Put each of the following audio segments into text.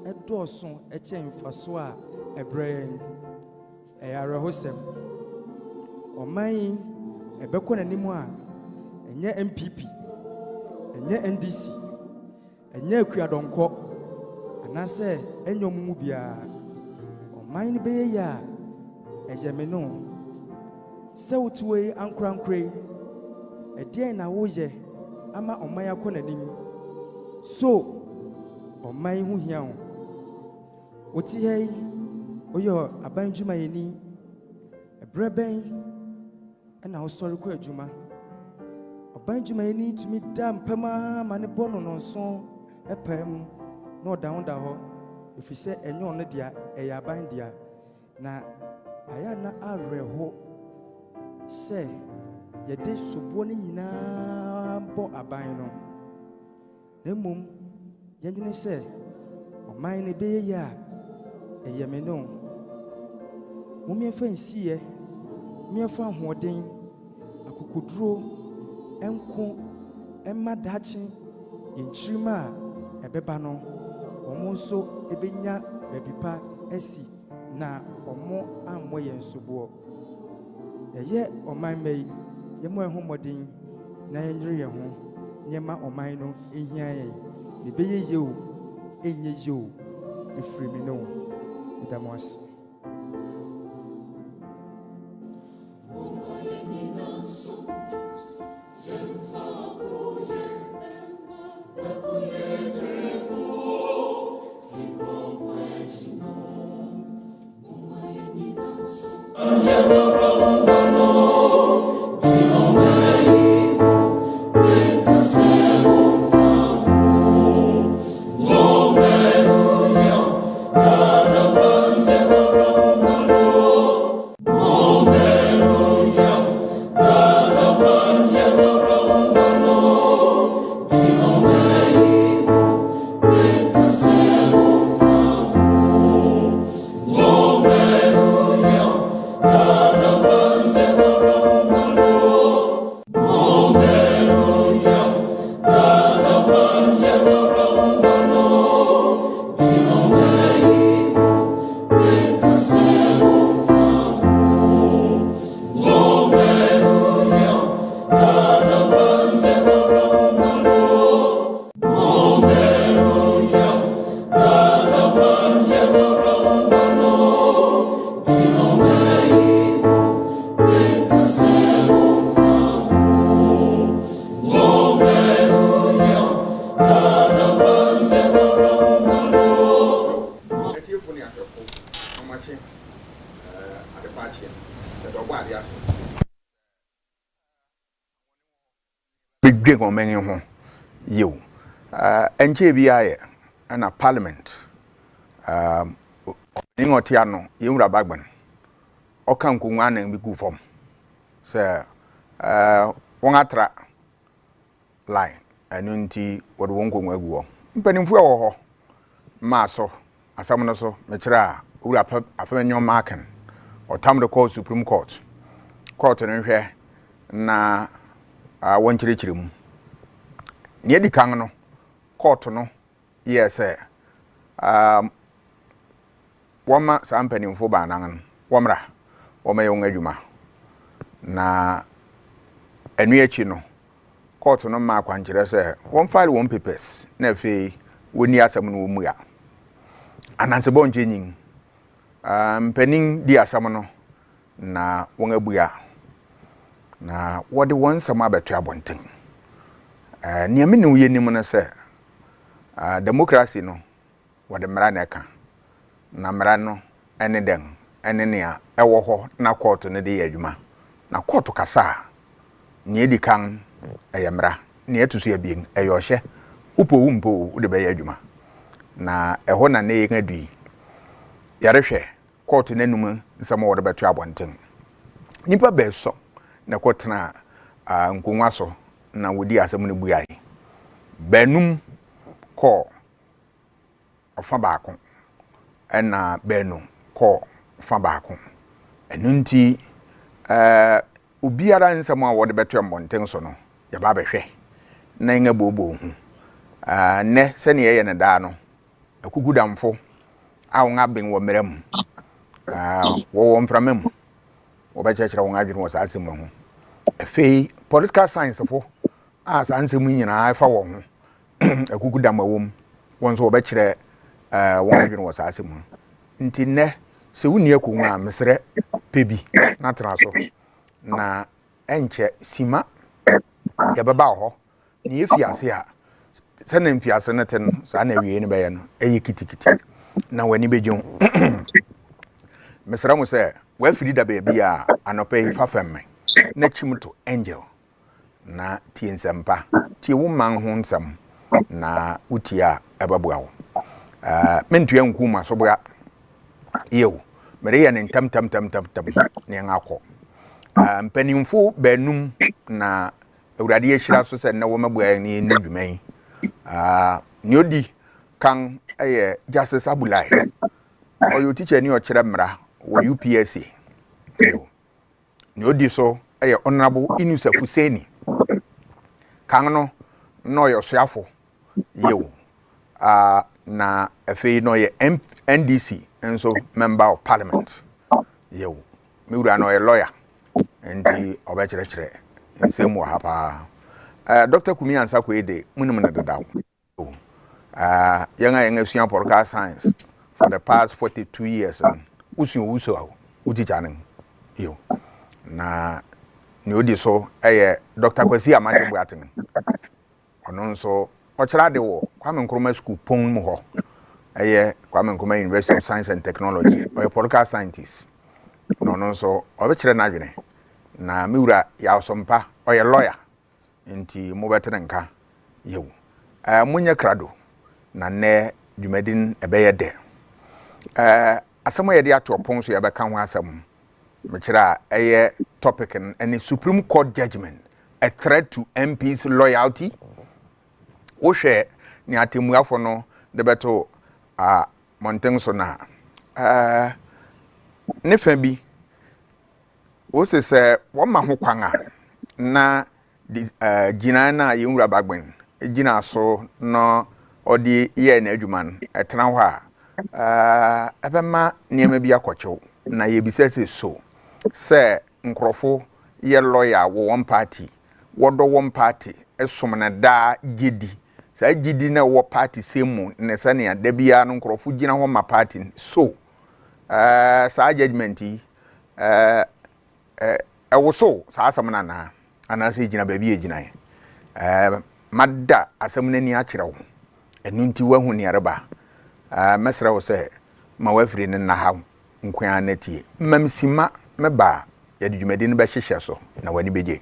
ɛdɔɔso ɛkyɛ mfaso a ɛbrɛ ɛyare hosem ɔman ɛbɛkɔ n'anim a ɛnyɛ MPP ɛnyɛ NDC ɛnyɛ akuadɔnkɔ anasɛ ɛnyɛ mu biara ɔman no bɛyɛ yɛ a ɛyɛ me no sɛ wotuwe ankorankore ɛdeɛn na woyɛ ama ɔman akɔ n'anim so ɔman ho hia wo wote hɛ woyɛ aban dwumayɛni ɛbrɛ bɛn ɛna wosɔre kɔ adwuma ɔban dwumayɛni tumi da mpɛma ma ne bɔ no nonso ɛpaa mu na ɔda ho da hɔ ɛfiri sɛ ɛnyɛ ɔno dea ɛyɛ aban dea na ayɛ na awerɛho sɛ yɛde soboɔ no nyinaa bɔ aban no na mmom yɛndwene sɛ ɔman no bɛyɛ yɛ a ɛyɛ me no mommeɛmfa nsiiɛ mommeɛmfa ahoɔden akokoduro ɛnko ɛma daakye yɛnkyirima a ɛbɛba no ɔmo nso ɛbɛnya baabi pa asi na ɔmo ammɔ yɛn soboɔ yɛyɛ ɔman ma yi yɛmmɔ yɛn ho mmɔden na yɛnyere yɛn ho nyɛma ɔman no ɛhia yɛn ne bɛyɛ yie o ɛnyɛ yie o ɛfiri me no ɛda mo ase big on many home you NJBI and a parliament Ningotiano Yura Bagban Okan Kungan and Bigu form sir Wongatra line and unti what won't go wego penning for maso asamonoso metra ura afenyo marken or tam the court Supreme Court and here na one chirichirim near the kangano court no yes wama sampeni mfuba nangan wamra wama yonga juma na enuechi no court no ma kwankyere se one file one papers na fe woni asam no mu ya ananse bonje nyin penin di asam no na wonga buya na wode won sam abetu abonten niame ne uye nim no se democracy no wode mra na eka na mra no ene den ene ne a ewo ho na court no de adwuma na court kasa ne edi kan eyemra ne etusu abien eyohye upo wumpo de be adwuma na eho na ne yen adui yarehwe court nanum nsam wode betu abonten nipa be so na kotena nkonwa so na wodi asem no buai benum ko ofa baako ena benu ko ofa baako enunti obiara nsem a wode betu mbonten so no ya ba behwe na nga bobo hu ne se ne ye ne da no ekugudamfo a wonga ben wo merem wo mframem wo ba chechira wonga dwene wo sa asem ho efei political science fo a sa ansem nyina afa wo ho ekugudam awom won so wo ba kire wonga dwene wo sa asem ho nti ne se wuni akunwa mesre pebi na traso na enche sima ya baba ho ni efiase a sene mfiase ne ten sa na wie ne be no eyi kitikiti na wani bejon mesra mo se wa firi da be bia anope fa femme na chimto angel na tie nsempa tie wo man ho nsem na utia ebabua wo mentua nku ma so bua yew mere ya ne tam ne ngakọ mpanimfo banum na awurade ahira so se na wo mabua ni dwuman ni odi kan Justice Abulai oyo teacher ni o kire mra wo UPSC ni odi so honorable Inusa Fuseni kan no yo soafo yew na afei no ye NDC enso member of parliament yew miwura no ye lawyer endi obekire nsemu hapa Dr. Kwame Asah-Asante munum na dadaw yanga suya political science for the past 42 years uso utichanen yo na ni odi so Dr. Kwame Asah-Asante ono nso ochira de wo Kwame Nkrumah school pon mu ho Kwame Nkrumah University of Science and Technology or political scientist no nso obekire na adwene na miwura ya osompa oye lawyer nti mo betere nka yewu munye krado na ne dwumadin ebeye de asemo ye de ato pon so ye beka ho asem mekira topic and Supreme Court judgment a threat to MPs loyalty wo hwe ni atemuafo no de beto monten so na ne fa bi wo se wo ma ho kwan na jina na yewura bagben jina so no odi ye na adwuman etena ho ebema niam bi akọchew na ye bisese so se nkrofo ye lawyer wo one party wodo one party esom na da gidi sa gidi na wo party semu ne se ne da bia no nkrofo gina ho ma party so sa judgment yi ewo so sa asam na na anase gina ba bi egina madda asam na ni akyerew enu nti wahu ne reba mesra wo se ma wafiri ne na ha nkwan na tie mamsima meba ya dwumadi ne ba hyehye so na wani beje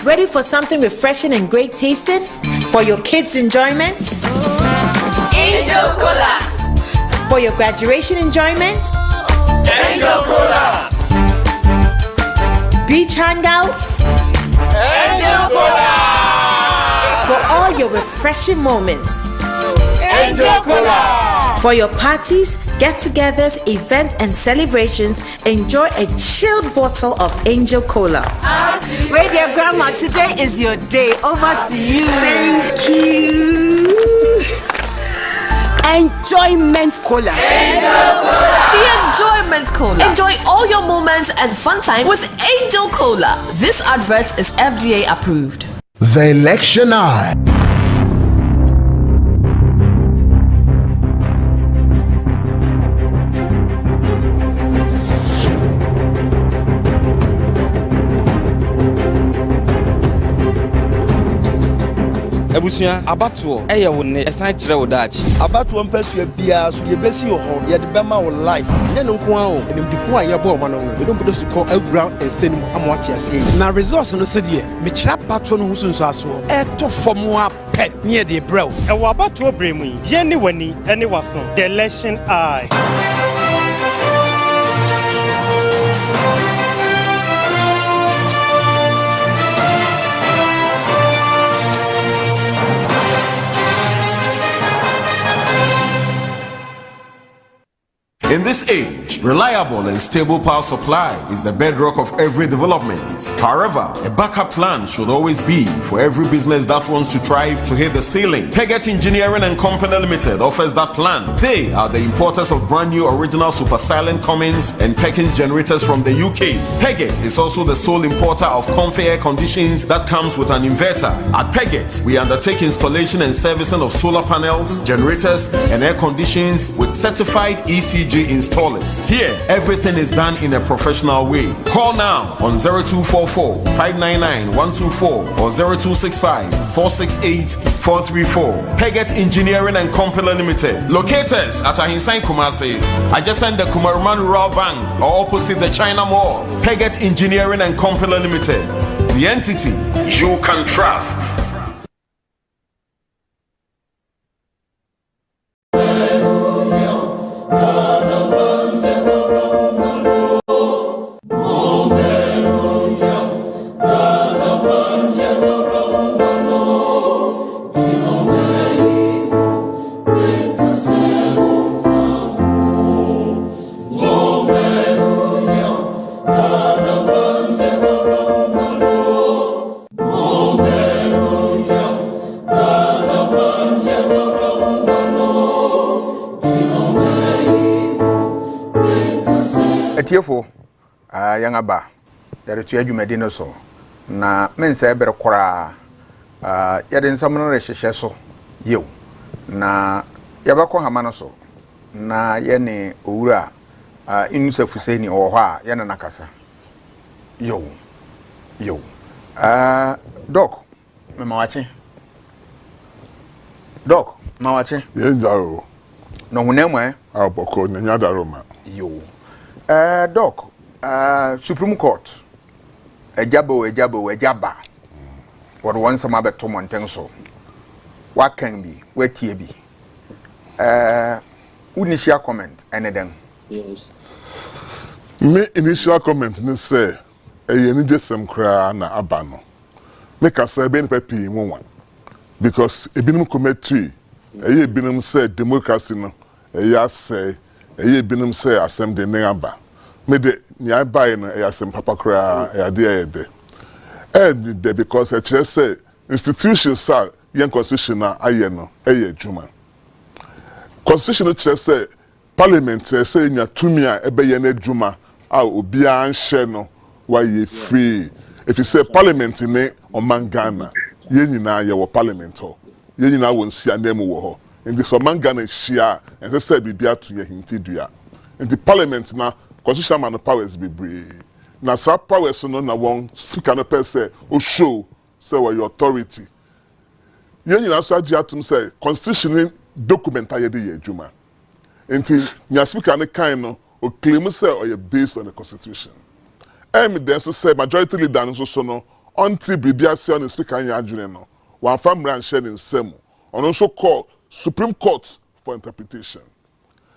Ready for something refreshing and great tasting for your kids' enjoyment? Angel Cola. For your graduation enjoyment? Angel Cola. Beach hangout? Angel Cola. For all your refreshing moments? Angel Cola. For your parties, get-togethers, events, and celebrations, enjoy a chilled bottle of Angel Cola. Radio Grandma, today is your day. Over to you. Thank you. Enjoyment Cola. Angel Cola. The Enjoyment Cola. Enjoy all your moments and fun time with Angel Cola. This advert is FDA approved. The Election Eye. Ebusia abatuo eye wo ne esan kire wo daachi abatuo mpasua bia so ye besi wo ho ye de bema wo life nye no nko a o enimdifo a ye bo ma no no do bodo sukọ agura ensenim amwate ase yi na results no se de me kira abatuo no husunso aso e to fom a pe ne de brew e wo abatuo bremu yi ye ni wani ene waso the election eye. In this age, reliable and stable power supply is the bedrock of every development. However, a backup plan should always be for every business that wants to thrive to hit the ceiling. Peggett Engineering and Company Limited offers that plan. They are the importers of brand new original super silent Cummins and Perkins generators from the UK. Peggett is also the sole importer of comfy air conditions that comes with an inverter. At Peggett, we undertake installation and servicing of solar panels, generators, and air conditions with certified ECG installers. Here, everything is done in a professional way. Call now on 0244 599 124 or 0265 468 434. Peggett Engineering and Company Limited. Locators at Ahinsan Kumasi, adjacent the Kumaruman Rural Bank or opposite the China Mall. Peggett Engineering and Company Limited. The entity you can trust. Etiefo young aba yare tu adwumadi no so na mensa ebere kora yade nsam no rehyehyɛ so yew na yabakɔ hama no so na yene owura inusa fuseni owo hɔ a yene nakasa yew doc memawache doc mawache yenjaro no hunemu aboko nyadaro ma yew doc Supreme Court ejaba what one some abeto monten so what can be wetie bi initial comment anything yes me initial comment ni say ni jesem kra na aba no make us say ben papi nwa because ebinim committee ebinim say democracy no say ebinim say assembly na aba me de nya buy no asem papa kra de de because it just say institutions are yen constitution na aye no adwuma constitution just say parliament say nya tumi a ebe ye na adwuma a obi an hye no why free if you say parliament ne omangana ye nyina ye wo parliament ho ye nyina won sia na mu wo ho ndi so omangana hia and say bibia to ye hintidua ndi parliament na constitution man powers be brave. Na sa powers no na won sika no pese o show say we your authority. Yen nyina so agi atum say constitution document ayede ye adwuma. Enti nya speaker ne kan no o claim say o ye based on the constitution. Then so say majority leader no so no until bibia say on speaker nya adwene no wan fam ran share in same. On so call Supreme Court for interpretation.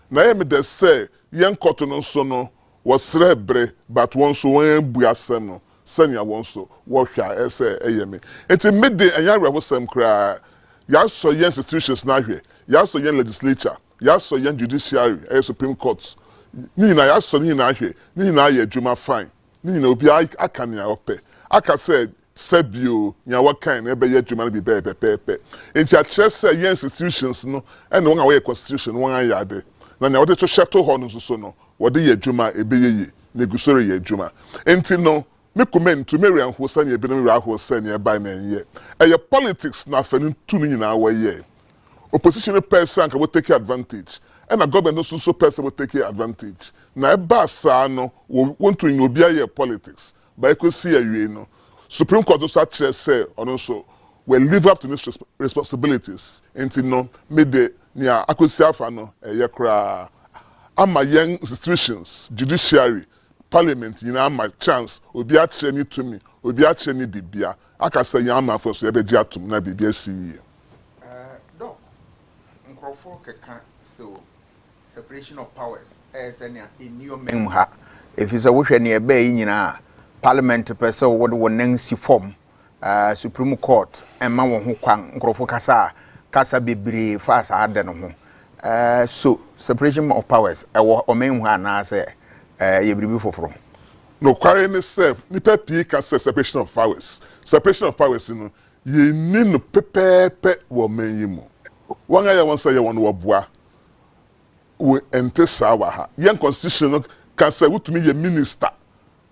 Na then say yen court no so no was cerebre but one so when buasem no senior one so what hwa say eyeme enti midday anya rewosem kra ya so yen institutions na hwe ya so yen legislature ya so yen judiciary Supreme Court ni na ya so ni na hwe ni na ya adwuma fine ni na obi aka ne ope aka say sebio nya wakan na ebe ya adwuma bi pepepe enti a che say yen institutions no and one away constitution one ayade na na wote to sheto ho no so no wode ye adwuma ebeyeye negusore ye adwuma enti no me comment to Marian Hosan ye benim ra Hosan ye by na ye eye politics na afanu tu ni nyina wa ye opposition person can take advantage and a government so person will take advantage na e ba sa no want to obi aye politics but I could see awie no Supreme Court also say on so will live up to these responsibilities enti no me de nia akosi afa no eye kra ama young institutions, judiciary, parliament, ama chance, obi a training to me, obi a training dibia. Aka say yama for so ebe atum na bibia si. Doc, nkrofo keka so separation of powers. Senya enio memha. If you say wo hwe ne ebe yi nyina parliament person wo de wonan si form Supreme Court emma wo ho kwan nkrofo kasa bebre fa sa ade no ho. So separation of powers or main one as you be for no quarry ne self nipa pii ka say separation of powers no ye ni no pepepe wo man yi mu wan aya won say ye won wo boa we ente sawa ha yen constitution no can say wutumi ye minister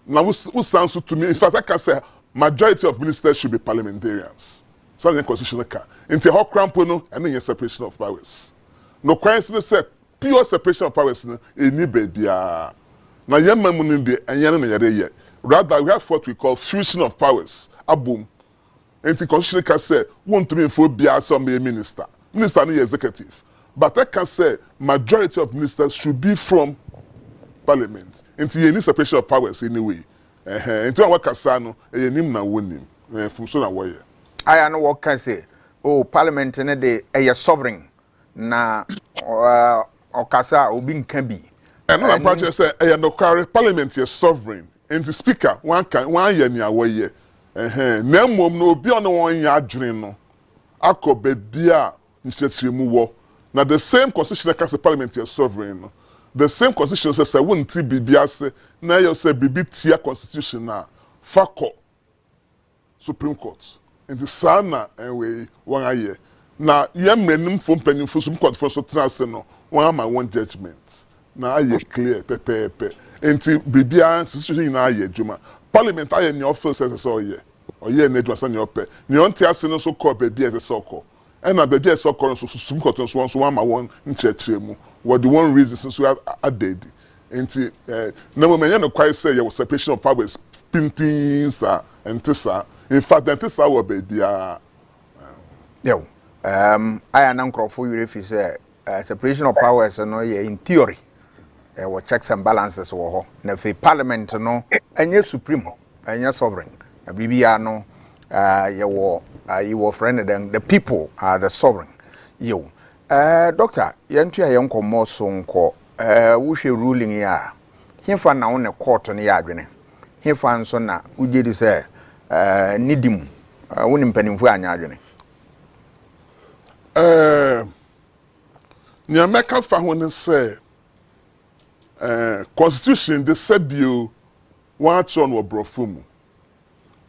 na we stand so to me in fact I can say majority of ministers should be parliamentarians so the constitution ka inte ho crampo no and yen separation of powers no quarry say pure separation of powers no eni bebia na yemma mu no de enye na yare ye rather we have what we call fusion of powers abom enti constitution can say won to me for bia some minister no executive but I can say majority of ministers should be from parliament enti ye ni separation of powers anyway enti wa kasa no ye nim na wonim fu so na wo ye aya no what can say oh parliament ne de sovereign na okasa obi nka bi no na part say no carry parliament is sovereign and the speaker one year ni awoye na mom no obi ono won ya adwene no akoba bia nchetremu wo na the same constitution that the parliament is sovereign no the same constitution says won ti bibia se na you say bibi tia constitution na fako supreme court and the sana we one aye na yemrenim fo mpanim fo supreme court for so trans no one ama one judgment na aye clear pepepe enti bibia situation na aye djuma parliament aye ni office so oye na djuma sa ni ope ni onti ase no so call bibia ese so call and na bibia so call so supreme court so one ama one nchechiremu what the one reason since we added enti na mo menye no quite say your separation of powers pintins ntisa in fact ntisa wo bibia yo aya na nkrofo yure fi say separation of powers no ye in theory checks and balances wo ho na fi parliament no enye supreme enye sovereign na bibia no you were friend then the people are the sovereign yo doctor yentu aye nkomo so nko wo hwe ruling ya himfa na wo ne court no ya adwene himfa nso na ugedi say nidim wo ni mpanimfu anya adwene ni ameka fa ho ne say constitution de sabio one chon wo brofumu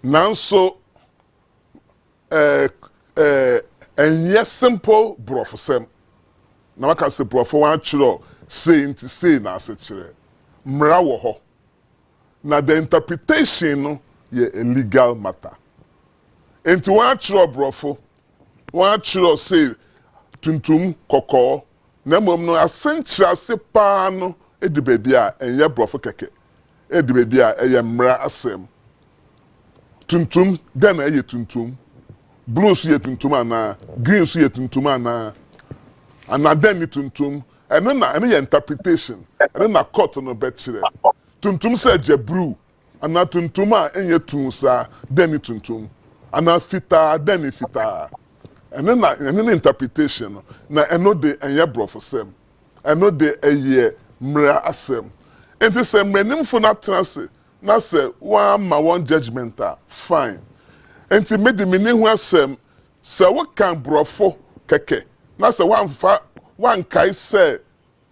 nanso enye simple brofosem na maka se brofo one chiro say nti say na asechire mra wo ho na the interpretation no ye a legal matter enti one chiro brofo one chiro say tuntum kokko na mom no asenchira se pa no edibebi a enye brofo keke edibebi a eye mra asem tuntum den eye tuntum blue so ye tuntum ana green so ye tuntum ana den ni tuntum ene ye interpretation ene na court no be kire tuntum se jebru ana tuntum a enye tunsa den ni tuntum ana fita den ni fita ene interpretation na eno de enye brofo sem eno de eye mra asem enti se mrenim fo na transe na se one ma one judgment fine enti mede mini hu asem se wo kan brofo keke na se one kai se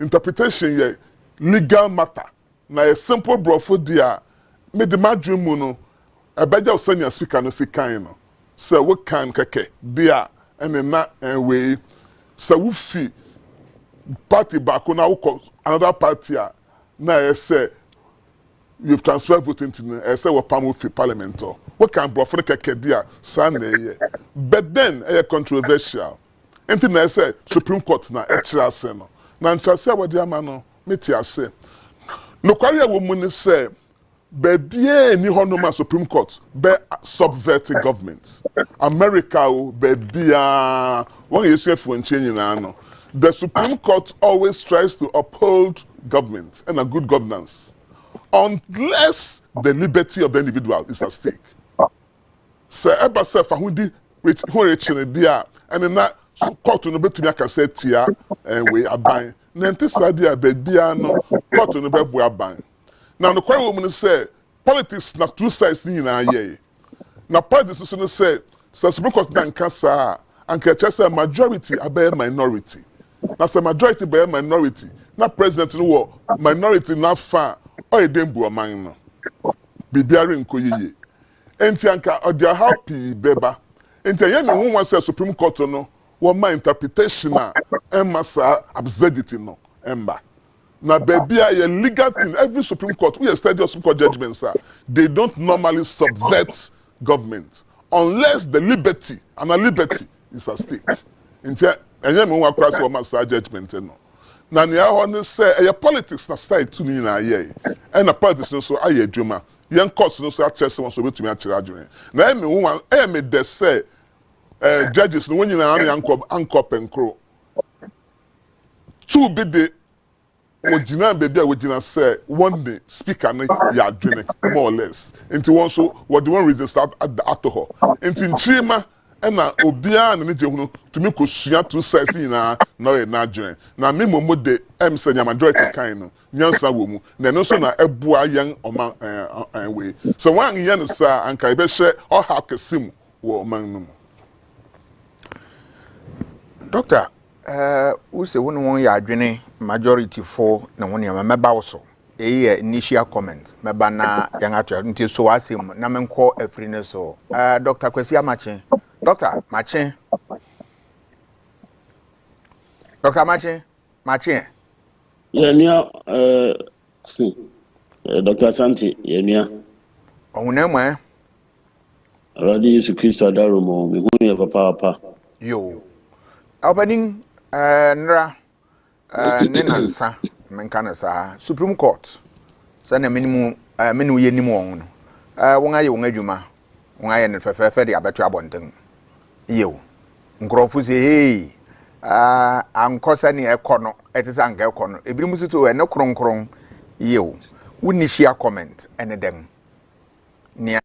interpretation ye legal matter na a simple brofo dia mede madwemu no ebeja osanya speaker no sikan no se wo kan keke dia ene na we se wo fi party back na another party na say you've transferred vote into say we pam fi parliament what can bro for keke dia san na but then controversial enti na say supreme court na ekira say no na nchase awadi ama no meti ase no kware wo mu ni say bebie ni honoma supreme court be subverting government america o bebia won yesu efu nche nyina no the Supreme Court always tries to uphold government and a good governance unless the liberty of the individual is at stake. So, eba se fa hudi hu rechine dia and na court no betumi aka se tia we aban. Na enti sa dia be bia no court no be bu aban. Na no kwa wo mu say politics na two sides ni na ye. Na politics no say Supreme Court dan kasa and say majority abe minority. na say majority be minority na president no wo minority na fa o e dem bu oman no bibiare nkoyiye enti anka odia happy beba enti ye me won say Supreme Court no wo ma interpretation na emasa absurdity no emba na baby a legal thing every Supreme Court we study Supreme Court judgments they don't normally subvert government unless the liberty and a liberty is at stake nti enye me wa cross wo ma sa judgment no na ne ho ne say e politics na side tu ni na ye e na politics no so aye adwuma yen courts no so achese won so betumi achira adwene na e me wo e me de say judges no wonyina an ankop enkro two be the wojina baby a wojina say one day speaker na ya adwene more or less nti won so what the one reason start at the alcohol nti nchima na obia na ne jehunu tumi kosua to size nyina na ye na adwene na me momo de say nya majority kan no nyansa wo mu na no so na ebua yen oman we so wan yen sa anka be hye o ha kesim wo oman no. Doctor, who say one won ya adwene majority for na won ya meba wo so. Initial comment. Meba na yang atwa nti so asem na menko afri ne so. Dr. Kwame Asah-Asante. Doctor, Machin. Dr. Machin. Yemia Dr. Asante, yemia. Onema Already Yesu Kristo adarumo me hu ye papa. Yo. Opening nra nenansa menkana sa Supreme Court. Sa na minimum menu ye nimu won no. Won aye won adwuma. Won aye ne fefefe de abetu abonten. Yo. Nkrofo se hey ankosa ni ekono etisa anka ekono ebirim tutu ene kronkron yo unishia comment ene den nia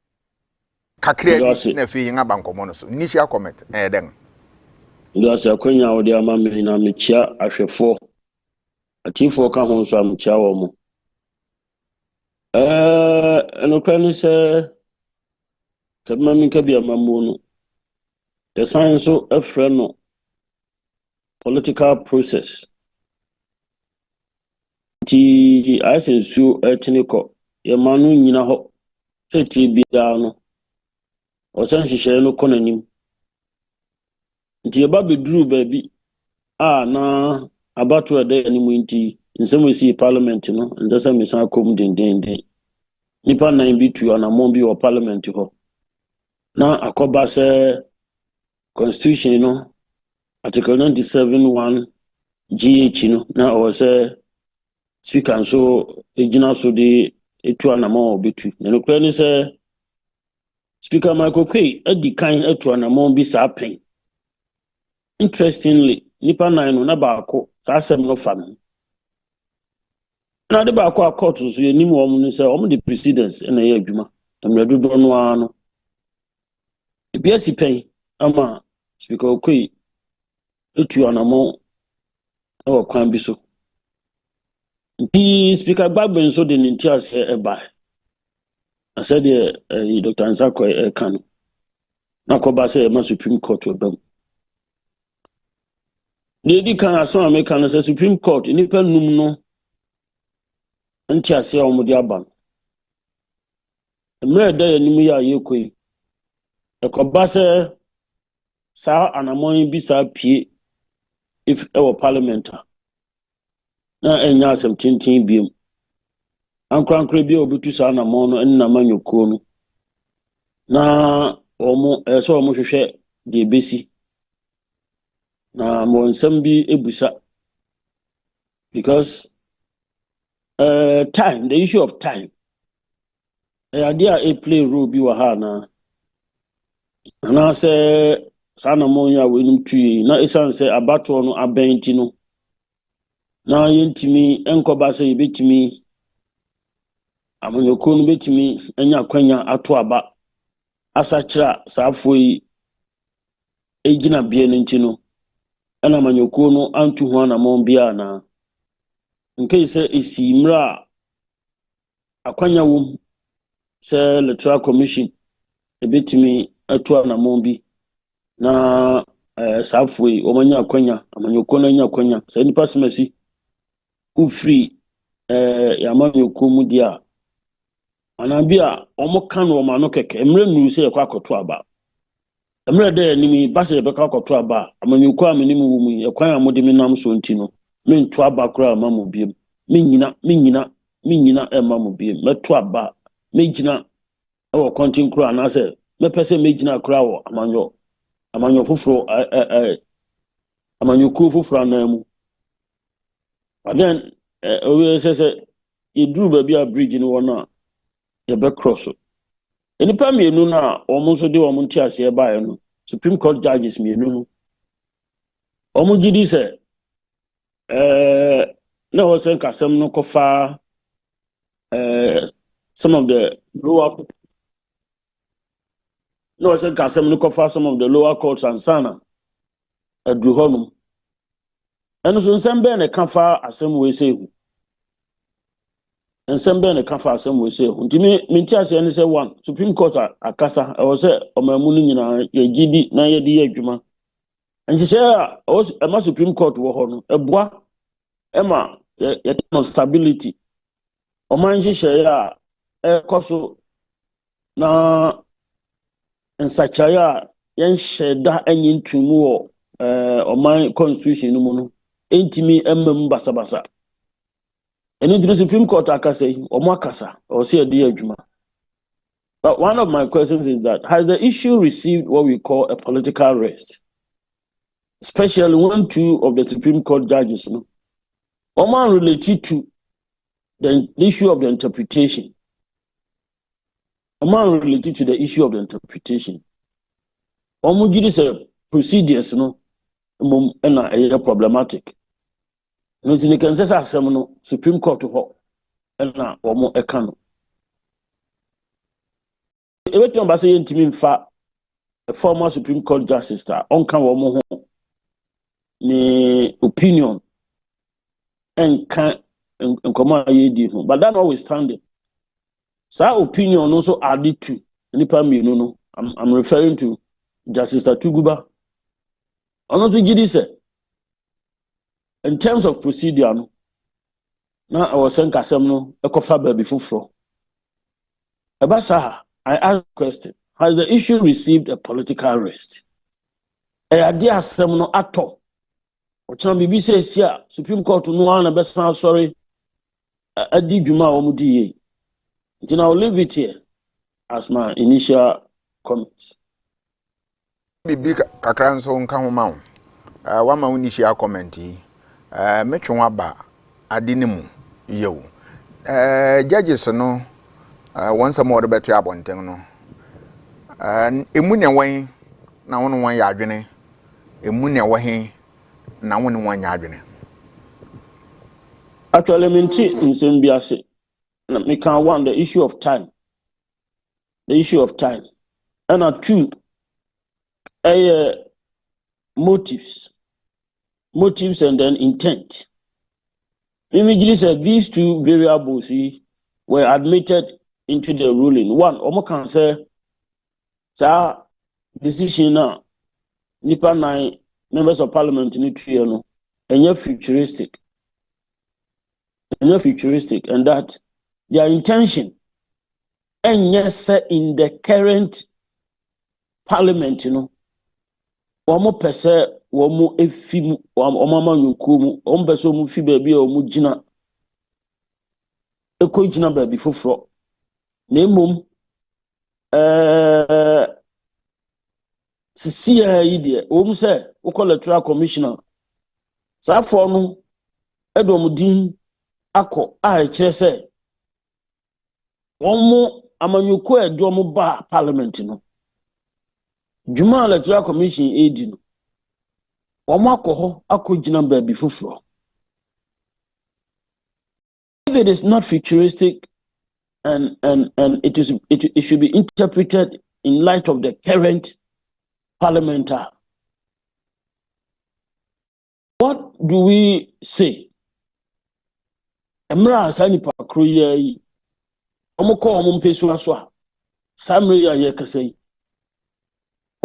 kakre na fi yin abankomo no so initial comment den ndo ase akonya odi ama me na me chia ahwefo atifo ka ho so am chia wo mo eno kwani se kama min ka bia mamu no the science of afreno political process ti asensu etniko ye manu nyina ho seti bia no o san hihye no konanim nti e ba beduru baabi na abato ede animu nti nsem si parliament no ndasa misan kom dendende nipa nan bi tu anamon bi o parliament ho na akoba se constitution no Article 97(1) GH no na o say speaker so ejina so de etu anamon obetu no kra ni say speaker Michael Kwei edi kan etu anamon bi sa pen interestingly nipa nan no na ba akọ sa asem no fam na de ba akọ court so enim wo mu ni say o mu the precedence na ye adwuma emredo do no ano ebiasi pen ama speaker Kwei etu anamon o kwan bi so the speaker Gbagben so de nintia se eba I said Dr. Ansako kan na ko ba se ma Supreme Court obam the kan aso American say Supreme Court ni pa num no ntia se o mo di aba emre da ya nimu ya yekoi e ko ba se sa anamon bi sa pie if our parliament na enya asem tintin biem ankrankra bi obutu sa na mo no enna manyoko no na omo so omo hwehwe de besi na mo nsem bi ebusa because time the issue of time idea a play role bi wa ha na say sana mo ya wenum tui na esan say abato no abenti no na yentimi enkoba say betimi amanyoko no betimi enya kwanya ato aba asachira safoi ejina bie no nti no ana amanyoko no antu ho na mo bia na nke say esimra akwanya wom say electoral commission ebetimi ato na mo bi na safwe omanya kwanya amanyoko na nya kwanya sa nipa semasi ufri yamanyoko mu dia anabia omo kan wo ma no keke emre nuru se yakwa akoto aba emre de animi ba se beka akoto aba amanyoko amenimu wo mu yakwan amode me nam so ntino me nto aba kura ma mo biem me nyina ema mo biem meto aba me gina ewo kontin kura na se me pese me gina kura wo amanyo fufuro amanyoko fufuro na mu again we say yeduru ba bia bridge ni wona ye be cross enipa mienu na omo so de omo ntiase e bae no Supreme Court judges mienu no omo gidi se na wo sen kasem no kofa some of the lower no wo sen kasem no kofa some of the lower courts and sana adru honum eno so nsem be na kafa asem we say hu nsem be na kafa asem we say hu ntimi mintiase ne say one Supreme Court akasa e wo say omamu no nyina ye gidi na ye de ye adwuma nhihye a Supreme Court wo ho no eboa ema ye no stability oman nhihye ya ekoso na nsachaya yen sheda anyi ntumu wo oman constitution no mu no entimi emmam basabasa eni the Supreme Court akasa omo akasa o se ade adwuma. But one of my questions is that has the issue received what we call a political rest, especially when two of the Supreme Court judges no oman related to the issue of the interpretation. Oman related to the issue of the interpretation. Omo gidi say procedures no na a problematic. No tin kan say asem no Supreme Court ho na omo eka no. Ebeton ba say yentimi mfa a former Supreme Court justice onka omo ho ni opinion enka nkoma yedi ho, but that notwithstanding sa opinion also added to nipa mienu no I'm referring to Justice Tuguba. Honestly, gidi say in terms of procedure no na I was saying kasem no ekofa ba bi fufuro ebasa I ask question, has the issue received a political rest? Ade asem no ato ochana bibi say sia Supreme Court no na besa sorry adi dwuma o mudi ye. Then I'll leave it here as my initial comments. Bibi kakra nso nka ho ma wo wa ma wo initial comment yi metwe wa ba ade ne mu yewu judges no once more the better abonten no emu ne wan na wono wan ya adwene emu ne wo he na wono wan ya adwene. Actually minti nsem bi ase na me can one the issue of time and two motives and then intent. Immediately said these two variables were admitted into the ruling. One, omo can say, sa decision na nipa 9 members of parliament need to know, and you're futuristic, and that their intention, and yes, in the current parliament, omo pese womo efi omo manyuku mu omo pese omo fi baby omo gina eko gina baby foforo na emom sisi yi de omo se electoral commissioner sa for no edom din akọ a kire se omo amanyuku edom ba parliament no Juma Electoral Commission AD no omo akoho akogina ba bi fufuro. If it is not futuristic and it should be interpreted in light of the current parliament. What do we say? Emra sani pa kruye yi omo ko omo mpesu aso a samri ya ye kase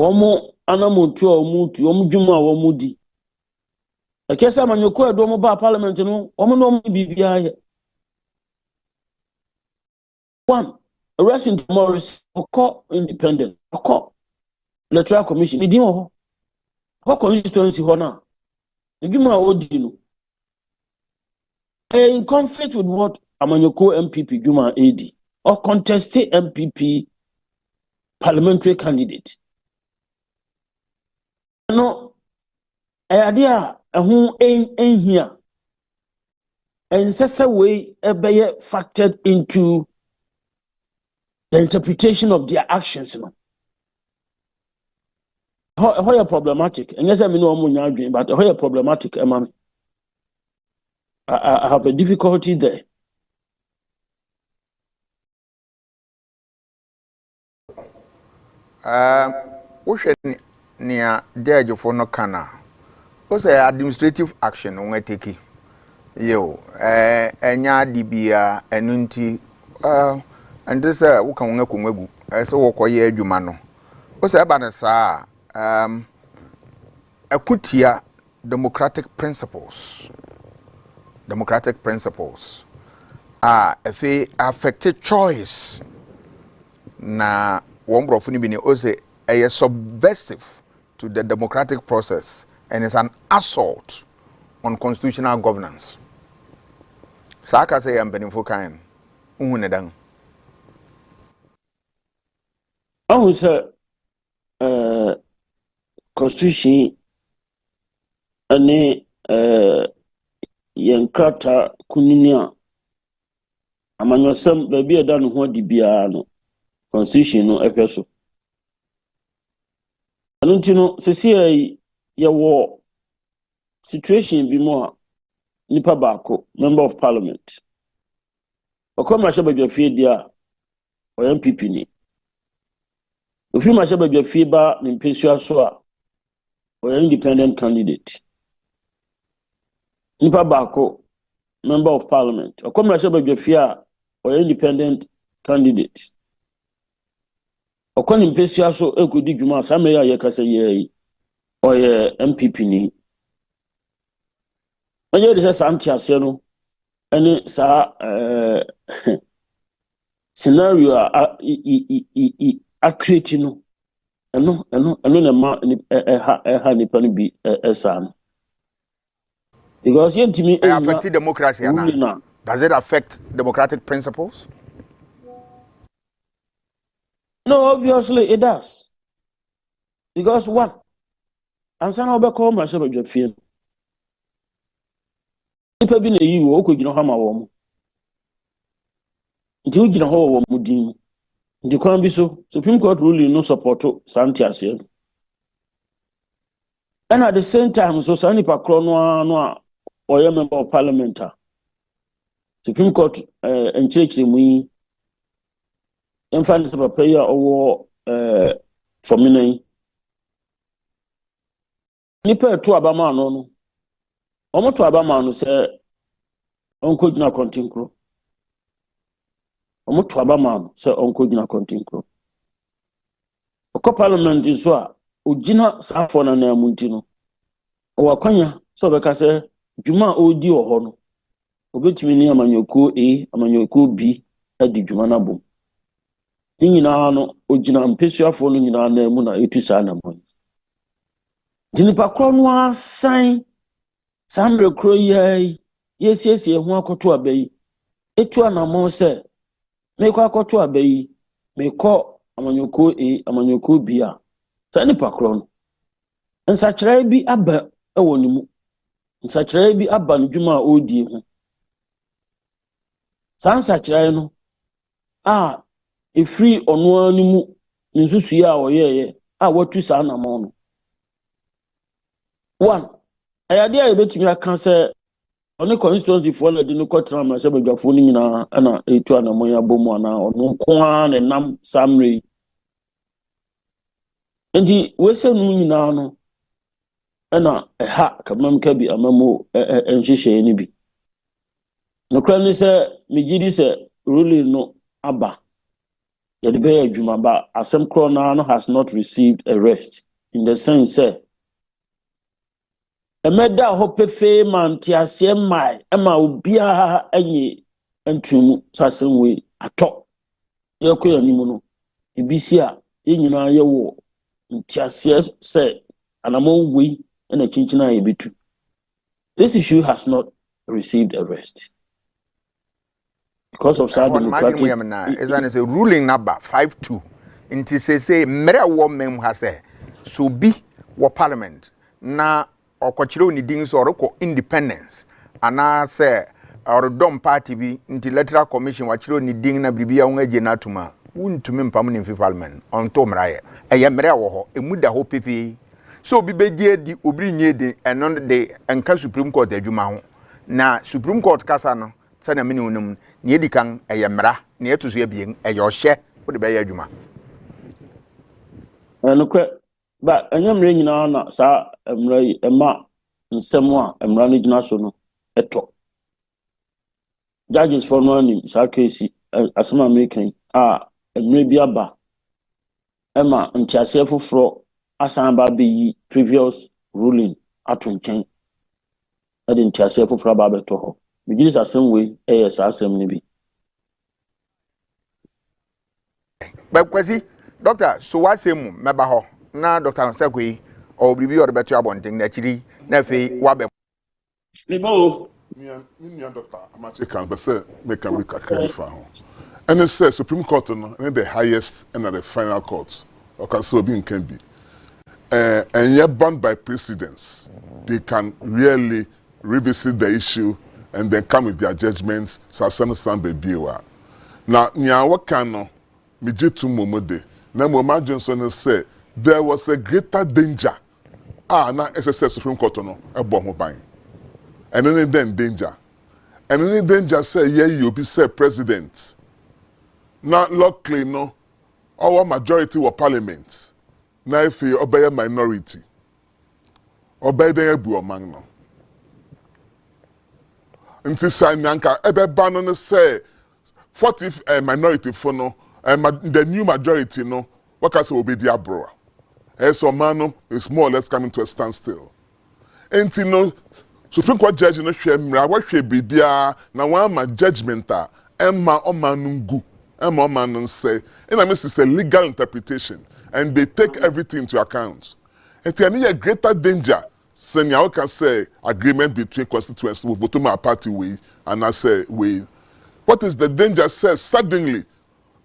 Omo anamotu omutu omdwuma omudi. Ekesa manyoko edo mo ba parliament no omo no bibia ye. One, arresting Morris oko independent. Oko electoral commission ni din ho. Oko constituency ho na. Edwuma odi no. In conflict with what Amanyoko MPP Juma AD or contested MPP parliamentary candidate. No, idea who ain't here. And such a way be factored into the interpretation of their actions. No, how are problematic? And yes, I mean, no, but how are problematic, man. I have a difficulty there. Wohwe nia judge for no kana. What's administrative action on etiki? Yo, enya dibia enunti and this woka wonga kumegu. So wokoye adwuma no. What's aba na saa akutia democratic principles. Democratic principles if they affected choice na one brofuni bini ose a subversive to the democratic process and it's an assault on constitutional governance. Saka say am benefo kan uhune dan. I was constitution ane yenkrata kuninia amanyosem baby eda no ho di bia no constitution no ehweso anunti no sesi ye wo situation bi mo a nipa baako member of parliament okoma shebadwa fie dia o MPP ni ofi ma shebadwa fie ba ni mpesua so a o independent candidate nipa baako member of parliament okoma shebadwa fie a o independent candidate okoni mpesua so ekodi dwuma asame ya yekase ye o MPP ni oye de santi ase no ene sa scenario a create no eno na ma ha nipa no bi esa no because yentimi affect democracy na does it affect democratic principles? No, obviously it does. Because one, ansana obeko ma shebe dwafie. Nipa bi na yi wo okogina ho ma wo mo. Nti ogina ho wo mo din. Nti kwan bi so Supreme Court ruling no support santi ase. And at the same time so sani pa kro no a oye member of parliament Supreme Court enchechire mu yi infant papa ya owo for me nipa to abama no omo to abama no se onko gina kontinkro omo to abama no se onko gina kontinkro oko parliament so a ogina safo na na amunti no o wakwanya so be ka se dwuma odi wo ho no obetimi ni amanyoko amanyoko B adi dwuma na bom nyina no ogina mpesuafo no nyina na mu na etu sa na mo dinipa kro no asan samre kro yesiesie ho akoto abayi etu anamo se mekọ akoto abayi mekọ amanyoko B a sa nipa kro no nsachire bi aba ewonimu nsachire bi aba no dwuma odi ho sa nsachire no free ono animu nsusu ya oyeye watu sa na mo no one ayade a betimi aka se oni constituency for na di no kotra ma se badwafo ni nyina na etu anamo ya bomu ana ono kwa na nam samre ndi wese nu nyina no na kamam ka bi amamo enhihye ni bi no kra ni se migidi se ruling no aba yɛde bɛyɛ adwuma ba asɛm korɔ no has not received a rest in the sense sɛ ɛmɛda hɔ pefee ma nteaseɛ mmae ɛma obiara anyi ntumu sɛ asɛm wei atɔ yɛkɔ yɛ anim no ebi si a yɛn nyinaa yɛwɔ nteaseɛ sɛ anamɔ wei ɛna kyinkyini a yɛbɛtu. This issue has not received a rest because of South Democratic. It's a ruling number 5-2. Inti say mere wo mem ha say so bi wo parliament na okochire oni din so oreko independence ana say or dom party bi inti electoral commission wa chire oni din na bibia won age na tuma wuntumi mpam ni fi parliament on to mraye eye mere wo ho emu da ho pepe so bi beje di obri nye di eno de enka supreme court adwuma ho na supreme court kasa no se na meni wonum ne edi kan eye mra ne etoso ebien eye ohye wo de be ye adwuma nokwe ba anyamre nyina na sa mra yi ema nsem a mra no gina so no eto judges for no anim sa case asema american mra bi aba ema ntiase foforo asan ba be yi previous ruling atonchen ade ntiase foforo ba beto ho bigis asem we sa asem ni bi ba kwasi doctor so wasem meba ho na doctor Sakwe o bibi o beto abonten na chiri na fe wa be libo me doctor amache kan be say make am we kakari fa ho and it says supreme court no the highest and the final court or can so be can be and yet bound by precedents they can really revisit the issue and then come with their judgments so some stand be biwa now nya what can no me jitu momode na Mama Johnson said there was a greater danger na SSS Supreme Court no ebo ho ban and then danger and any danger say you be say president na luckily no our majority were parliament na if you obey minority obey the ebu oman no nti sanyanka ebe ban no say what if a minority for no the new majority no what can say obey the abroad so man is more or less coming to a standstill nti no Supreme Court judge no hwe mra wa hwe bibia na wan ma judgment emma omanungu emma omanun say and this is a legal interpretation and they take everything into account and there a greater danger senior can say agreement between constituencies with Botoma party way and I say we what is the danger says suddenly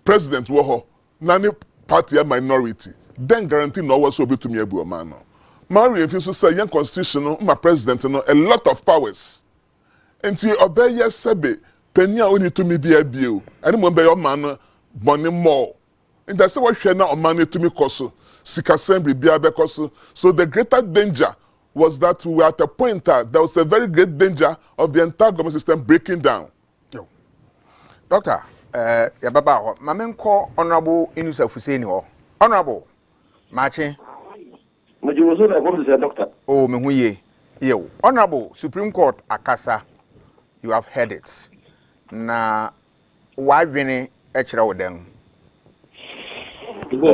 president wo nani party a minority then guarantee no was obi to me ebu man no Mary if you say young constitution my president no a lot of powers enti obey yes sebe penia oni to me bia bio ani mo be your man money more and that's what hwe na o man to me koso sika assembly bia be koso so the greater danger was that we were at a point that there was a very great danger of the entire government system breaking down. Doctor ya baba ho mamenko honorable Inusa Fuseni ho honorable Machi oh me hu ye honorable Supreme Court akasa you have heard it na wadwene e kire wo den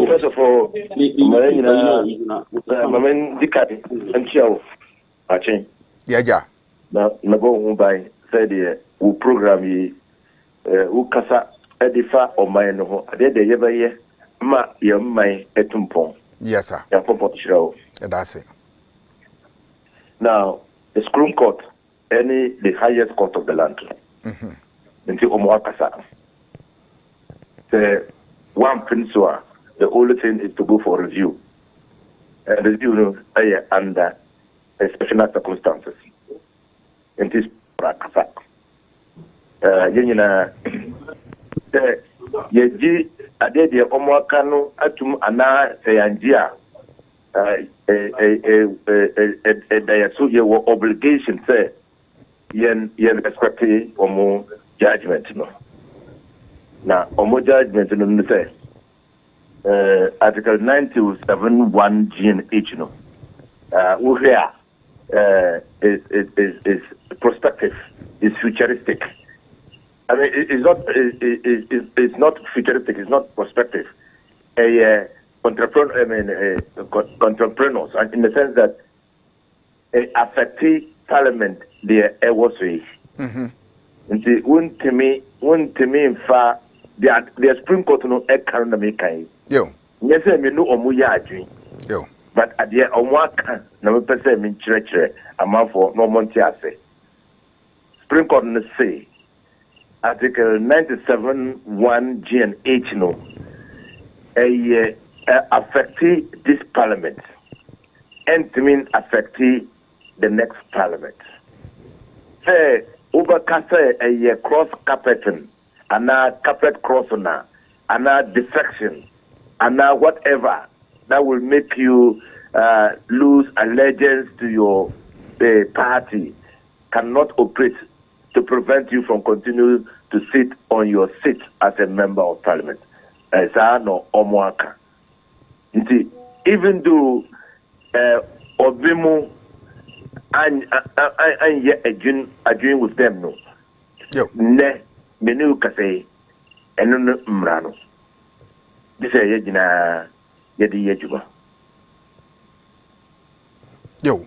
first of all mamen dikati anchiao Machi yaja na go hu by said we program yi ukasa edifa oman no ho ade de yebeye ma yemman etumpon yes sir ya popot shiro that's it now the Supreme Court the highest court of the land nti omo akasa the one principle the only thing is to go for review and review no under special circumstances nti prakasa yenyina yeji ade de omo aka no atum ana seyanjia so ye were obligation say yen respect omo judgment no na omo judgment no say article 971 GNH no we here is prospective, is futuristic. I mean, it's not futuristic. It's not prospective. Entrepreneurs, in the sense that affecting Parliament the was way. Nti wontimi mfa the Supreme Court no e kan na mekai. Yo. Nyese me no omu ya adwen. Yo. But adie omu aka na me pese me nkyerɛkyerɛ amafo no monti ase. Supreme Court no say Article 97(1)G and H no affecting this Parliament and to mean affecting the next Parliament. Say overcast a cross carpeting, and a carpet crossing, and a defection, and whatever that will make you lose allegiance to your party cannot operate to prevent you from continuing to sit on your seat as a member of Parliament. No omwaka. Even though Obimu and agreeing with them, no. Ne menu kase enu mrano. This is yedina yedi yejuba. Yo,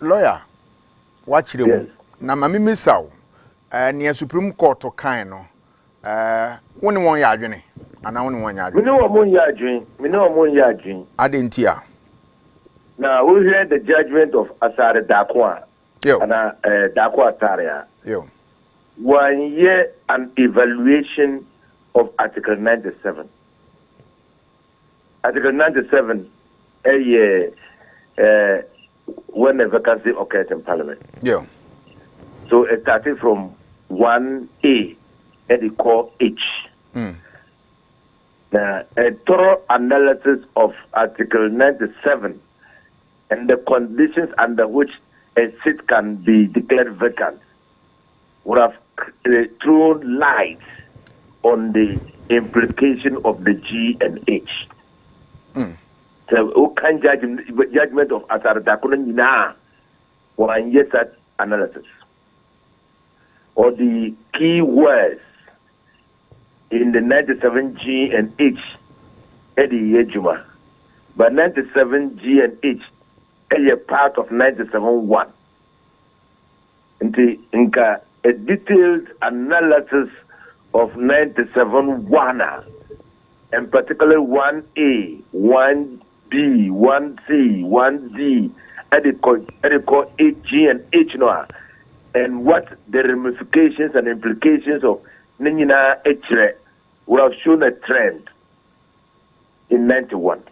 lawyer, watch the na mami misaw near Supreme Court to kind no woni won ya adwene ana woni won ya adwene. Me no won ya adwene, me no won ya adwene. Adentia. Now we heard the judgment of Asare Dakwa. Yo. And Dakwa Taria. Yo. 1 year an evaluation of Article 97. Article 97 a year when a vacancy occurs in Parliament. Yeah. So it started from 1A and they call H. Now, a thorough analysis of Article 97 and the conditions under which a seat can be declared vacant would have thrown light on the implication of the G and H. So, who can judgment of Asare Dakunen na 1 year that analysis or the key words in the 97G and H Eddie Yejuma, but 97G and H a part of 97.1. Inka a detailed analysis of 97.1 and particularly 1A, 1B, 1C, 1D, call G and H noa, and what the ramifications and implications of Nina H would have shown a trend in 91,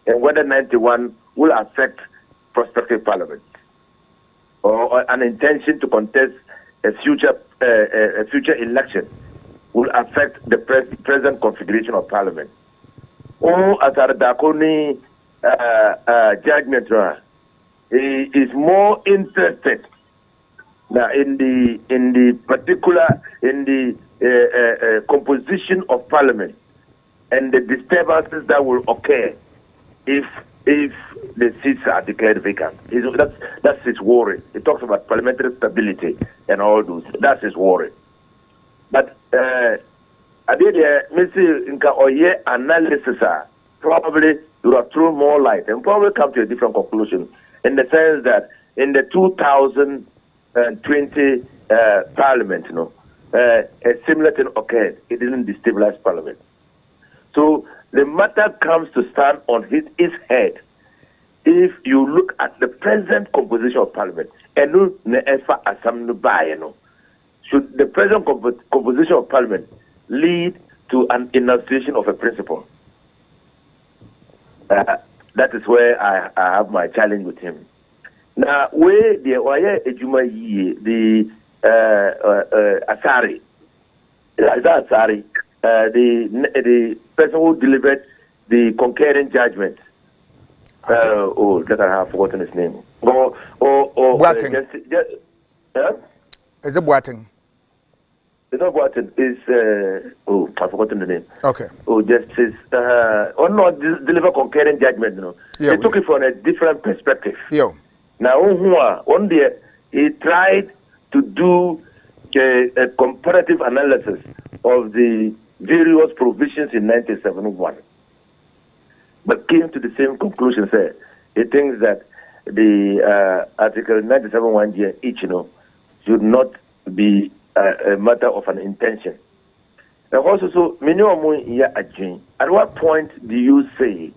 and whether 91 will affect prospective Parliament or an intention to contest a future election will affect the present configuration of Parliament. Or as our Dakoni judgment, he is more interested now in the particular composition of Parliament and the disturbances that will occur if the seats are declared vacant. That's his worry. He talks about parliamentary stability and all those. That's his worry. But I did analysis probably would have thrown more light and probably come to a different conclusion in the sense that in the 2020 Parliament, a similar thing occurred. It didn't destabilize Parliament. So the matter comes to stand on his head if you look at the present composition of Parliament. Should the present composition of Parliament lead to an enunciation of a principle? That is where I have my challenge with him. Now, where the Asari, the person who delivered the concurring judgment. That I have forgotten his name. Boateng. Is it Boateng? It's not Boateng. It's I've forgotten the name. Okay. Justice. Deliver concurring judgment. They took it from a different perspective. Yo. Now, one day he tried to do a comparative analysis of the various provisions in 1971, but came to the same conclusion. Say, it thinks that the Article 97(1) each, should not be a matter of an intention. Now, also, so at what point do you say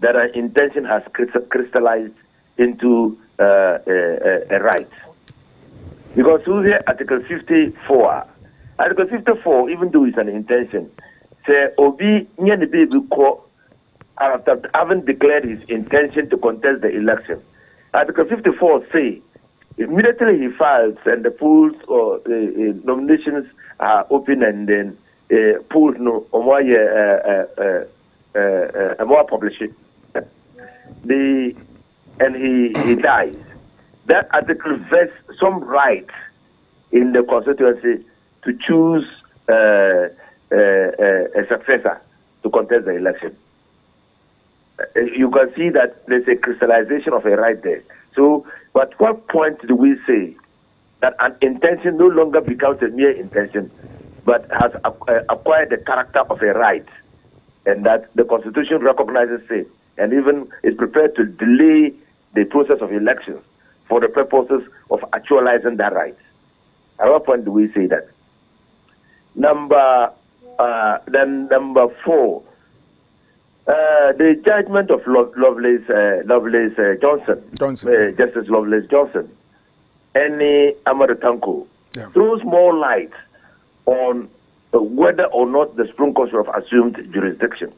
that an intention has crystallized into a right? Because here, Article 54, even though it's an intention, say Obi the baby after having declared his intention to contest the election. Article 54 say immediately he files and the polls or nominations are open and then polls more publish it. And he dies. That article vests some right in the constituency to choose a successor to contest the election. You can see that there's a crystallization of a right there. So, at what point do we say that an intention no longer becomes a mere intention, but has acquired the character of a right, and that the Constitution recognizes it, and even is prepared to delay the process of elections for the purposes of actualizing that right? At what point do we say that? Number 4. The judgment of Justice Lovelace Johnson, any Amadou Tanko, throws more light on whether or not the Supreme Court should have assumed jurisdiction.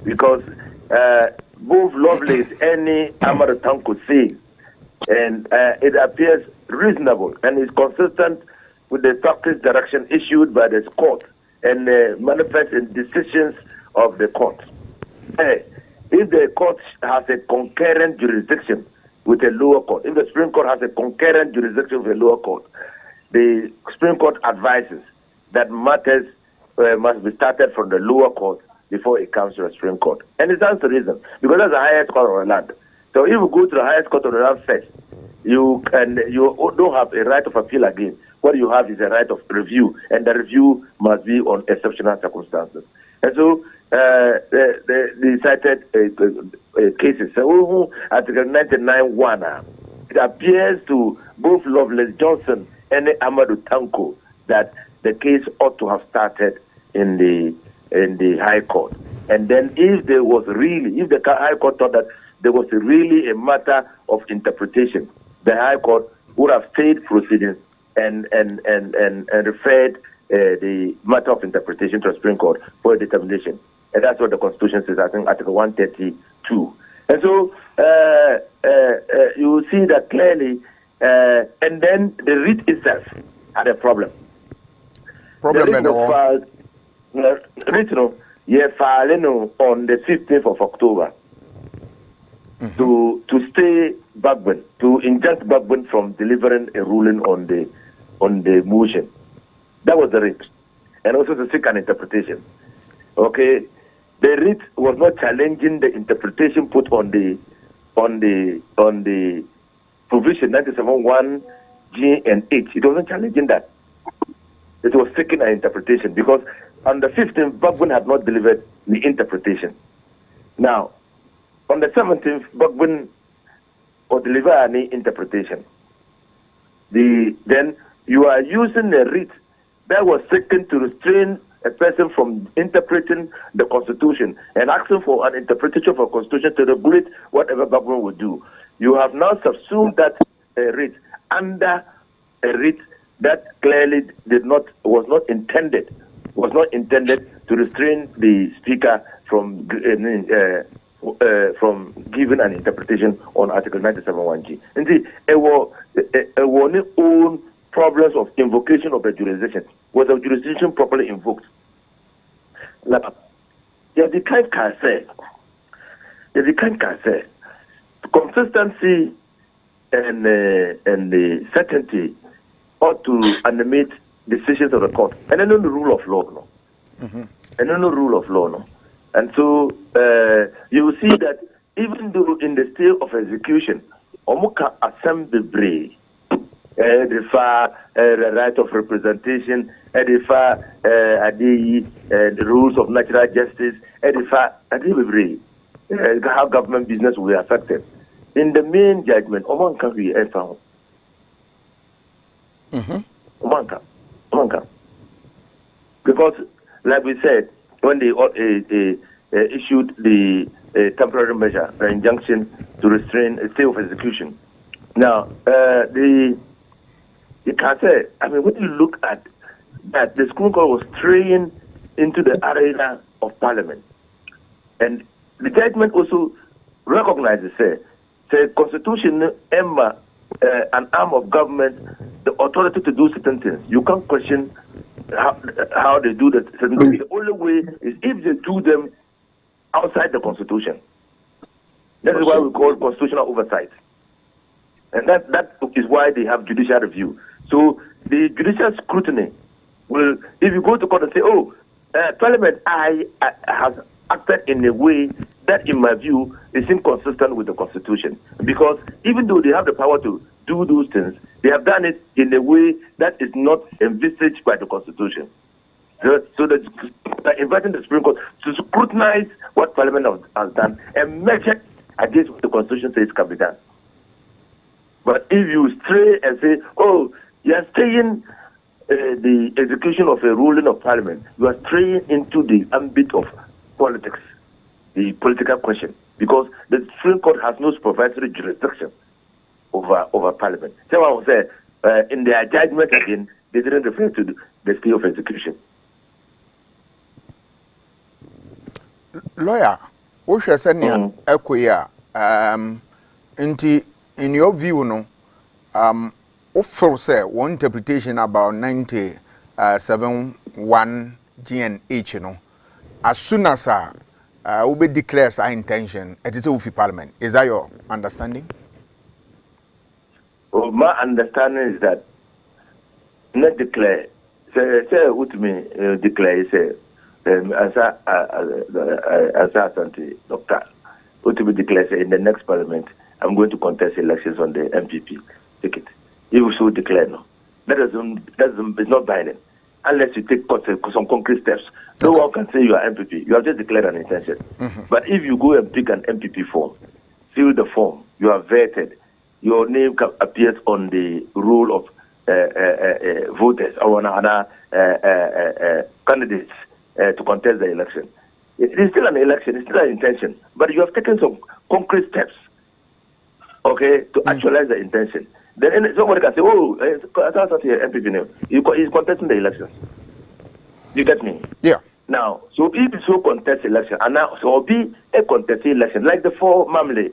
Because both Lovelace and Amadou Tanko say, and it appears reasonable and is consistent with the practice direction issued by the court and manifest in decisions of the court. If the court has a concurrent jurisdiction with a lower court, if the Supreme Court has a concurrent jurisdiction with a lower court, the Supreme Court advises that matters must be started from the lower court before it comes to the Supreme Court. And it stands to reason, because that's the highest court of the land. So if you go to the highest court of the land first, you don't have a right of appeal again. What you have is a right of review, and the review must be on exceptional circumstances. And so the cited cases, so Article 99(1), it appears to both Lovelace Johnson and Amadou Tanko that the case ought to have started in the High Court. And then if the High Court thought that there was really a matter of interpretation, the High Court would have stayed proceedings and referred the matter of interpretation to the Supreme Court for a determination. And that's what the Constitution says, I think, Article 132. And so you will see that clearly, and then the writ itself had a problem. Problem at all. Filing on the 15th of October to stay Bagbin, to injunct Bagbin from delivering a ruling on the motion. That was the writ, and also to seek an interpretation. Okay, the writ was not challenging the interpretation put on the provision 97(1) G and H. It wasn't challenging that. It was seeking an interpretation because on the 15th, Bagbin had not delivered the interpretation. Now, on the 17th, Bagbin will deliver any interpretation. Then you are using a writ that was seeking to restrain a person from interpreting the Constitution and asking for an interpretation of a Constitution to regulate whatever Bagbin would do. You have now subsumed that writ under a writ that clearly was not intended to restrain the Speaker from giving an interpretation on Article 97(1)G. Indeed, it was own problems of invocation of the jurisdiction. Was the jurisdiction properly invoked? The kind can say consistency and the certainty ought to animate decisions of the court, and then the rule of law, And then the rule of law, And so you will see that even though in the state of execution, Omuka assembly, the right of representation, the rules of natural justice, how government business will be affected. In the main judgment, Oman can be found. Oman can. Because, like we said, when they issued the temporary measure, the injunction to restrain a stay of execution. Now, you can say, I mean, when you look at that, the Supreme Court was straying into the arena of Parliament. And the judgment also recognizes, say Constitution, an arm of government, the authority to do certain things. You can't question how they do that. The only way is if they do them outside the Constitution. That is why we call constitutional oversight. And that is why they have judicial review. So the judicial scrutiny will, if you go to court and say, Parliament has acted in a way that, in my view, is inconsistent with the Constitution. Because even though they have the power to do those things, they have done it in a way that is not envisaged by the Constitution. So they're inviting the Supreme Court to scrutinize what Parliament has done and measure against what the Constitution says can be done. But if you stray and say, you are staying the execution of a ruling of Parliament, you are straying into the ambit of politics, the political question, because the Supreme Court has no supervisory jurisdiction over Parliament. Someone will say, in their judgment again, they didn't refer to the stay of execution. Lawyer, what you said here, in your view, no, offer say one interpretation about 97(1) GNH, you know, as soon as we declare our intention, it is a Parliament. Is that your understanding? Well, my understanding is that not declare. Say what me declare. Say Asah-Asante, Doctor. What me declare? Say in the next Parliament, I'm going to contest elections on the MPP ticket. You will so declare no. That is not binding unless you take some concrete steps. No one can say you are MPP. You have just declared an intention. But if you go and pick an MPP form, fill the form, you are vetted, your name appears on the roll of voters or other candidates to contest the election. It is still an election, it's still an intention, but you have taken some concrete steps, to actualize the intention. Then somebody can say, that's not your MPP name. He's contesting the elections. You get me? Yeah. Now, so if it's so contest election, and now so be a contested election, like the 4 Mamle,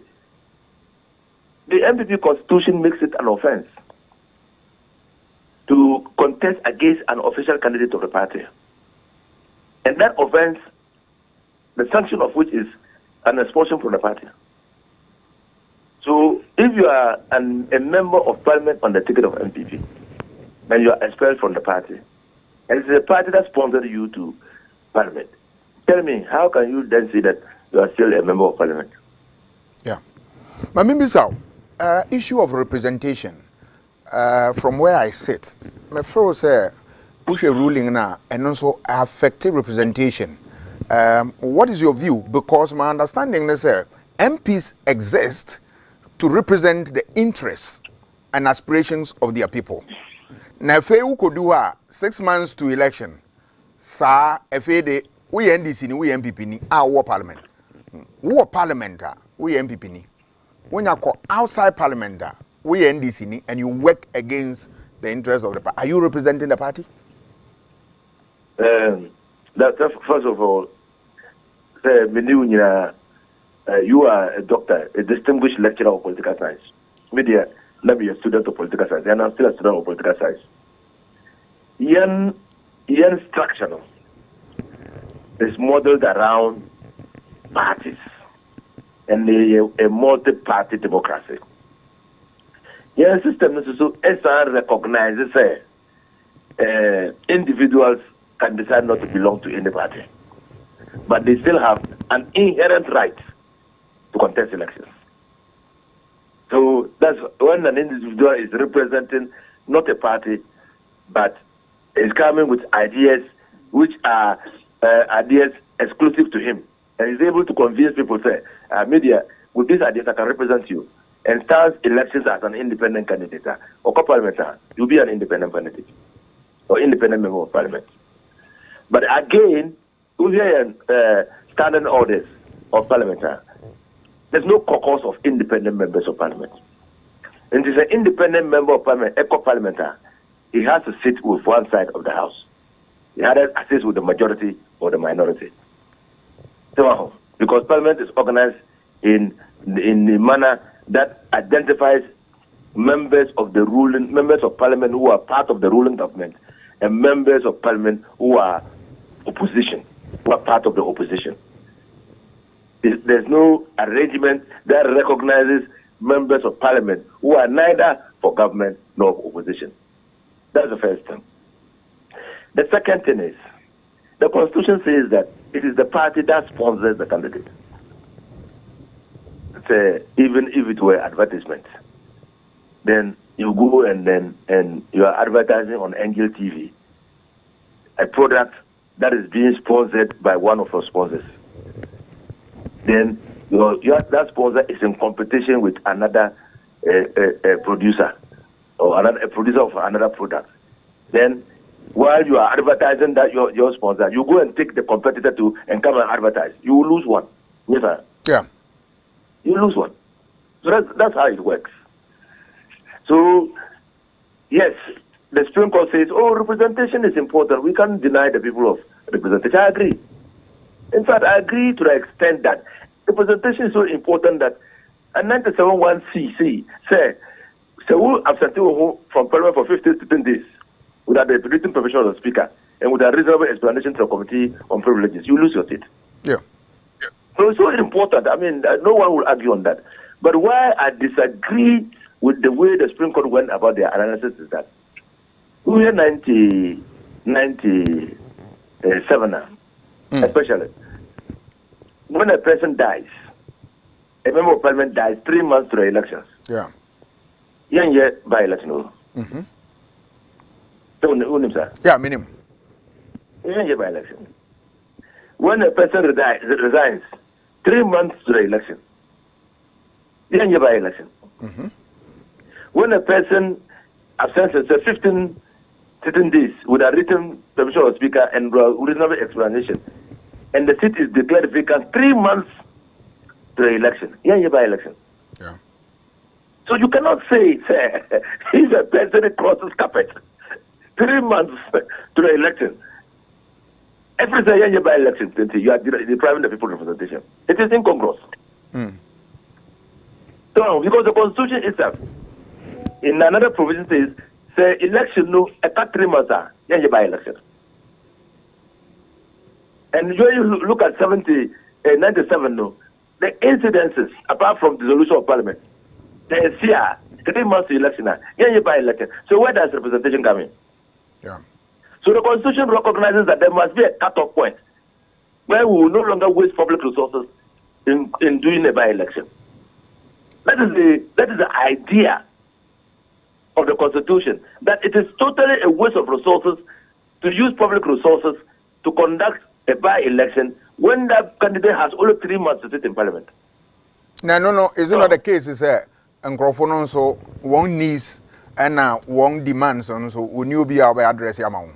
the MPP constitution makes it an offense to contest against an official candidate of the party. And that offense, the sanction of which is an expulsion from the party. So if you are a member of Parliament on the ticket of MPP, and you are expelled from the party, and it's the party that sponsored you to Parliament, tell me, how can you then say that you are still a member of Parliament? Yeah. But maybe so, issue of representation, from where I sit, my friend say, push a ruling now, and also effective representation. What is your view? Because my understanding is MPs exist to represent the interests and aspirations of their people. Now, if you could do 6 months to election, sir, if we NDC, we MPP, our parliament. We parliament, we MPP. When you go outside parliament, we NDC, and you work against the interests of the party. Are you representing the party? First of all, you are a doctor, a distinguished lecturer of political science. Media, let me be a student of political science, and I'm still a student of political science. Yan structure is modeled around parties and a multi-party democracy. Yan system is so SR recognizes individuals can decide not to belong to any party, but they still have an inherent right to contest elections. So that's when an individual is representing not a party, but is coming with ideas which are ideas exclusive to him. And he's able to convince people, say, media, with these ideas I can represent you. And starts elections as an independent candidate or co-parliamentarian. You'll be an independent candidate or independent member of parliament. But again, we hear standing orders of parliamentarian. There's no caucus of independent members of parliament. And it's an independent member of parliament, a co-parliamentarian. He has to sit with one side of the house. He has to assist with the majority or the minority. So, because parliament is organized in a manner that identifies members of parliament who are part of the ruling government and members of parliament who are opposition, who are part of the opposition. There's no arrangement that recognizes members of parliament who are neither for government nor for opposition. That's the first thing. The second thing is, the Constitution says that it is the party that sponsors the candidate. Even if it were advertisement, then you go and you are advertising on Angel TV, a product that is being sponsored by one of your sponsors. Then that sponsor is in competition with another producer or a producer of another product. Then while you are advertising that your sponsor, you go and take the competitor to and come and advertise. You will lose one. Yes, sir. Yeah. You lose one. So that's how it works. So, yes, the Supreme Court says, representation is important. We can't deny the people of representation. I agree. In fact, I agree to the extent that representation is so important that a 97.1c say, who absentee from Parliament for 15 to 10 days without the written permission of the Speaker and with a reasonable explanation to the Committee on Privileges, you lose your seat. Yeah. So it's so important. I mean, no one will argue on that. But why I disagree with the way the Supreme Court went about their analysis is that we are 97 especially when a person dies, a member of parliament dies 3 months to the elections. Yeah. By election. Mm-hmm. So, yeah, minimum. By election. When a person resigns 3 months to the election, by election. Mm-hmm. When a person absents 15 days with a written permission of the Speaker and reasonable explanation, and the seat is declared vacant 3 months to the election, by election. Yeah. So you cannot say if a person crosses carpet 3 months to the election. Every day by election, you are depriving the people of representation. It is incongruous. Mm. So, because the Constitution itself, in another provision says, election no, a 3 months by election. And when you look at 97, no, the incidences, apart from dissolution of parliament, there is 3 months to election, by election. So where does representation come in? Yeah. So the Constitution recognizes that there must be a cut-off point where we will no longer waste public resources in doing a by-election. That is the idea of the Constitution, that it is totally a waste of resources to use public resources to conduct a by-election when that candidate has only 3 months to sit in Parliament. No. Is it not the case? Is and so one needs and one demands on so when you be our address your mouth.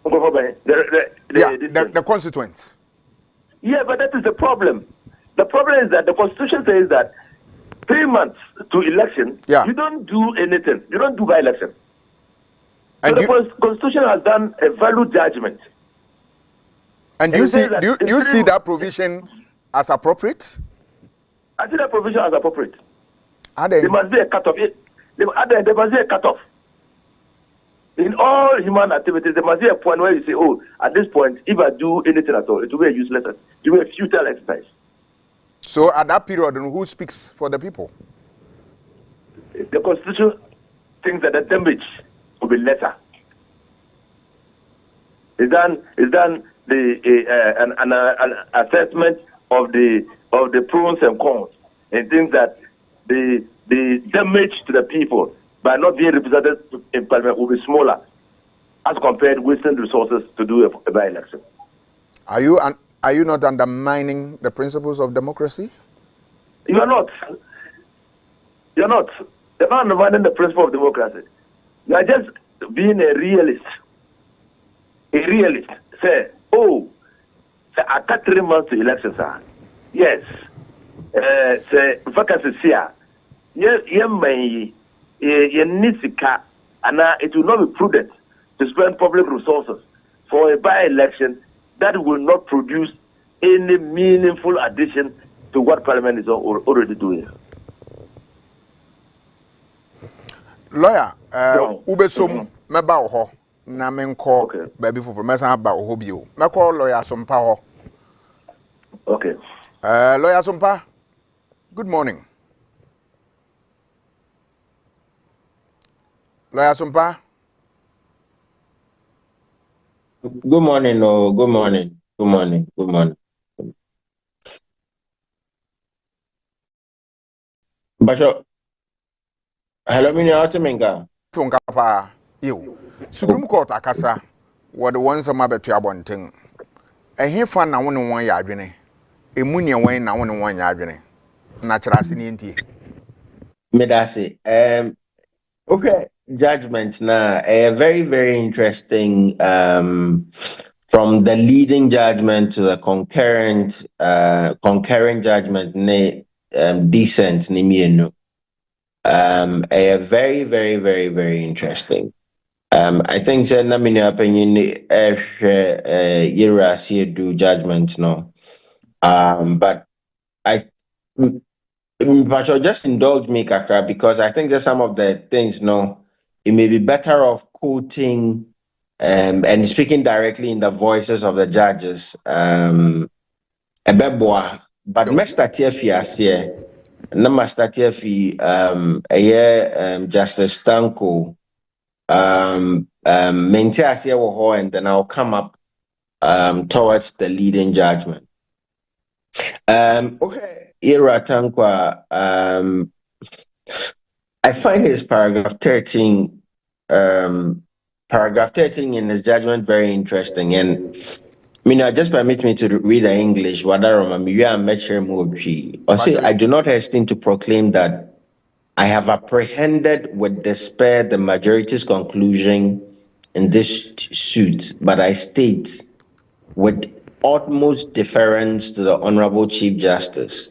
The constituents. Yeah, but that is the problem. The problem is that the Constitution says that 3 months to election, you don't do anything. You don't do by election. So the Constitution has done a value judgment. And do you see that provision as appropriate? I see that provision as appropriate. There must be a cut-off. There must be a cut-off. In all human activities, there must be a point where you say, at this point, if I do anything at all, it will be a useless, it will be a futile exercise. So at that period, who speaks for the people? The Constitution thinks that the damage will be lesser. It's done an assessment of the pros and cons, and thinks that the damage to the people by not being represented in parliament will be smaller as compared wasting resources to do a by-election. Are you not undermining the principles of democracy? You are not. You're not. You're not undermining the principle of democracy. You are just being a realist. A realist. Say, I got 3 months to elections. Yes. Say, vacancies here. You may need to and it will not be prudent to spend public resources for a by-election that will not produce any meaningful addition to what Parliament is already doing. Lawyer, Ubesom, meba oho, na menko, baby for mesa ba oho bio. Meko lawyer Sumpa ho. Okay. Lawyer Sumpa, good morning. Lawyer Sumpa. Good morning, good morning. Good morning. Good morning. Basho, hello, Mini Autominga. Tunkafa, you. Supreme Court akasa, what the ones of my better abonting. A here fan na one yardine. A munia wine na one yardine. Natural sinity. Medasi, okay, judgment now, a very, very interesting, from the leading judgment to the concurrent judgment, decent, nimienu. A very, very, very, very interesting. I think that na my opinion, Yera see do judgment no. But but you'll just indulge me, Kaka, because I think that some of the things, no, it may be better off quoting and speaking directly in the voices of the judges. Ebeboa, but Mr. Tiefi here, Master Tiefi, Justice Stanko, maintain as here and then I'll come up towards the leading judgment. Okay. Ira Tankwa, I find his paragraph 13 in his judgment very interesting. And just permit me to read the English. I say, I do not hesitate to proclaim that I have apprehended with despair the majority's conclusion in this suit, but I state with utmost deference to the Honorable Chief Justice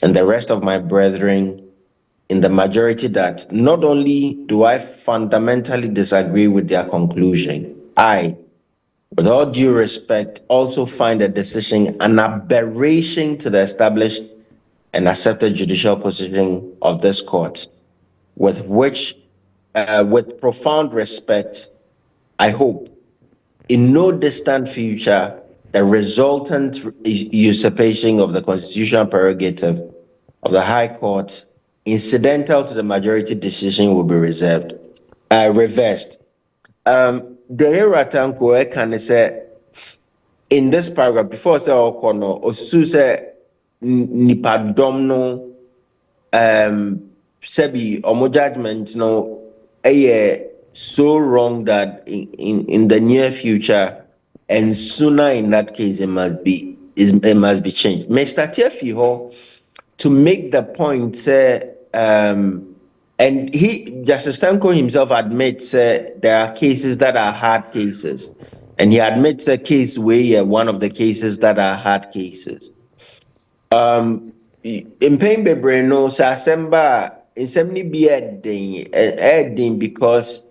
and the rest of my brethren in the majority that not only do I fundamentally disagree with their conclusion, I, with all due respect, also find the decision an aberration to the established and accepted judicial position of this court, with which, with profound respect, I hope, in no distant future, the resultant usurpation of the constitutional prerogative of the High Court, incidental to the majority decision, will be reversed. The Ratanko can say in this paragraph before say Okono Osu say nipadomno sebi omo judgment no so wrong that in the near future and sooner in that case it must be changed. Mr. Tiefi ho to make the point and Justice Tanko himself admits there are cases that are hard cases, and he admits a case where one of the cases that are hard cases. In pain bebreno Sasemba in 70 be adding because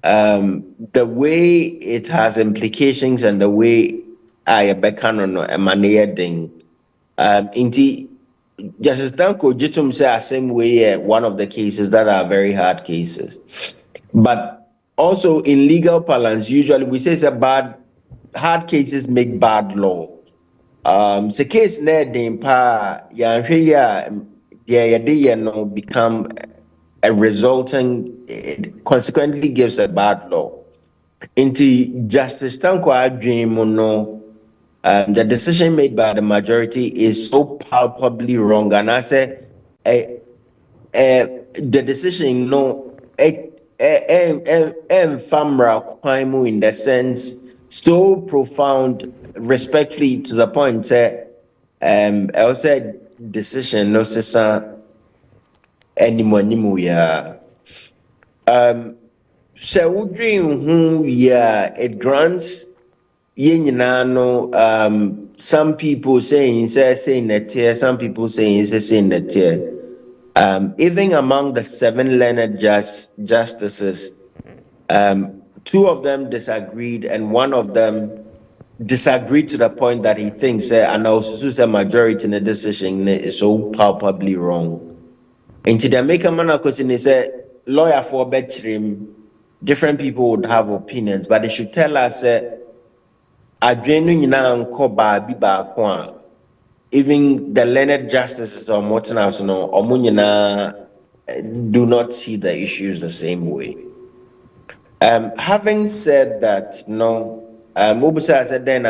the way it has implications and the way I becano emanating indeed. Justice Danko Jitum say same way one of the cases that are very hard cases. But also in legal parlance, usually we say it's hard cases make bad law. The case become a resulting, it consequently gives a bad law. Into Justice Tanko Adrian the decision made by the majority is so palpably wrong, and I say the decision famra kwaimu in the sense so profound, respectfully to the point that I said decision no sisa anymore ya so wodwen ho ya it grants no some people saying saying that here, some people saying that here. Even among the 7 learned justices, 2 of them disagreed, and 1 of them disagreed to the point that he thinks and also a majority in the decision is so palpably wrong. And to the maker man question is lawyer for bedroom, different people would have opinions, but they should tell us even the learned justices or Mortonhouse no do not see the issues the same way. Having said that, no, Mubusa said then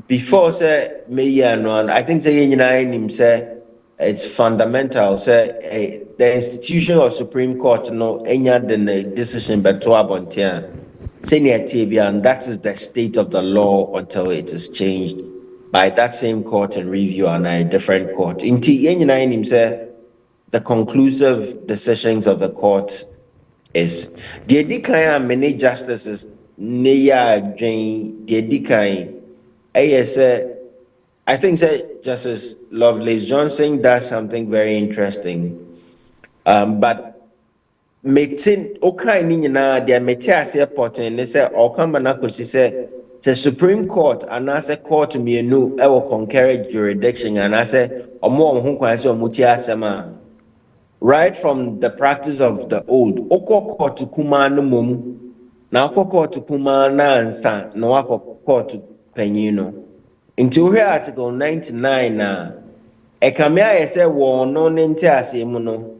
before say me I think say it's fundamental say the institution of Supreme Court no enya the decision beto abontia senior TV, and that is the state of the law until it is changed by that same court and review and a different court. Say the conclusive decisions of the court is the edikaya many justices neya Jane the edikaya I think Justice Lovelace Johnson does something very interesting, but meeting okay nina dia meti ase portin ne say okamba na kosi say the Supreme Court and as a court mienu e will concurrent jurisdiction and as a omo ho kwan say omuti asema right from the practice of the old oko court kuma no mom na oko court kuma na ansa na wako court panyino into here article 99 na ekamia yese wo no ne nti ase mu no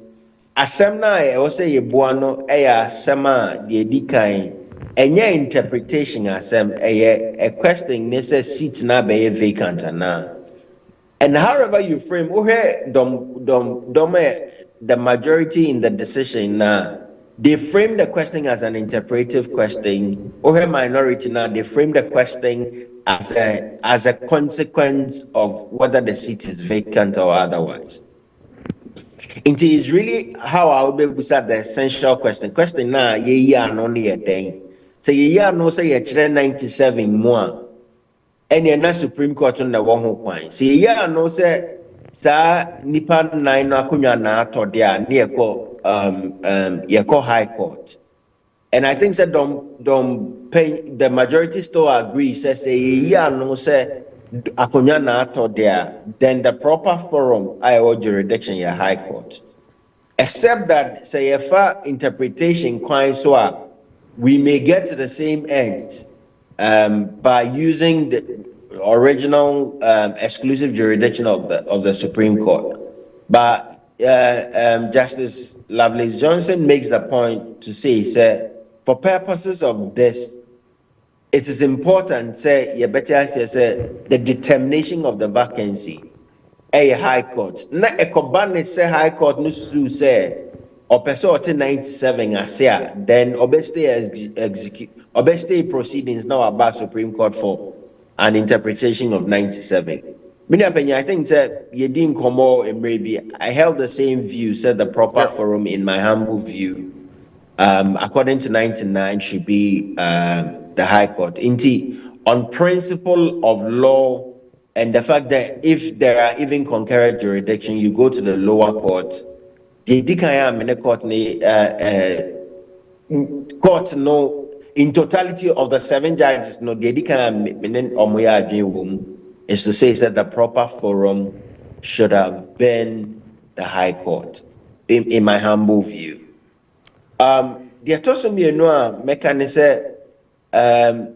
asem na e wo say yeboa no e ya asem a de edikan enye interpretation asem a question ne say seat na be vacant na, and however you frame the majority in the decision na they frame the question as an interpretive question, or minority now they frame the question as a consequence of whether the seat is vacant or otherwise. It is really how I will be able to start the essential question. Question now, ye only a day. So ye no say ye 97 more. And you're not Supreme Court on the one who point. See no say sa nipa 9 na kunya na to dia near ko High Court. And I think that the majority still agree says no say akunya na to there, then the proper forum IO jurisdiction your High Court. Except that say if interpretation quite so we may get to the same end by using the original exclusive jurisdiction of the Supreme Court. But Justice Lovelace Johnson makes the point to say for purposes of this, it is important say the determination of the vacancy a High Court. Na ekobane say High Court no sue say opeso 97 asia then obeste proceedings now about Supreme Court for an interpretation of 97. Many opinion I think that you didn't come more and maybe I held the same view, said the proper forum in my humble view according to 99 should be the High Court. Indeed, on principle of law and the fact that if there are even concurrent jurisdiction, you go to the lower court. The court no in totality of the 7 judges no the is to say that the proper forum should have been the High Court in my humble view. The atosomi no mechanism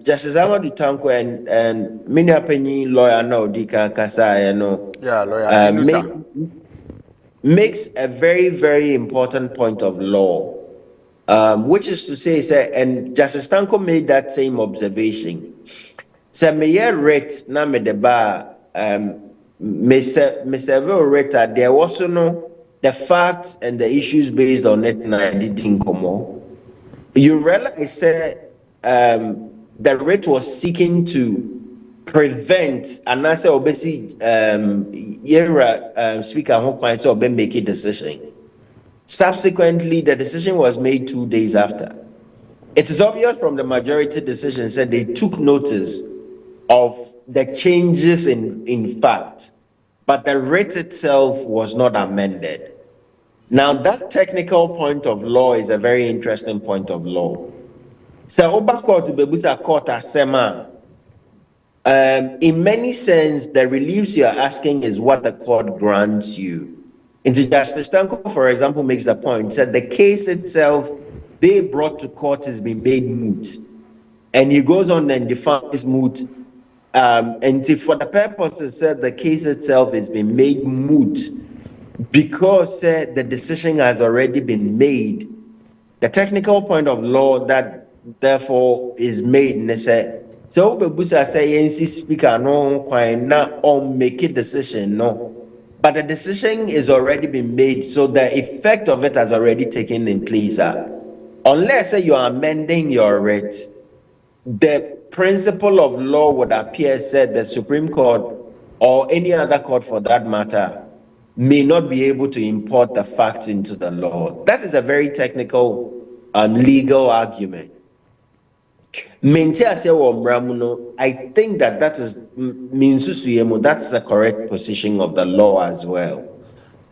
Justice Amadou Tanko and many opinion lawyer now Dika Kasaya no makes a very, very important point of law, which is to say, and Justice Tanko made that same observation. So me rate na me deba Mr. Rita there was no the facts and the issues based on it, and I didn't come on. You realize that the writ was seeking to prevent, and I say, obviously, speaker who quite so make a decision. Subsequently, the decision was made 2 days after. It is obvious from the majority decision that they took notice of the changes in fact, but the writ itself was not amended. Now, that technical point of law is a very interesting point of law. So, Oba Court to Bebusa Court Asema, in many sense, the reliefs you are asking is what the court grants you. Justice Tanko, for example, makes the point that the case itself they brought to court has been made moot. And he goes on and defines moot. And for the purposes that the case itself has been made moot because the decision has already been made. The technical point of law that therefore is made so Bebusa say NC speaker no quite not on make a decision no. But the decision is already been made, so the effect of it has already taken in place. Unless you are amending your writ, the principle of law would appear said the Supreme Court or any other court for that matter may not be able to import the facts into the law. That is a very technical and legal argument. I think that is that's the correct position of the law as well.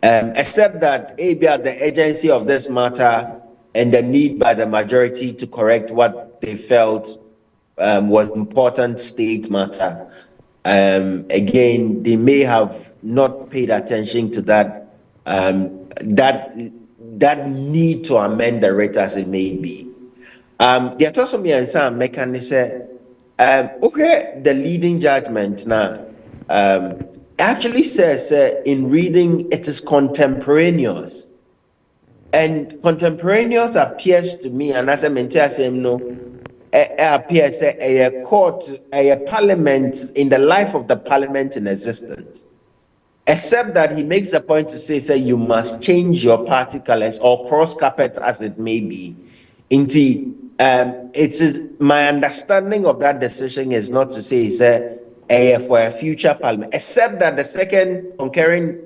Except that the agency of this matter and the need by the majority to correct what they felt was important state matter. Again, they may have not paid attention to that that need to amend the writ as it may be. The also me and some mechanism okay, the leading judgment now actually says in reading it is contemporaneous. And contemporaneous appears to me, and as I mentioned, appears a court, a parliament in the life of the parliament in existence. Except that he makes the point to say you must change your party colors or cross carpet as it may be. Indeed, it is my understanding of that decision is not to say for a future parliament, except that the second concurring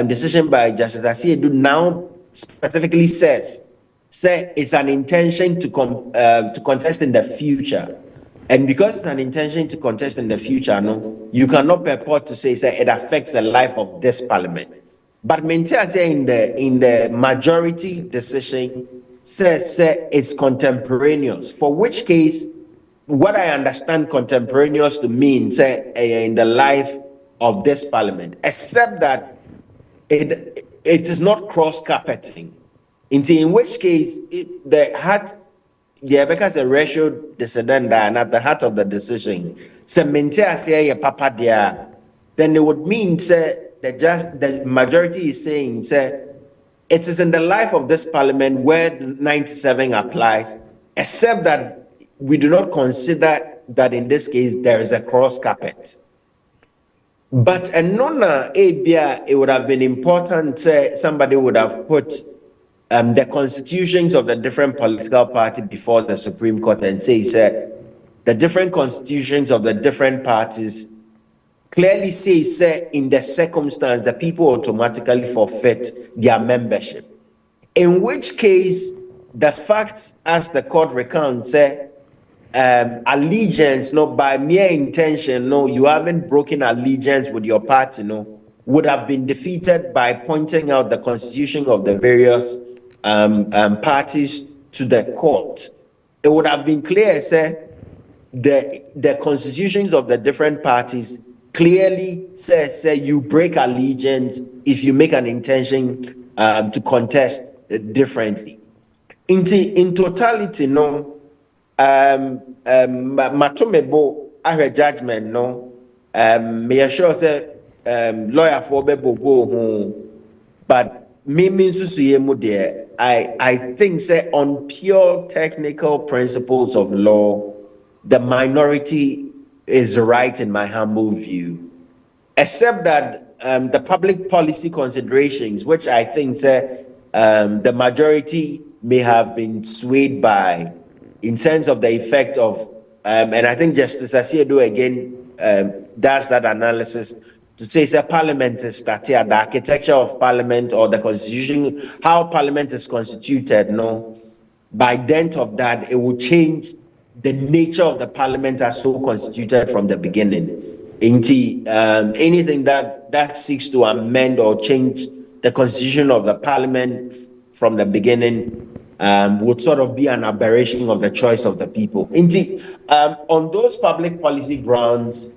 decision by Justice Asiedu now specifically says it's an intention to contest in the future. And because it's an intention to contest in the future, you cannot purport to say it affects the life of this parliament. But maintain in the majority decision says it's contemporaneous, for which case what I understand contemporaneous to mean in the life of this parliament, except that it is not cross-carpeting. In which case because the ratio dissident and at the heart of the decision, then it would mean the majority is saying it is in the life of this parliament where 97 applies, except that we do not consider that in this case there is a cross carpet. But it would have been important somebody would have put the constitutions of the different political parties before the Supreme Court and say the different constitutions of the different parties clearly say in the circumstance the people automatically forfeit their membership. In which case, the facts as the court recounts allegiance, by mere intention, you haven't broken allegiance with your party, would have been defeated by pointing out the constitution of the various parties to the court. It would have been clear, the constitutions of the different parties clearly says you break allegiance if you make an intention to contest differently. In totality, matumebo a judgment me assure lawyer for bebo but me means I think on pure technical principles of law, the minority is right in my humble view, except that the public policy considerations, which I think the majority may have been swayed by, in sense of the effect of, and I think Justice Asiedo again does that analysis to say Parliament is started, the architecture of Parliament or the Constitution, how Parliament is constituted. No, by dint of that, it will change the nature of the Parliament as so constituted from the beginning. Anything that seeks to amend or change the constitution of the Parliament from the beginning would sort of be an aberration of the choice of the people. On those public policy grounds,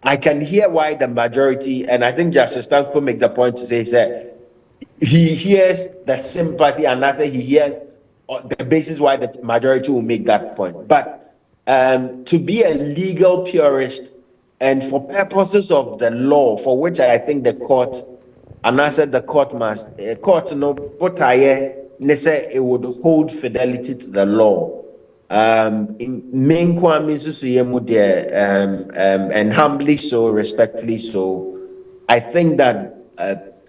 I can hear why the majority, and I think Justice Stanko make the point to say that he hears the sympathy, and I say he hears the basis why the majority will make that point. But to be a legal purist and for purposes of the law, for which I think the court, and I said the court must, no, but say it would hold fidelity to the law. Main Kwame and humbly so, respectfully so, I think that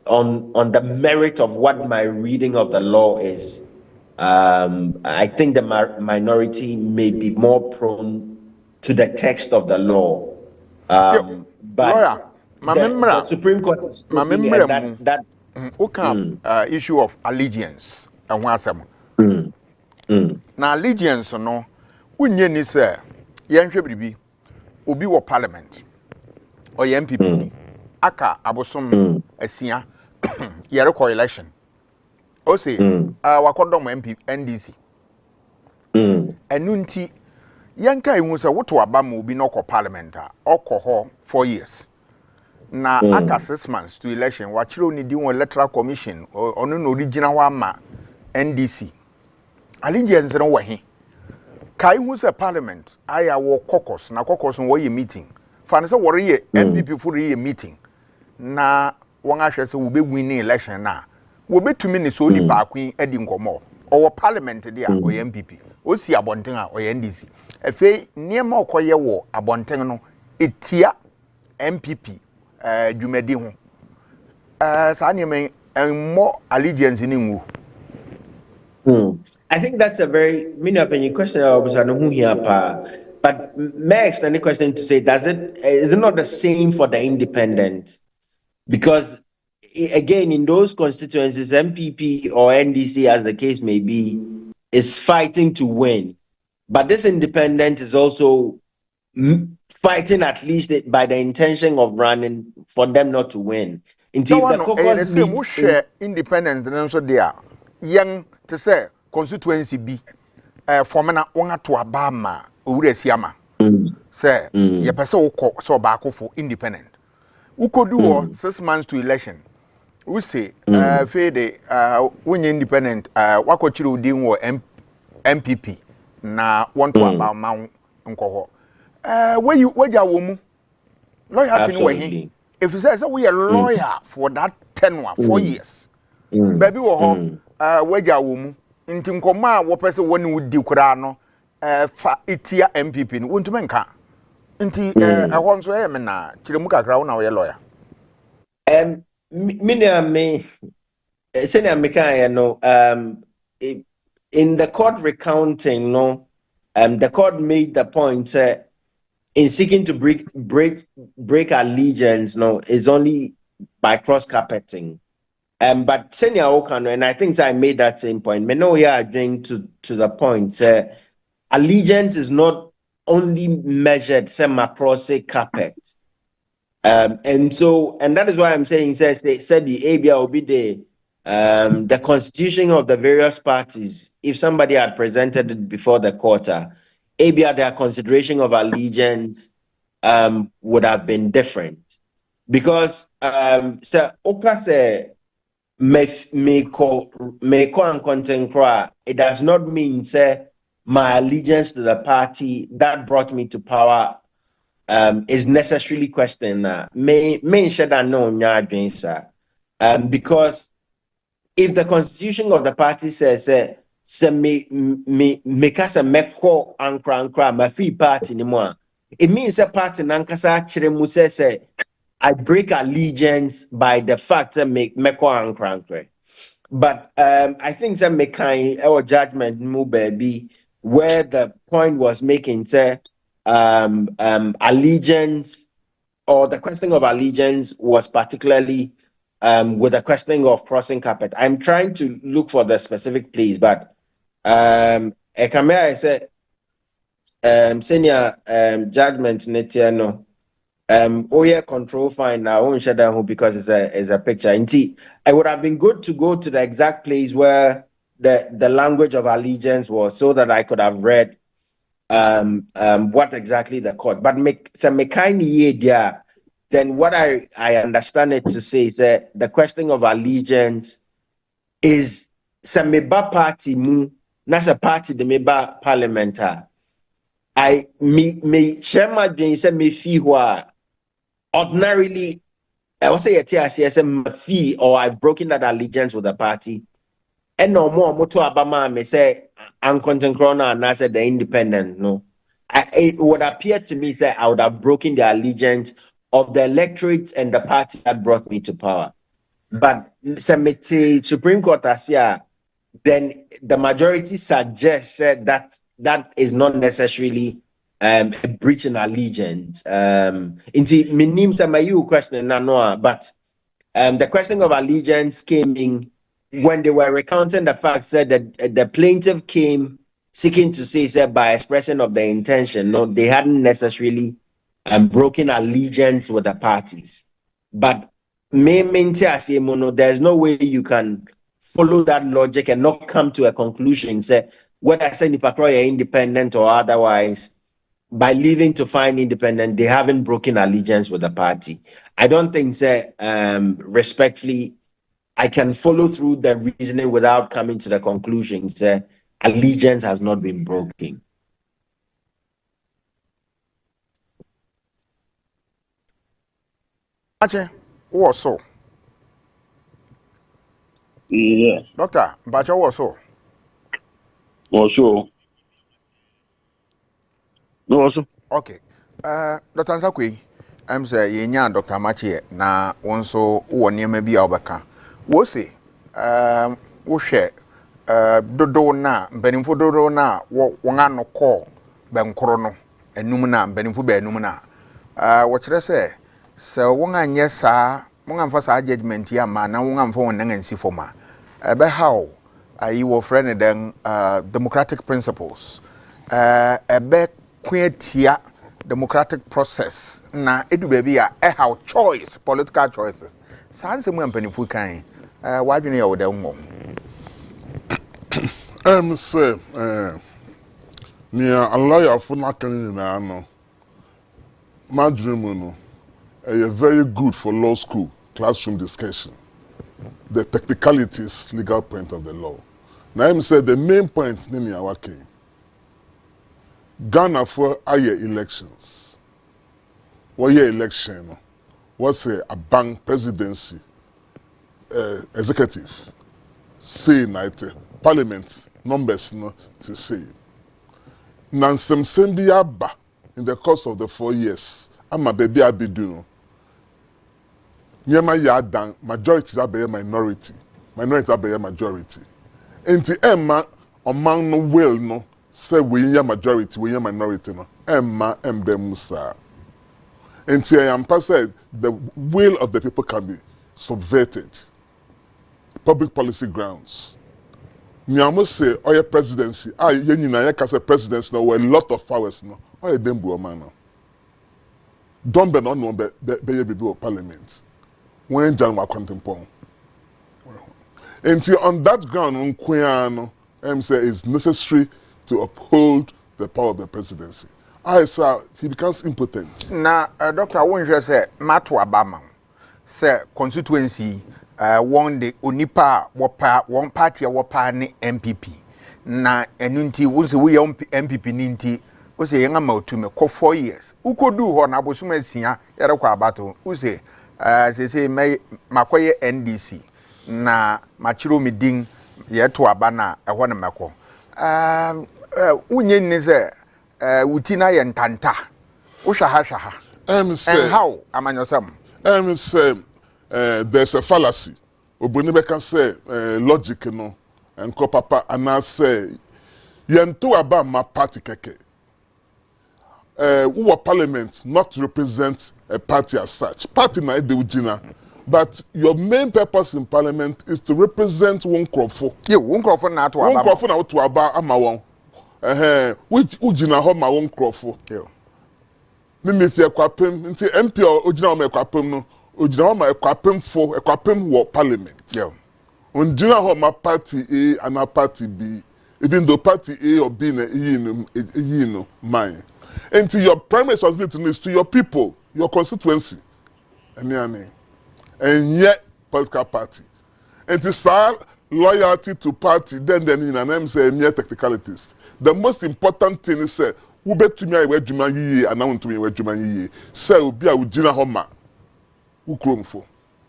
on the merit of what my reading of the law is, I think the minority may be more prone to the text of the law. But the Supreme Court is looking at that issue of allegiance. Now allegiance no, unye ni say yenhwe bribi obi wo parliament or MPP aka abosom asia yere ko election o say wakodom MP NDC enu nti yanka ihu say woto aba ma obi no ko parliament a okọ ho 4 years na aka 6 months to election wa chiro ni di won electoral commission ono no original wa ma NDC allegiance no wa he kai hu say parliament aya wo caucus na caucus wo ye meeting fa ne say wo re MPP for re meeting na won ahwe say wo be win election na wo betumi ne so ni baakun edi nkomo owo parliament dia o MPP o si abonten a o NDC efe niema okoye wo abonten no etia MPP dwumadi ho sa niema more allegiance ni nwu. I think that's a very opinion question. But may I extend the question to say, is it not the same for the independent? Because again, in those constituencies, MPP or NDC, as the case may be, is fighting to win. But this independent is also fighting at least by the intention of running for them not to win. Indeed, the caucus meets independent and also there. Young to say constituency be formana wonga to abama owure siama say ye pese wo so baako for independent ukodu 6 months to election we say fede when independent wakochiri odin wo MPP na want to abama nko ho weja wo mu lawyer tin we he if you say we a lawyer for that tenure 4 years baby wo ho weja wo mu nti nkoma wo pese woni wudi kura no fa itia MPP no wontume nka nti ehwo nso e me na kiremu kakra wo na wo ye lawyer me senior meka no in the court recounting no the court made the point in seeking to break allegiance no is only by cross carpeting. But senior Okano, and I think I made that same point. Me know you are going to the point. Allegiance is not only measured across a carpet. And that is why I'm saying said the ABA will be the constitution of the various parties. If somebody had presented it before the court, ABA their consideration of allegiance would have been different. Because Sir Oka said me call and content cry. It does not mean say my allegiance to the party that brought me to power is necessarily questioned. Me should I know because if the constitution of the party says me kasa me call and cry my free party anymore, it means a party nankasa chire mu say I break allegiance by the fact that make meko and crankre. But I think that me kind our judgment move baby where the point was making say allegiance or the question of allegiance was particularly with the question of crossing carpet. I'm trying to look for the specific place, but I said senior judgment netiano control fine now won't shut down because it's a picture. Indeed, it would have been good to go to the exact place where the language of allegiance was so that I could have read what exactly the court. But make some kind of then what I understand it to say is that the question of allegiance is some meba party mu nasa party the meba parliamentar. I me share my being say me fee ordinarily I was say a fee or I've broken that allegiance with the party. And no more moto abama me say I'm content crona and I said the independent. No. It would appear to me that I would have broken the allegiance of the electorate and the party that brought me to power. But Supreme Court Asia, then the majority suggests that that is not necessarily a breach in allegiance. Indeed, minim you question but the question of allegiance came in when they were recounting the facts that the plaintiff came seeking to say that by expression of their intention, no, they hadn't necessarily broken allegiance with the parties. But there's no way you can follow that logic and not come to a conclusion, say, whether I say Nipakro are independent or otherwise, by leaving to find independent, they haven't broken allegiance with the party. I don't think, say, respectfully, I can follow through the reasoning without coming to the conclusion, say, allegiance has not been broken. Also, yes, Doctor, Bacha also. Also. No, also. Okay. Dr. Nsakwe, I'm saying, Dr. Machi, na onso uwa niyeme bi aubaka. Wose, share dodo na, mbenimfo dodo na, wangano ko, benkorono, enumuna, mbenimfo be enumuna. Wachire se wanga nyesa, wanga mfasa judgment ya ma, na wanga mfo wanengensi foma. Ebe how, you were friend then democratic principles. Ebe kwetia democratic process na edu baby a how choice political choices sanse mu ampanifo kan wadwene ya woda ngo say nia lawyer for na kan na no my dream no very good for law school classroom discussion the technicalities legal point of the law na him say the main point ni nia wake Ghana for higher elections. What year election? What's a bank presidency, executive, say night, parliament numbers no to say. Nansem Sembiaba in the course of the 4 years. I'm a baby abidu. Nyama yadan majority abe minority, minority abe majority. Enti Emma among no will no. Say we are majority, we are minority no. Emma Musa. And I said the will of the people can be subverted. Public policy grounds. Nyamo say oya presidency. Yenina ya kase presidency no a lot of powers no. Oya dembu omana. Don't be no be of parliament. When John wa contemplate. And on that ground on say it's necessary to uphold the power of the presidency. He becomes impotent. Na Dr. Wonje say Matu Abama say constituency one the onipa wapa one party wapa ni MPP na enunti wonse we MPP ninti wose yenga mautume ko 4 years ukodu ho na abosuma asia yere kwa abato wose say makoye NDC na machiro midin yeto aba na ehwo na meko unye ni se wutina ye ntanta wo hwa ha and how amanyosam Say there's a fallacy. Obunebe can say logic no and ko papa and I say yento aba my party keke. Who parliament not to represent a party as such. Party na ide ujina. But your main purpose in parliament is to represent one crofo. Yeah, one crofo na to aba. One crofo na to aba ama won. Which ujina ho ma one crofo. Yeah. Mimi fi ekwapem nti MP ojina ho ma ekwapem no. Ojina ho ma ekwapem fo ekwapem wo parliament. Yeah. Ojina ho ma party A and a party B. Even though party A or B na you know mine. And your primary responsibility is to your people, your constituency, and yet political party. And it's loyalty to party, then in an M say mere technicalities. The most important thing is say, who bet to me I wear Jumanyi and I want to me wear Jumanyi. Say will be a Ujina Homa. Who chrome for?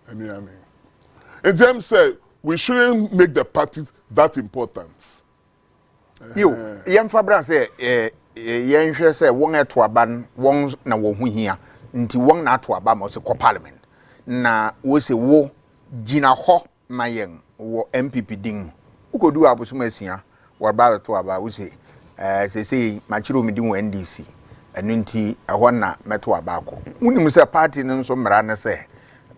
And them say we shouldn't make the party that important. You, young Fabra say, yen say won eto aba won na wo hu hia nti won na ato aba mo se ko parliament na wo se wo gina ho mayen wo MPP din ukodu abosoma asia wo ba to aba wo se se machiro mi din wo NDC enu nti ehwo na meto aba ko unim se party no nso mra ne se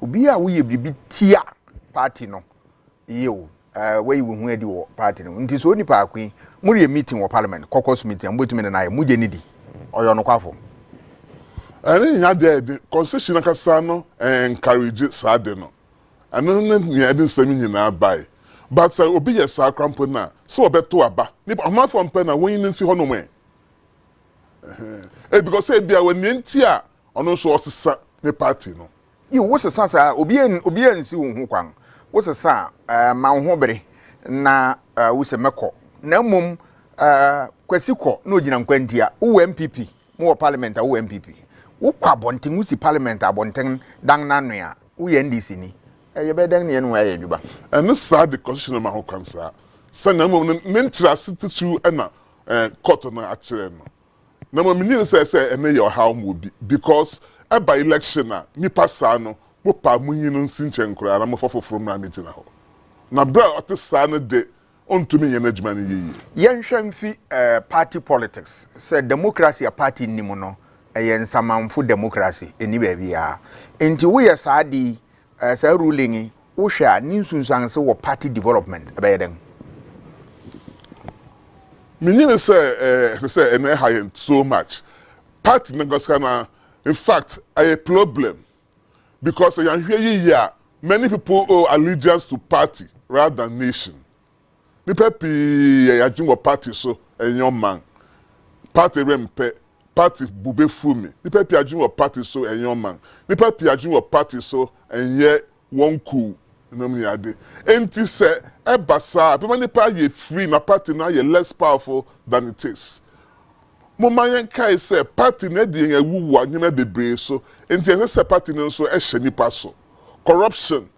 obi a wo ye bibi tia party no yewo wey we hu edi wo party no nti so nipa akwen muri meeting wo parliament caucus meeting mbotimi na ye muje ni di oyo no kwafo ani nya de constitution akasa no encourage sade no anu ne nya de nsami nyina bai but obi ye sa krampo na so obeto aba nipa ma from pen na won yin fi ho no me because say bia when nti a ono so osesa ne party no you wo sesa sa obi en si wo hu kwan wo sesa ma ho bere na wo se meko na mum kwasiko na ogina nkwantia wo MPP mo parliament wo MPP wo kwa bonten wo si parliament abonten dan nanu ya wo NDC ni ye be dan ne no ya djuba and sad the constitution ma ho kansa sana mum ne ntira sitisu na court na akire no na mum ni say ene your how mo bi because by election na nipa sa no mo pa mu yin nsinche nkura na mo fofoforo na ne gina ho na bra otisa no de ontumi yen adwuma ne yiyi yenhwe mfi party politics say democracy a party nimu no yen samanfo democracy eni ba bia enti wo ye saadi say ruling wo hwa ni nsunsuanse wo party development abayeden minine say ene high so much party negotiation in fact a problem because many people owe allegiance to party rather than nation. Nipa pi yajingo party so enyo man. Party rempe, party bube fumi. Nipa pi yajingo party so enyo man. Nipa pi yajingo party so enye wonku nomi ade. Enti se ebasa, pe nipa ye free na party na ye less powerful than it is. Momayen kai se party na di yen wuwa nyeme bebre so. Enti se party no so ehye nipa so. Corruption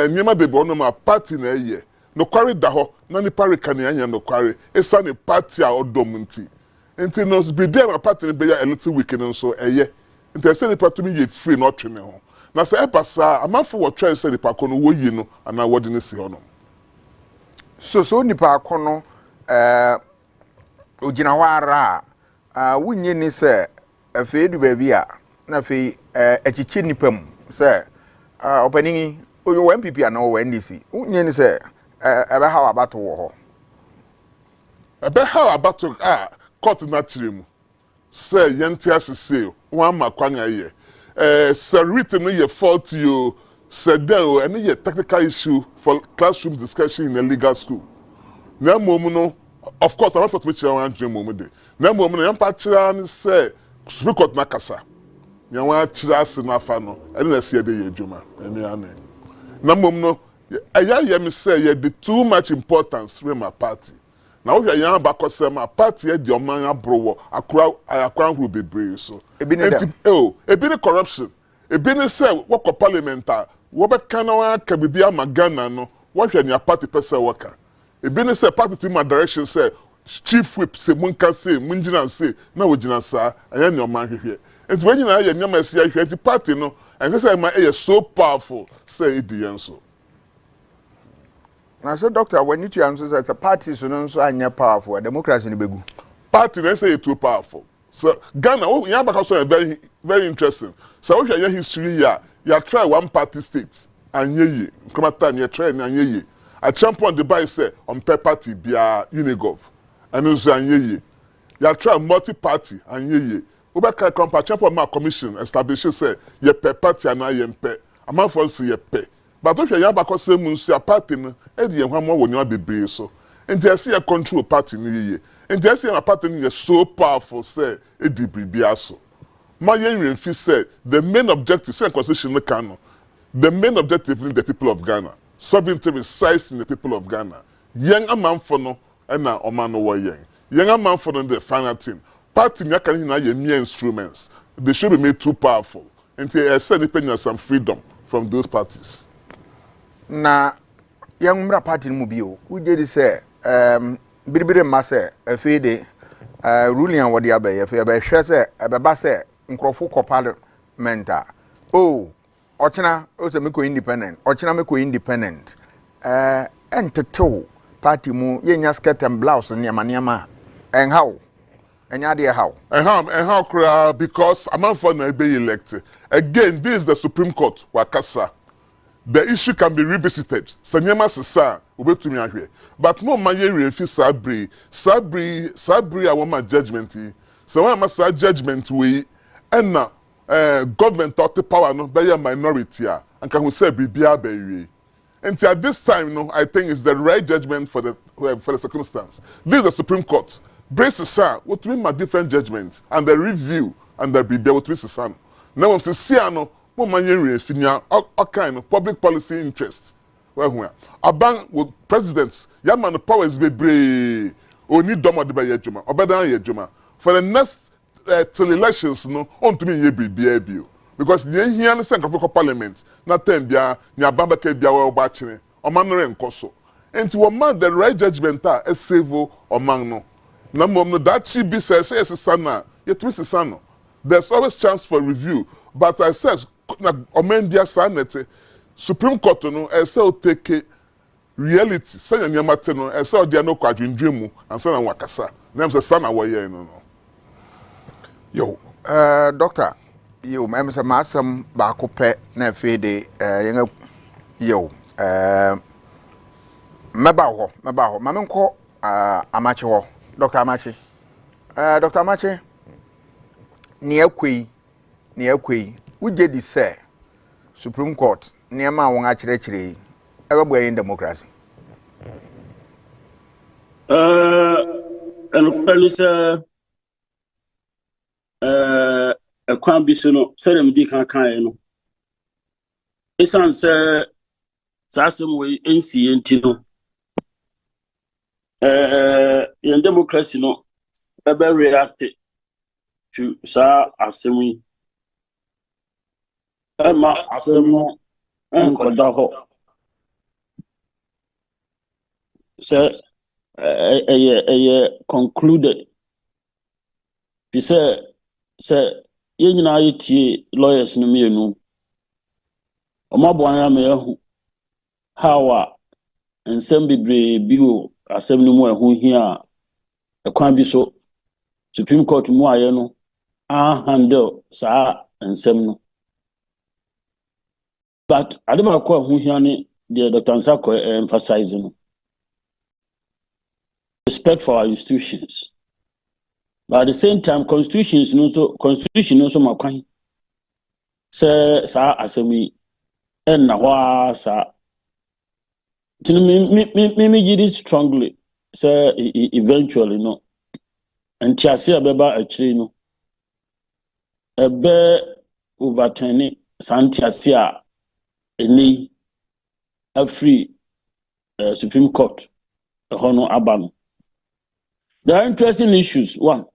nyema bebe ono ma party na eye no kware da ho na ni pare kan anya no kware esa ne party a odom nti no bebe na party be ya a little weekend nso eye nti esa ni party mi ye free no twene ho na se e pasa amafo wo twa esa ni pa ko no wo yi no ana wodi ne si ho no so ni pa ko no ogina ho ara wunye ni se afi edu ba bi a na afi echichi nipam se opening oyo MPP ana wo NDC unye ni se ebe ha abato wo ho ebe ha abato court na chirimu se yenti asese wan makwanya ye se written ye fault you said there any ye technical issue for classroom discussion in a legal school na mom no of course I want to make sure wan dream mom de na mom no yan pa chira ni se Supreme Court na kasa yan wan chira se na fa no ene na se de ye djuma ene ane na mom no aya me say ye the too much importance with my party na wo yan ba ko say my party e di oman abrowo akra hu bebre so ebi ni corruption ebi ni say wo ko parliament wo be kan wa ka bibia magana no wo hwe ni party person worker ebi ni say party team direction say chief whip say mun ka say mun gina say na wo gina sa anya ni oman hwehwe It's when you know your name is here, the party, no, and this is so powerful, say it the answer. Now, so doctor, when you answer that a party so anya powerful, democracy in Begu. Party, they say it's too powerful. So Ghana, oh, yeah, because very, very interesting. So if your history, you try one party state, and ye, come at time, you try and ye. A champion the buy say on per party be a Unigov, and also and ye. You try multi-party and ye. Ubeka compa champion ma commission establishes say ye per party and I am per. A man for say ye per. But if you have a say musia party, edi ye one more when you be brave so. And they see a control party ni. And they see a party is so powerful say edi bibiaso. My young said the main objective, say constitution no canon. The main objective is the people of Ghana. Sovereignty resides in the people of Ghana. Young a man for no, and now a man over young. Young a man for no the final thing. Party can have mere instruments. They should be made too powerful. And they said depending some freedom from those parties. Na young party mobile, who did say, Bidibidi Masse, a fede, ruling on what the abbey, if you have a share, a babasse, Nkrofu parliamenta. Oh, Ochina, also Miko independent, Ochina Miko independent. And to toe, party mu, yenya skirt and blouse and Yamaniama. And how? And idea how? And how, because I'm not for to be elected. Again, this is the Supreme Court, Wakasa. The issue can be revisited. Sanyama Sisa, Ubetumi here. But no maye refi Sabri, I want my judgment. So when I judgment we, and now, government thought the power no by a minority, and can we say Bibia Berry. And at this time, no, I think it's the right judgment for the circumstance. This is the Supreme Court. Brace Sir, what mean my different judgments and the review and the Bibia what we say. Now I'm saying, no. More money all kind of public policy interests. Well, a bank with presidents, young man, the powers be brave. Only Doma de Bayajuma, or better Yajuma. For the next till elections, no, on to me, ye be because the here understand of parliament, not 10 bia, near Bamba Bia or Bachine, or Manor and Koso. And to a man, the right judgment are a civil or magno. No, that she be says, yes, son, yet twist the son. There's always chance for review, but I said, Omendia Sanete, Supreme Court, no, I say, take reality, say, and Yamateno, I saw there no quadrin dream, and son and Wakasa. Names a son away, no. Yo, doctor, you, Mamma Massam, Baco Pet, Nefede, yo, Mabaho, Mamanko, Amacho, Dr. Amachi. Dr. Amachi, near Quay, we did this say Supreme Court, near my own actually, everywhere in democracy. And Pelisa, a Quambisono, Selim Dican Kaino. It's answer Sassam way NC Tino. In democracy, no, ever reacted to Sa Assembly. Emma Assembly and Kodaho. So, concluded. He said, United lawyers no me no. Omabuana me how and some be bill assembly more who here a Kwambiso Supreme Court more no handle sa and some no. But I don't know who here the Dr. Nsako emphasizing respect for our institutions. But at the same time, constitution also makwan. Say sa assembly and na sa. Me it strongly. Say eventually no. And Tiasia beba actually no. Ebe overturning Santiasia any a free Supreme Court a hono abano. There are interesting issues. One,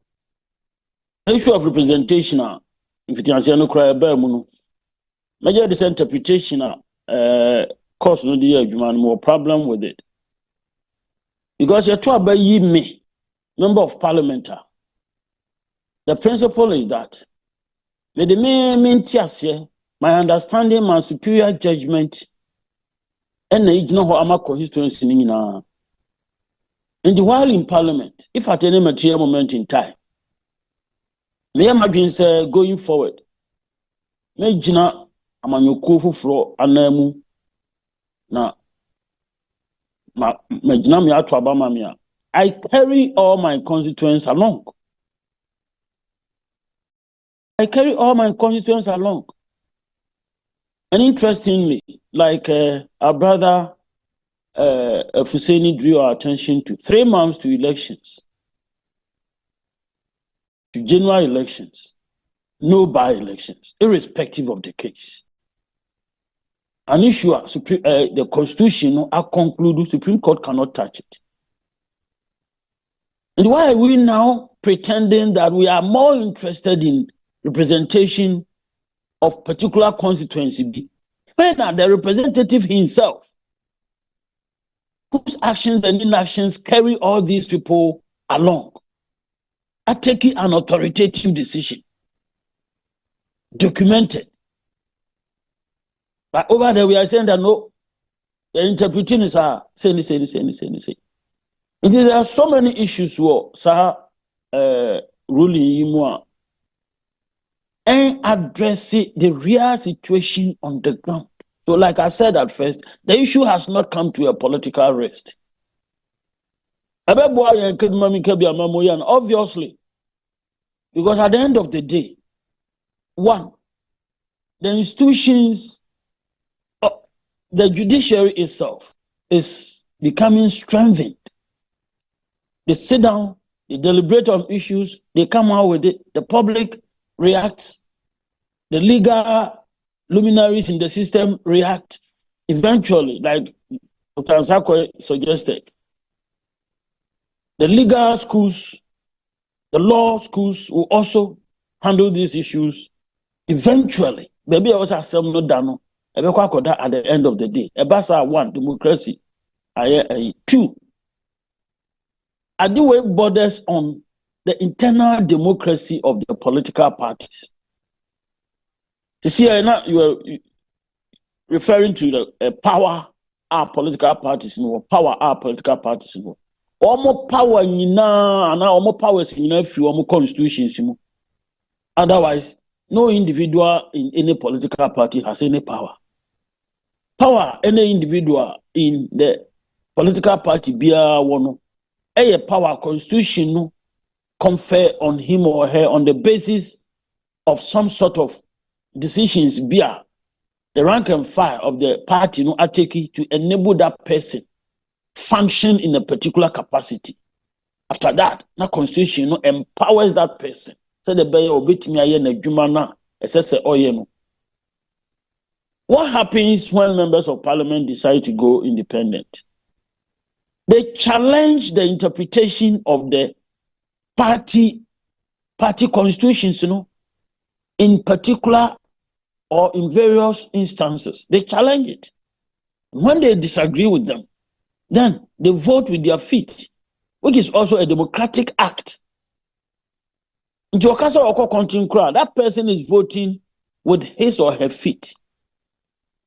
issue of representation. If it is no cry muno. Major this interpretation cause no dear more problem with it. Because you're trying by me, member of parliament. The principle is that Let the me my understanding, my superior judgment, and the ignore ama constituency in and while in parliament, if at any material moment in time, may imagine say going forward, may jina amanyoko for anamu na jina mi atu abama mia. I carry all my constituents along. I carry all my constituents along. And interestingly, like our brother Fuseni drew our attention to 3 months to elections, to general elections, no by-elections, irrespective of the case. An issue, the Constitution, I conclude, the Supreme Court cannot touch it. And why are we now pretending that we are more interested in representation of particular constituency when the representative himself, whose actions and inactions carry all these people along, are taking an authoritative decision, documented. But over there, we are saying that no, the interpreting is say. There are so many issues where ruling and addressing the real situation on the ground. So, like I said at first, the issue has not come to a political rest. Obviously, because at the end of the day, one, the institutions, the judiciary itself is becoming strengthened. They sit down, they deliberate on issues, they come out with it, the public reacts, the legal luminaries in the system react. Eventually, like Dr. Ansako suggested, the legal schools, the law schools will also handle these issues. Eventually, maybe also have some no done at the end of the day. Ebasa 1, democracy. 2, are the way borders on the internal democracy of the political parties. You see, now you are referring to the power our political parties know, power our political parties know. Almost power nina and almost powers in every almost constitutions. Otherwise, no individual in any political party has any power. Power, any individual in the political party be one. A power constitution confer on him or her on the basis of some sort of decisions be the rank and file of the party are taken to enable that person function in a particular capacity. After that, the constitution empowers that person. So the bay obit me na jumana SS. What happens when members of parliament decide to go independent? They challenge the interpretation of the party constitutions, in particular or in various instances. They challenge it. When they disagree with them, then they vote with their feet, which is also a democratic act. That person is voting with his or her feet.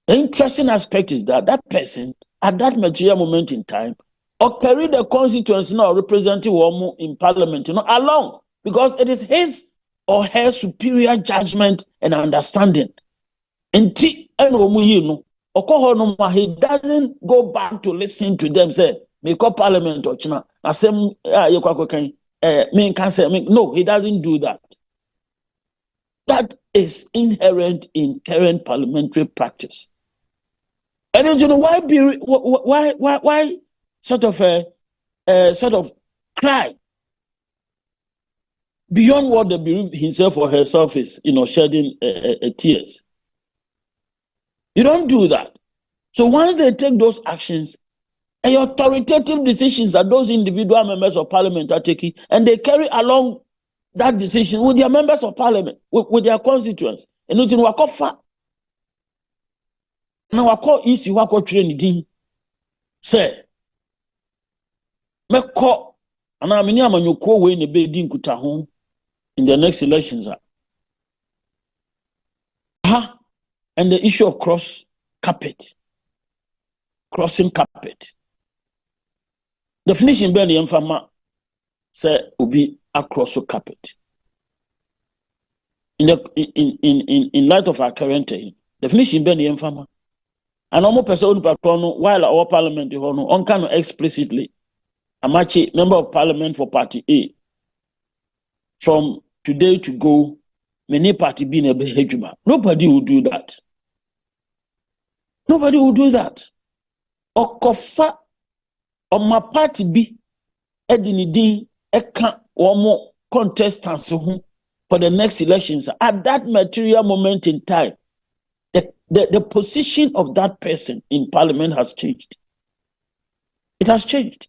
The interesting aspect is that that person, at that material moment in time, or carry the constituency now representing Womu in parliament, along, because it is his or her superior judgment and understanding. And he doesn't go back to listen to them say, make up parliament or China. No, he doesn't do that. That is inherent in current parliamentary practice. And then, why sort of cry beyond what the bereaved himself or herself is, shedding tears. You don't do that. So once they take those actions, and authoritative decisions that those individual members of parliament are taking, and they carry along that decision with their members of parliament, with their constituents. And it's in Wakofa. Now, Wako is Wako training. Say, Meko, and I'm in Yamanyoko way in the Bedin Kutahon in the next elections. And the issue of crossing carpet. Definition ben the infama say ubi across carpet. In light of our current definition ben the infama. And almost person while our parliament on can explicitly Amachi, member of parliament for party A. From today to go, many party B in a nobody will do that. Nobody will do that. Okofa on my party B edinidin eka one more contestants for the next elections. At that material moment in time, the position of that person in parliament has changed. It has changed.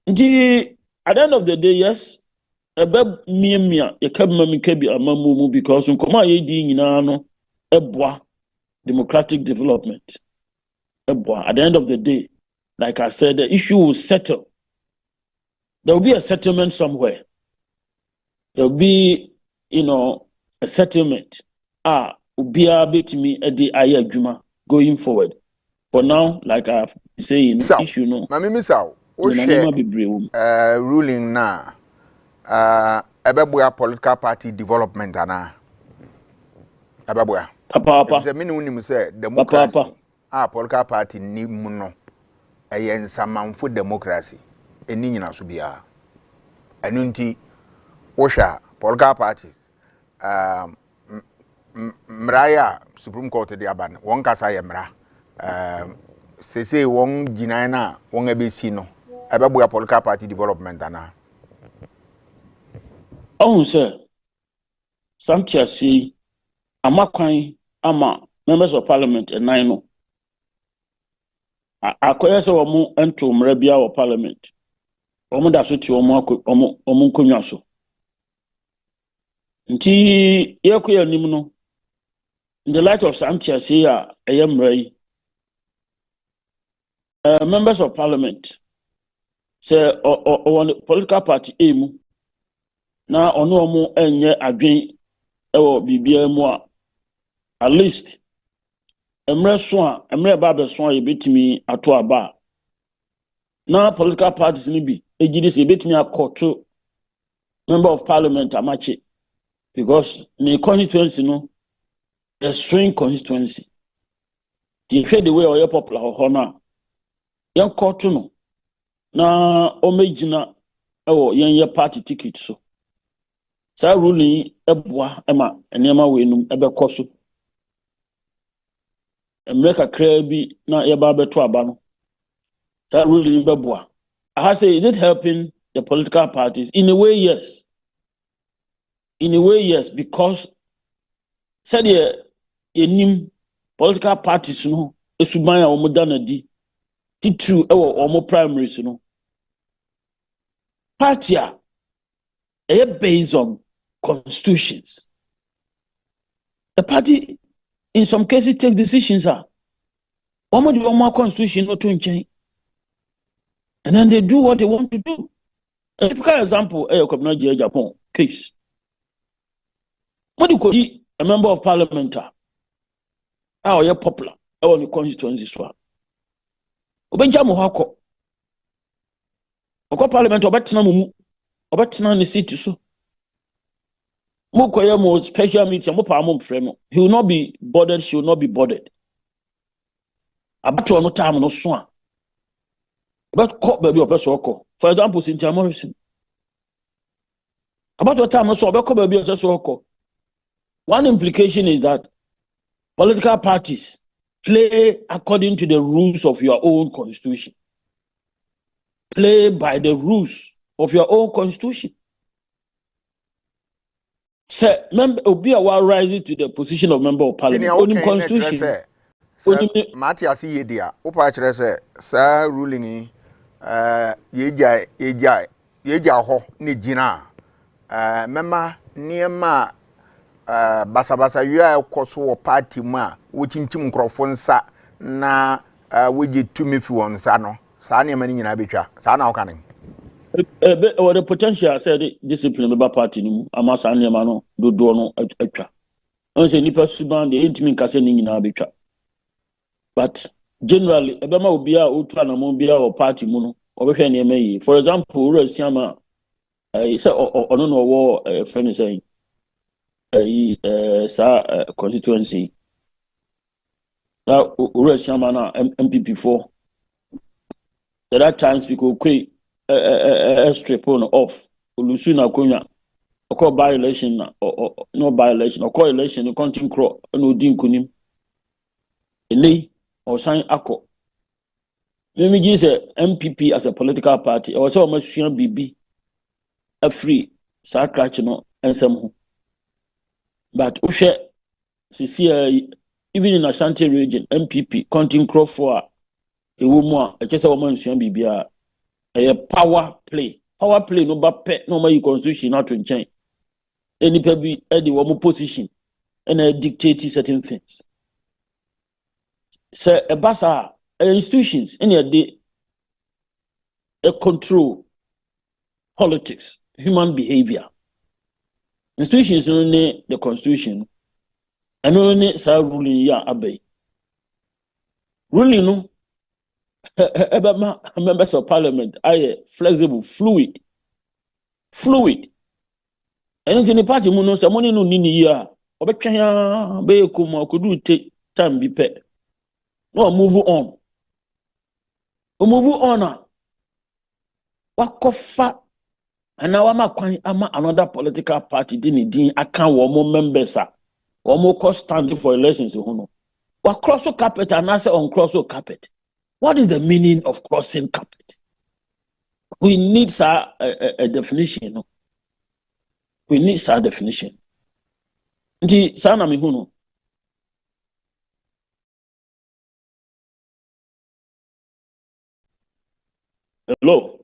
At the end of the day, yes, because democratic development. At the end of the day, like I said, the issue will settle. There will be a settlement somewhere. There will be, a settlement. Going forward. For now, like I've been saying, issue no. Mami misao, ruling na political party development ana. Papa. The minimum say democracy. Political party ni muno. Samanfo democracy. Eni nyina so bia. Enu nti osha political parties mraya Supreme Court de aban won kasa ye mra sese won ginan na won abesi no ebeboa political party development ana sir Santia si amakwan ama members of parliament and nine no akoye se wo ento mra bia wo parliament wo da so ti wo nkonwa so nti yekoya nim no in the light of Santia say members of parliament say on political party aim na ono omo enye adwen ewo bibia mu at least emre ba be so ye betimi ato aba na political parties ni bi ejide se betimi akoto member of parliament amache because the constituency no a swing constituency. The way or your popular honor, young courtuno. Na omejina your party ticket so. Sa ruling ebwa ema enema wenum ebe koso. America krebi na yeba beto abano. Sa ruling bebwa. I say, is it helping the political parties? In a way, yes. In a way, yes, because said enim political parties no esuban a omo dana di titru ewo omo primaries no party based on constitutions. The party in some cases take decisions omo the omo constitution no to change, and then they do what they want to do. A typical example Japan case. What do you call a member of parliament? How you're popular? I want the constituency swap. Obenjamu hako. Oko parliament obetina mumu. Obetina ni city so. Mukoye mo special meeting mo pa mo freno. He will not be bothered, she will not be bothered. Abato no time no so a. About court baby opeso oko. For example, Cynthia Morrison. About what time no so about baby opeso oko. One implication is that political parties play according to the rules of your own constitution. Play by the rules of your own constitution. Say, member be a rising to the position of member of parliament. Only constitution. Matias Yedia, Opa Chrese, Sir ruling Yeja ho ni jina. Memma Niema basabasa yua koso party ma wochinchim nkrofo nsa na woji tumi fi won sa no sa na mani nyina betwa sa na okanen the potential said discipline ba party ni amasa na ma no dodo no atwa On say nipa suban the intimi nkase ni nyina betwa. But generally ebema obi a otu anamon bia or party mu no obehwe ne emayi. For example, Ura Siama say ono no wo friend say sa constituency. That Ura Siama na MPP4. There are times people quit strip on off. Ulusu na konya. Oko by election or no by election or co-election no continue crop no din kunim. Ele or sign ako. Let me say MPP as a political party or so much BB a free sacratch no and some. But Ushe even in Ashanti region MPP continue crop for a woman just a woman BB a power play no but pet no my constitution not to change. Any people at the one position and dictate certain things. So a basa institutions any a day control politics, human behavior. Institutions only the constitution and only sa ruling ya abay. Ruling no members of parliament are flexible, fluid. Anything the party mu no say money no nini ya obetwa ya be ko mo kodu take time bi pe no move on wakofa ana wa makwan ama another political party din aka wo mo members a wo mo co standing for elections ho no wa cross carpet and answer on cross carpet. What is the meaning of crossing carpet? We need a definition, no? We need some definition. Nti sana mi hunu. Hello.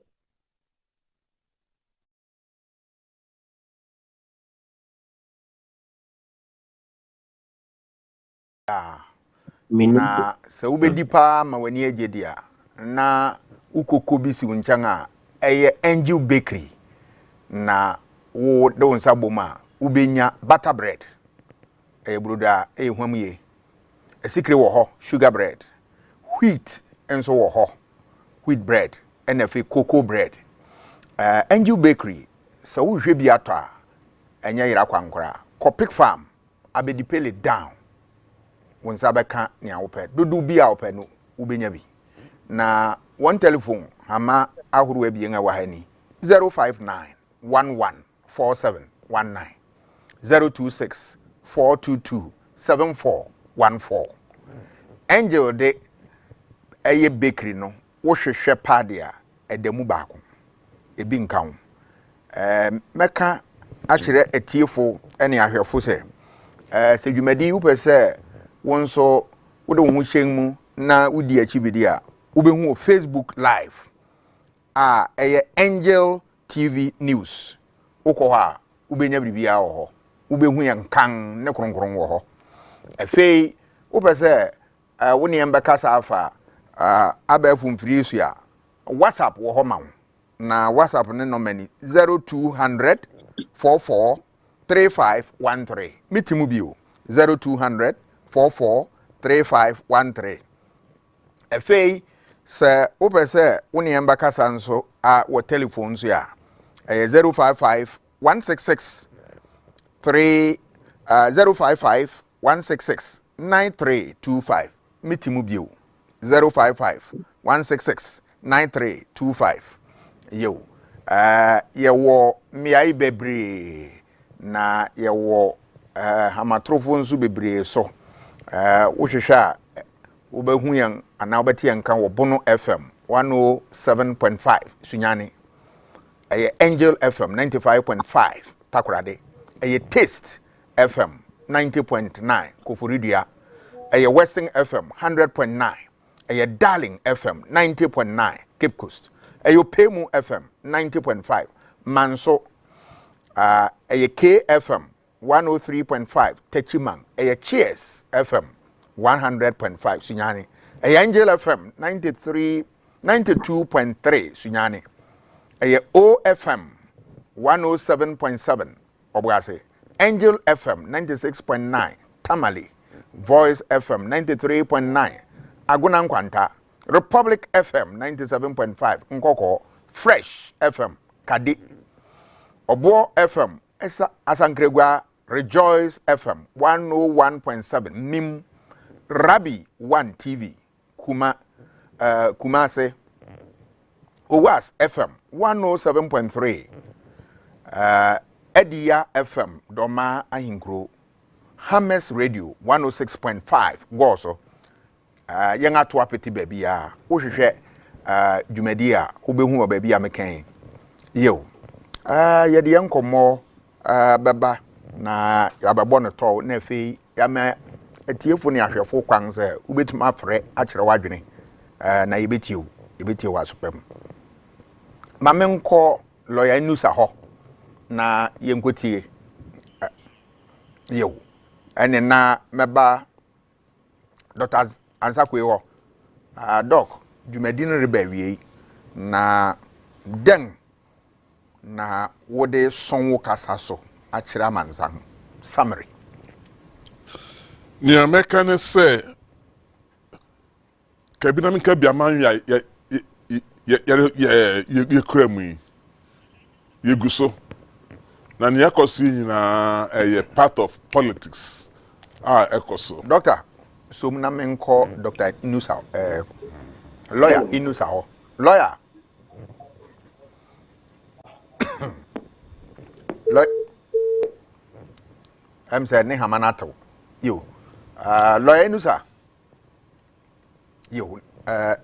Na sɛ wobɛdi paa ma w'ani agye di a na wokoko bi si wo nkyɛn a ɛyɛ Angel Bakery na wo de wo nsa bom a wobɛnya butter bread ɛyɛ brodo a ɛyɛ hwam yie asikire wɔ hɔ sugar bread wheat nso wɔ hɔ wheat bread ɛna afei cocoa bread Angel Bakery sɛ wohwɛ bi atɔ a ɛnyɛ yera kwankora Kopic Farm abɛdipele down wonsa bɛka nia wopɛ dodo bi a wopɛ no wobɛnya bi na one telephone hama ahoro abien a wahani 059 114719 026 422 7414 Angel de eye bakery no wo hwehwɛ pade a edemu baako ebi nka ho meka akyerɛ etiefo ene ahwɛfo sɛ sɛ dwumadi wo pɛ sɛ wonso wode wo ho hyɛn mu na wodi akibidi a wobɛhu Facebook live ɛyɛ Angel TV News wokɔ hɔ a wobɛnya biribiara wɔ hɔ wobɛhu yɛn kan ne kronkron wɔ hɔ afei wopɛ sɛ wo ne yɛmbɛka sa afa abɛɛfo mfiri so a WhatsApp wɔ hɔ ma wo na WhatsApp ne number ni 0200 44 3513 mitimu bio 0200 44 3513 afei sɛ wopɛ sɛ wo ne yɛmbɛka sa nso wɔ telephone so a 055 166 055 166 9325 mitimu bio 055 166 9325 yo yewo miai bebre na yewo hamatrofo nso bebre so wohwehwe a wobehu yan ana wobeti yan kan wo Bono FM 107.5 sunyane Angel FM 95.5 takorade Taste FM 90.9 Koforidua Western FM 100.9 Darling FM 90.9 Cape Coast Pemu FM 90.5 Manso KFM 103.5 Techiman Cheers FM 100.5 Sunyani Angel FM 92.3 Sunyani OFM 107.7 Obwase Angel FM 96.9 Tamale, Voice FM 93.9, Aguna Nkwanta, Republic FM 97.5, Nkoko, Fresh FM, Kadi, Obo FM, Asankregwa, Rejoice FM 101.7, Mim, Rabi 1 TV, Kumase, Owas FM 107.3, Edia FM, Doma Ahinkro, Hames Radio 106.5, Goso, Yanga Tua Petit Babia, Ushe, Jumedia, Ubehu Babia McCain. Yo, Yadi Uncle Mo, Baba, na Yababona Tall, Nefi, Yama, a tearful after 4 quangs, Ubit Mafre, Achrawadini, na Ibitiu was Pem. Mamem call Lawyer Nusa na yenkotie yo ene na meba Dr. Ansakwe ho doc dwumadin rebawie na den na wode sonwo kasa so akira manzan summary ni ameka ne se kabina mi ka bia man ya kremu yeguso na ni yakosi nyina part of politics ekoso doctor so na menko Dr. Inusa lawyer Inusa ho lawyer I'm saying ne hamanato yo lawyer Inusa yo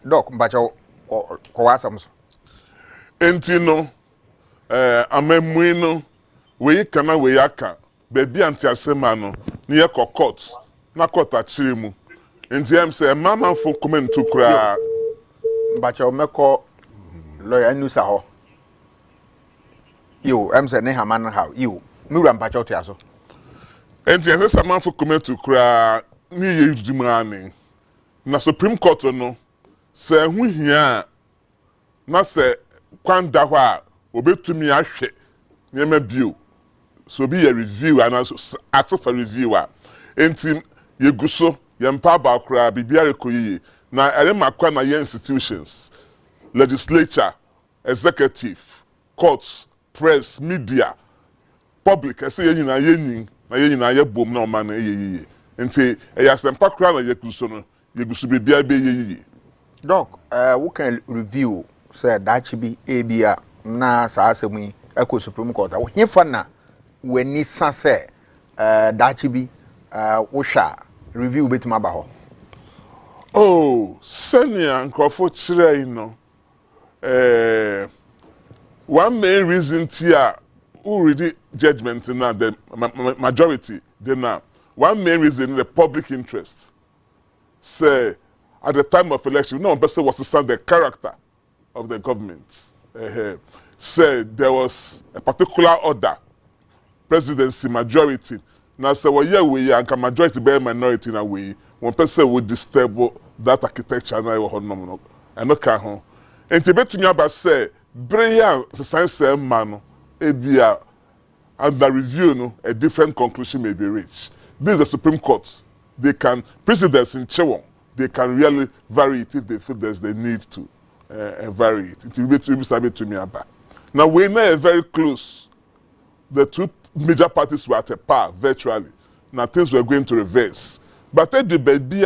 doc mbacho ko wasams entino amemwino we kana we aka baby anti asema no ne ye court na court achire mu enti am say mama fo comment to kra mbacha omeko lawyer Nusa ho yo am say ne haman how yo miwura mbacha otiaso enti ase sama fo comment to kra ni ye yudimane na Supreme Court no say hu hia na say kwanda ho a obetumi ahwe nyema bio so be a review and ask for reviewer enti yeguso yempa ba kra bibia rekoyi na ere makwa na ye institutions legislature executive courts press media public say ye nyina ye nyin na ye nyina ye bom na o ma na ye enti ya sempa kra na yeguso no yeguso bibia be ye doc we can review say that be abia na sa asemu eko Supreme Court wo hefa na wani sase dachi bi wo hwa review betima ba ho senior nkofo chire no one main reason tia who read judgment na the majority they now one main reason the public interest say at the time of election no one person was to stand the character of the government said there was a particular order presidency majority now say well yeah we and majority by minority na we one person would disturb that architecture na ho no and no can ho enti betumi aba say brilliant science man no ebia under review no a different conclusion may be reached. This is the Supreme Court. They can precedents in Chewon they can really vary it if they feel there's the need to vary it. It will be to me about. Now we know very close. The two major parties were at a par virtually. Now things were going to reverse. But at the baby,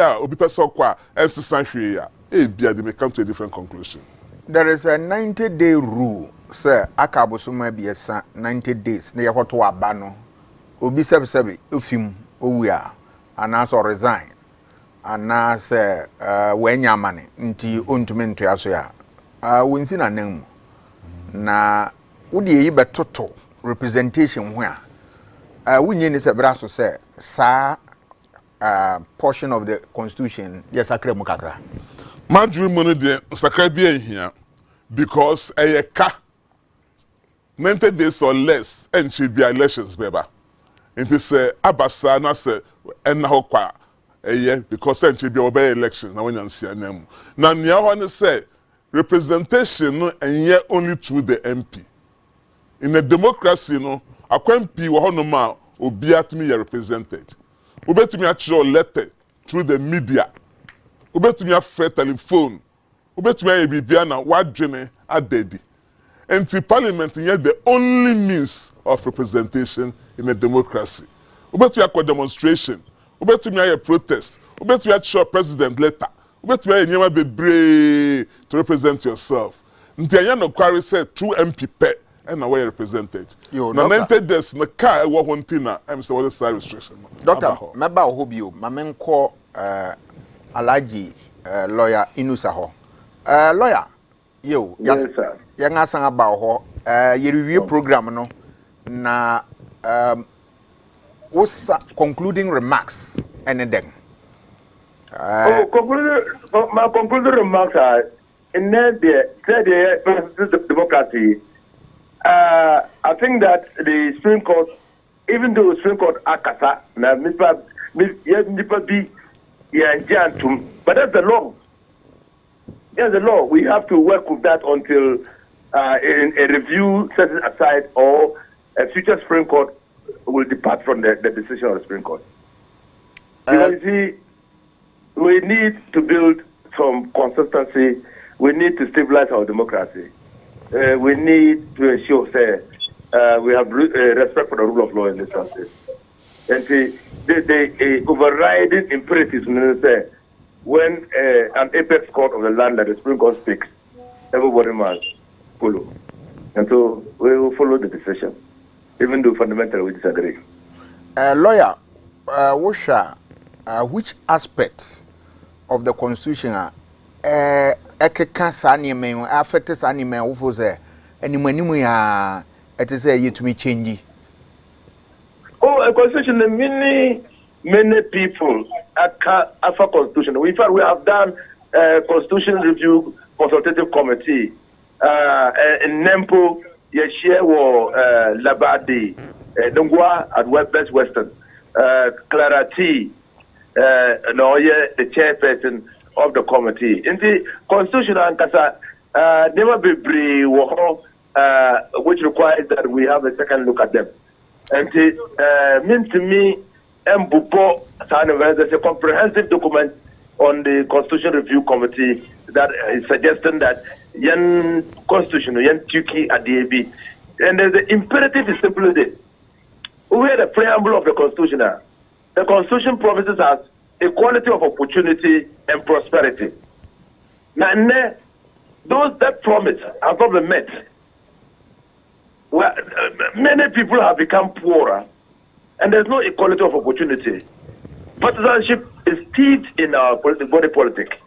they may come to a different conclusion. There is a 90-day rule, sir. Akabosuma be a 90 days. Near what to abano. Obi sebi ufim uya and also resign. And now say when your money into untumen to us ya. Winsin a name. Na would ye be total representation where we need is a brasso say sa portion of the constitution yes akre mukakra madru money de sakra bia here because a ka 90 days or less and she be elections beba it say abasa na say enna ho kwa because and she be obey elections na when see name na nia ho ne say representation no enye only through the MP. In a democracy no akwampi wo hono ma obi atimi ye represented Ubetumi a letter through the media. Ubetumi a free telephone. Ubetumi a bibiana wadwene adedi. And the parliament is the only means of representation in a democracy. Ubetumi a demonstration. Ubetumi a protest. Ubetumi a show president letter. Ubetumi a nyama bebre to represent yourself. Nti anya no kwari say true MP pe and na we represented. Na 90 days na car e wo hontina am say what is restriction. Doctor, meba ho bio, ma menko Alhaji lawyer Inusa ho. Lawyer, yo, yes sir. Ya ngasan aba ho. Ye review program no na what's concluding remarks anything? My concluding remarks are in the democracy. I think that the Supreme Court, even though the Supreme Court akasa na nipa bi yanjantum, but that's the law. That's the law. We have to work with that until a review sets it aside or a future Supreme Court will depart from the decision of the Supreme Court. Because you see, we need to build some consistency. We need to stabilize our democracy. We need to ensure that we have respect for the rule of law in this country. And the overriding imperative is that when an apex court of the land that the Supreme Court speaks, everybody must follow. And so we will follow the decision, even though fundamentally we disagree. Lawyer, which aspects of the Constitution affect us animal who say any ya it is a to me change. Oh, a constitution many people after constitution. In fact, we have done constitution review consultative committee in Nempo, Yeshia or Labadi, Dungwa at West Western, Clara T, Noye, the chairperson of the committee. In the constitution and Kasa never be which requires that we have a second look at them. And it means to me, there's a comprehensive document on the Constitution Review Committee that is suggesting that Yan Constitution, Yan Tuki at the AB. And the imperative is simply this. We had the preamble of the Constitution. The Constitution promises us equality of opportunity and prosperity. Now, those that promise have not been met. Well, many people have become poorer, and there's no equality of opportunity. Partisanship is steeped in our body politic.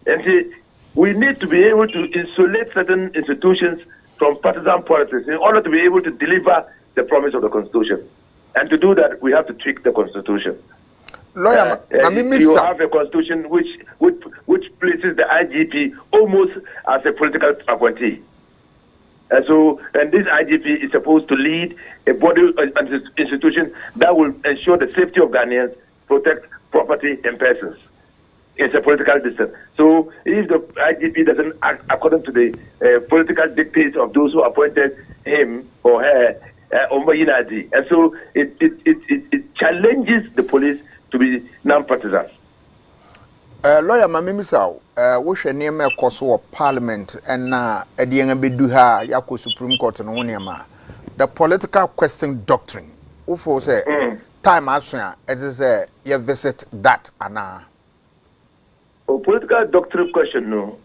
And we need to be able to insulate certain institutions from partisan politics in order to be able to deliver the promise of the Constitution. And to do that, we have to tweak the Constitution. Lawyer, you have a Constitution which places the IGP almost as a political appointee. And this IGP is supposed to lead a body institution that will ensure the safety of Ghanaians, protect property and persons. It's a political distance. So if the IGP doesn't act according to the political dictates of those who appointed him or her, and so it challenges the police to be non-partisan. Lawyer Mamimisa, we name a course of Parliament and Edianga Biduha Yako Supreme Court and Onyama. The political question doctrine. Ufo say time asya it is you visit that ana. Political doctrine question no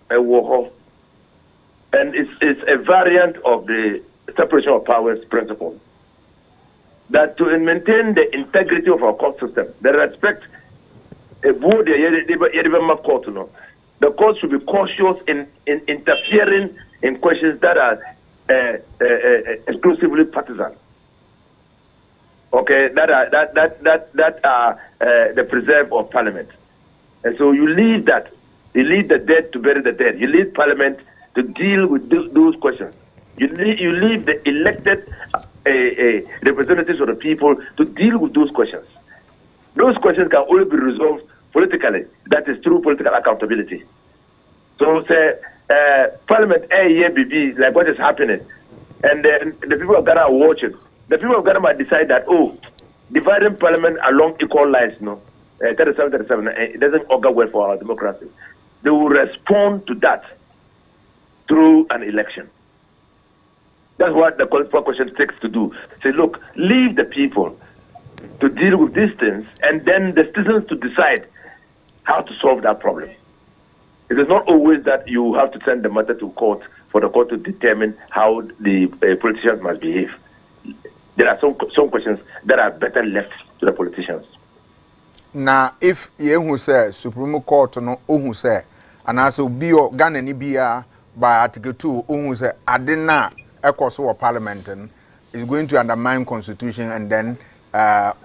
and it's a variant of the separation of powers principle. That to maintain the integrity of our court system, the respect the court should be cautious in interfering in questions that are exclusively partisan. Okay, that are the preserve of Parliament, and so you leave that. You leave the dead to bury the dead. You leave Parliament to deal with those questions. You leave the elected representatives of the people to deal with those questions. Those questions can only be resolved politically. That is through political accountability. So, say, Parliament AEBB, like what is happening, and then the people of Ghana are watching. The people of Ghana might decide that, dividing parliament along equal lines, 37, it doesn't augur well for our democracy. They will respond to that through an election. That's what the qualified question takes to do. Say, look, leave the people to deal with these things, and then the citizens to decide how to solve that problem. It is not always that you have to send the matter to court for the court to determine how the politicians must behave. There are some questions that are better left to the politicians. Now, if you say Supreme Court no who say, and also be Ghana ni bia by Article 2 who say adena echoes of Parliament is going to undermine Constitution and then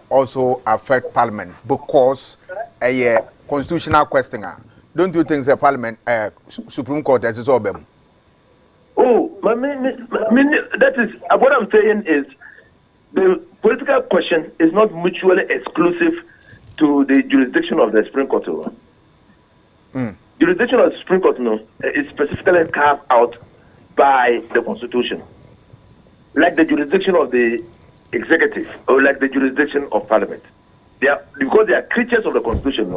also affect Parliament because a constitutional question. Don't you think the Parliament, Supreme Court has its own? Oh, that is what I'm saying is the political question is not mutually exclusive to the jurisdiction of the Supreme Court. Jurisdiction of the Supreme Court is specifically carved out by the Constitution, like the jurisdiction of the executive or like the jurisdiction of Parliament. Because they are creatures of the Constitution.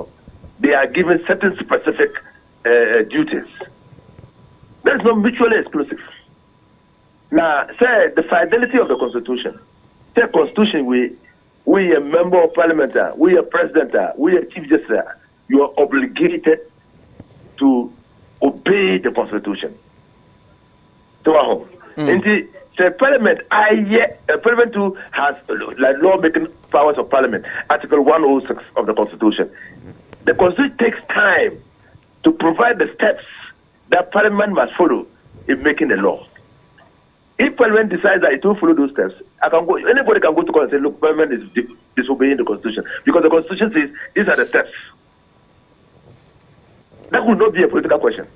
They are given certain specific duties. That's not mutually exclusive. Now, say the fidelity of the Constitution. Say Constitution, we a member of Parliament, we a president, we a chief justice. You are obligated to obey the Constitution. To our home. The Parliament, Parliament 2 has like lawmaking powers of Parliament. Article 106 of the Constitution. The Constitution takes time to provide the steps that Parliament must follow in making the law. If Parliament decides that it will follow those steps, anybody can go to court and say, look, Parliament is disobeying the Constitution. Because the Constitution says these are the steps. That would not be a political question.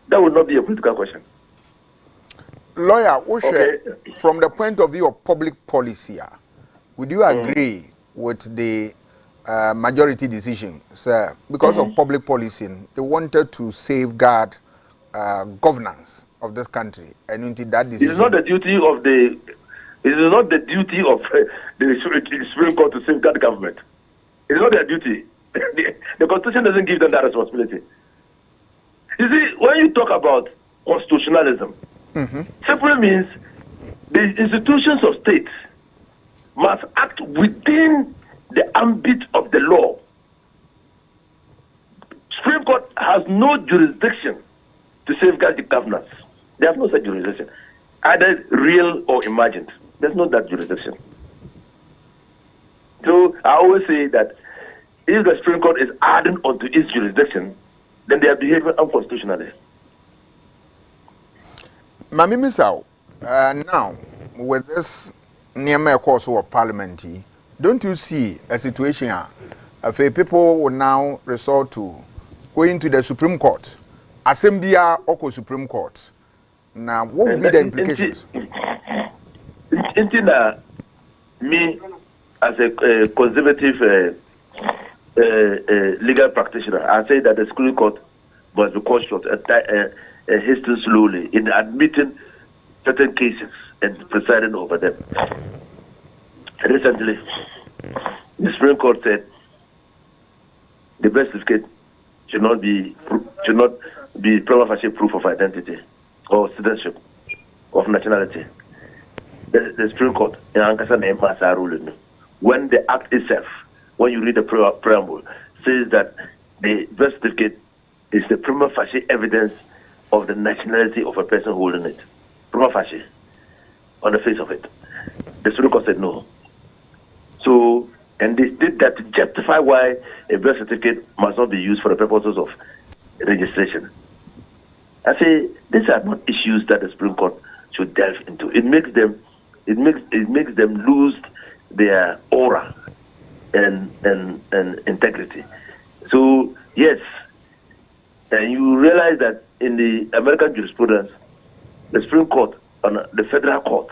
That would not be a political question. Lawyer, from the point of view of public policy, would you agree with the majority decision, sir? Because of public policy, they wanted to safeguard governance of this country, and into that decision. It is not the duty of the Supreme Court to safeguard government. It is not their duty. The Constitution doesn't give them that responsibility. You see, when you talk about constitutionalism, simply means the institutions of states must act within the ambit of the law. Supreme Court has no jurisdiction to safeguard the governance. They have no such jurisdiction, either real or imagined. There's no that jurisdiction. So I always say that if the Supreme Court is adding onto its jurisdiction, then they are behaving unconstitutionally. Mami Misao, now with this near course of Parliament, don't you see a situation where people will now resort to going to the Supreme Court, Assembly or Supreme Court? Now, what will be the implications? Me, as a conservative legal practitioner, I say that the Supreme Court must be cautious and hasten slowly in admitting certain cases and presiding over them. Recently, the Supreme Court said the birth certificate should not be prima facie proof of identity or citizenship of nationality. The Supreme Court in Ankasa and Masa ruling, when the act itself, when you read the preamble, says that the birth certificate is the prima facie evidence of the nationality of a person holding it. Prima facie, on the face of it. The Supreme Court said no. So, and they did that to justify why a birth certificate must not be used for the purposes of registration. I say these are not issues that the Supreme Court should delve into. It makes them lose their aura and integrity. So yes, and you realize that in the American jurisprudence, the Supreme Court and the federal court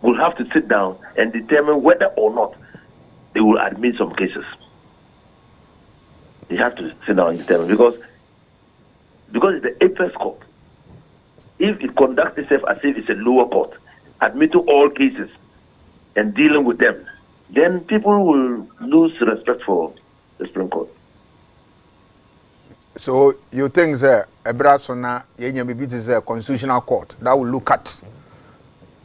will have to sit down and determine whether or not they will admit some cases. They have to sit down and determine because it's the apex court. If it conducts itself as if it's a lower court, admitting all cases and dealing with them, then people will lose respect for the Supreme Court. So you think that Ebrasona is a constitutional court that will look at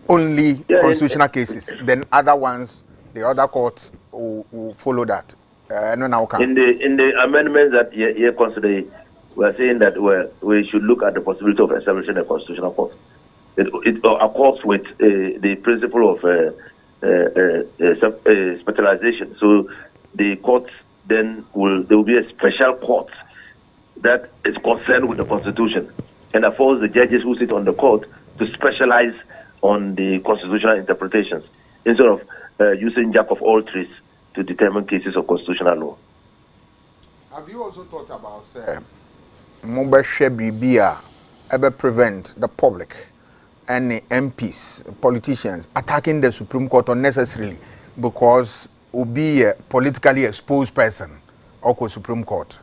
only constitutional cases, then other ones, the other courts will follow that. In the amendments that you consider, we are saying that we should look at the possibility of establishing a constitutional court. It accords with the principle of specialization. So the courts then there will be a special court that is concerned with the Constitution and affords the judges who sit on the court to specialize on the constitutional interpretations instead of using jack of all trades to determine cases of constitutional law. Have you also thought about Mobile ever prevent the public and the MPs, politicians attacking the Supreme Court unnecessarily because will be a politically exposed person or Supreme Court?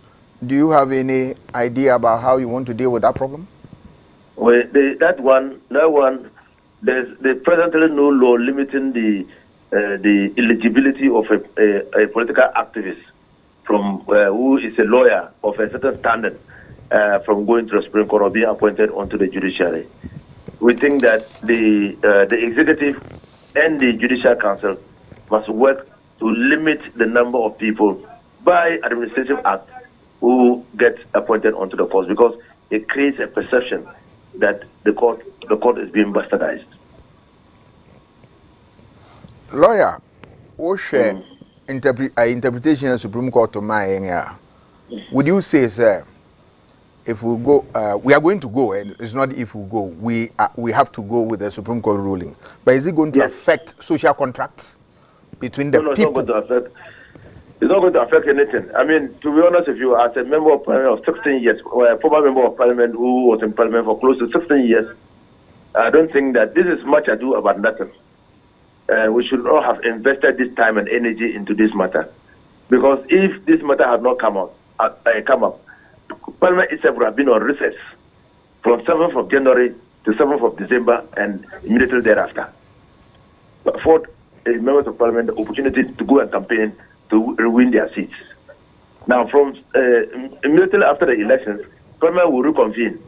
Do you have any idea about how you want to deal with that problem? Well, that one, there's presently no law limiting the eligibility of a political activist from who is a lawyer of a certain standard from going to the Supreme Court or being appointed onto the judiciary. We think that the executive and the Judicial Council must work to limit the number of people by administrative act who get appointed onto the court, because it creates a perception that the court is being bastardized. Lawyer, what share interpretation of Supreme Court to my area? Would you say, sir, if we go, we are going to go, and it's not if we go, we have to go with the Supreme Court ruling. But is it going to affect social contracts between the people? It's not going to affect. It's not going to affect anything. I mean, to be honest with you, as a member of Parliament of 16 years, or a former member of Parliament who was in Parliament for close to 16 years, I don't think that this is much ado about nothing. We should not have invested this time and energy into this matter, because if this matter had not come up, Parliament itself would have been on recess from 7th of January to 7th of December and immediately thereafter. But afford members of Parliament the opportunity to go and campaign to win their seats. Now, from immediately after the elections, Parliament will reconvene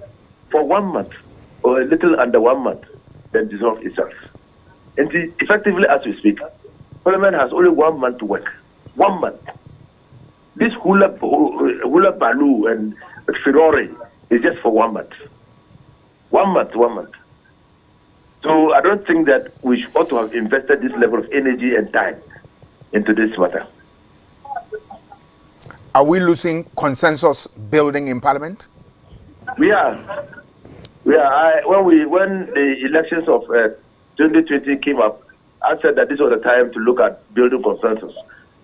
for 1 month or a little under 1 month, then dissolve itself. And effectively, as we speak, Parliament has only 1 month to work. 1 month. This hula baloo and furore is just for 1 month. 1 month, 1 month. So I don't think that we ought to have invested this level of energy and time into this matter. Are we losing consensus building in Parliament? We are. When the elections of 2020 came up, I said that this was the time to look at building consensus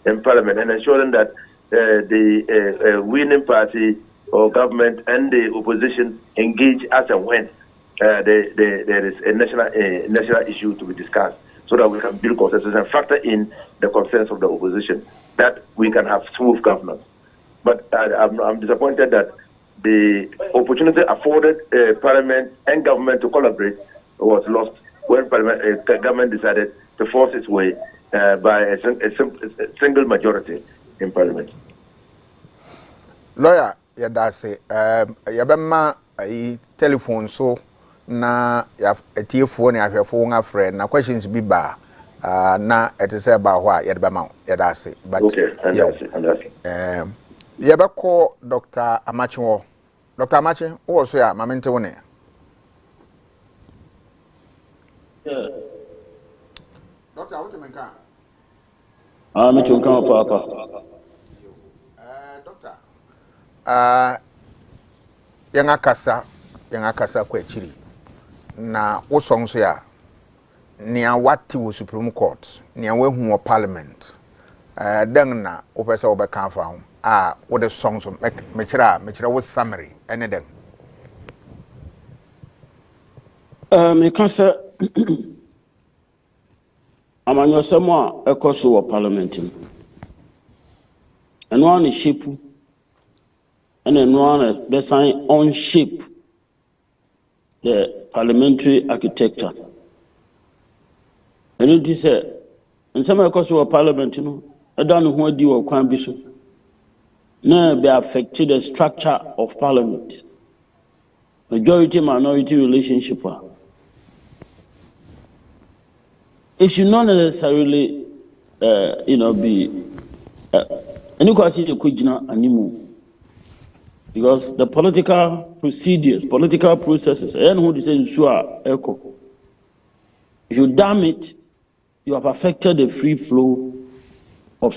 in Parliament and ensuring that the winning party or government and the opposition engage as and when there is a national issue to be discussed, so that we can build consensus and factor in the concerns of the opposition, that we can have smooth governance. But I'm disappointed that the opportunity afforded Parliament and government to collaborate was lost when government decided to force its way by a single majority in Parliament. Lawyer, that's it. Yabema telephone so na a tear phone, I have a friend. Now questions be bar. Na it is about why yabema that's it. But okay, and that's it. Yaba call Dr. Amacho. Dr. Amacho, also ya mamento one. Doctor, what you mean? I'm to come papa. Doctor. Yanga kasa kwa chiri. Na osongso ya ni awati wo Supreme Court, ni awehu wo Parliament. Den na opesa obeka fa ho. What the songs me chira wo summary ene den. Me kan say amanyo samo a ekoso wo Parliament ni. Eno an shape and eno an be sign on shape the parliamentary architecture. And it is And some of the parliament, you know, I don't know what do or can be so. Now they affected the structure of parliament. Majority-minority relationship. It should not necessarily, be any question you could anymore. Because the political procedures, political processes, and who says sure echo. If you damn it, you have affected the free flow of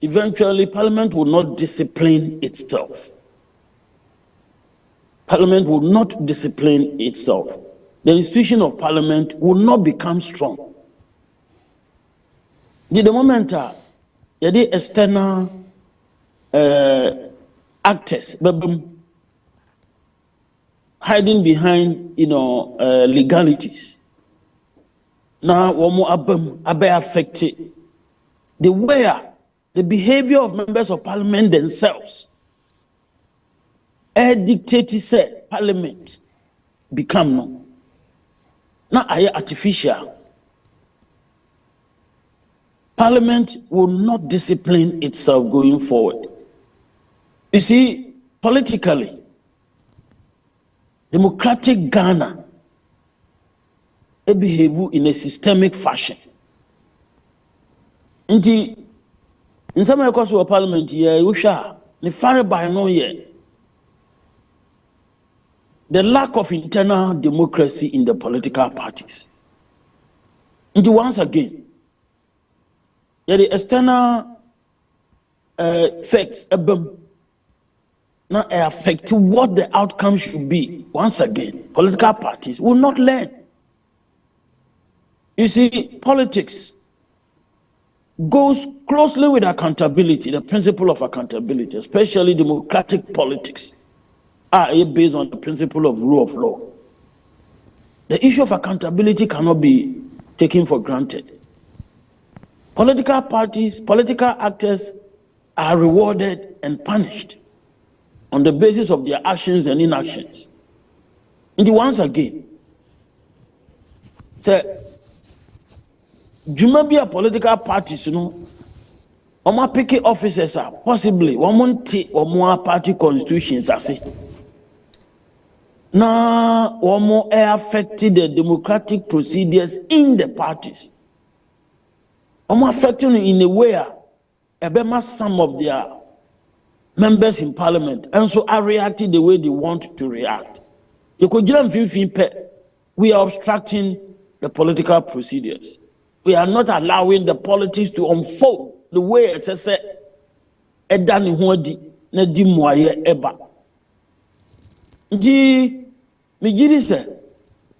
eventually Parliament will not discipline itself. Parliament will not discipline itself. The institution of Parliament will not become strong. The moment the external actors hiding behind legalities. Now one affected the way the behavior of members of Parliament themselves. Dictated said Parliament become no. Now artificial. Parliament will not discipline itself going forward. You see, politically, democratic Ghana behave in a systemic fashion. In some areas of Parliament, you shall the far by no year. The lack of internal democracy in the political parties. And once again, the external facts now affect what the outcome should be. Once again, political parties will not learn. You see, politics goes closely with accountability, the principle of accountability, especially democratic politics, are based on the principle of rule of law. The issue of accountability cannot be taken for granted. Political parties, political actors are rewarded and punished on the basis of their actions and inactions. And once again, say, you may be a political parties, picky officers are possibly one or more party constitutions are say. Now, one more affected the democratic procedures in the parties. Affecting in a way, some of their members in Parliament, and so are reacting the way they want to react. We are obstructing the political procedures. We are not allowing the politics to unfold the way it says.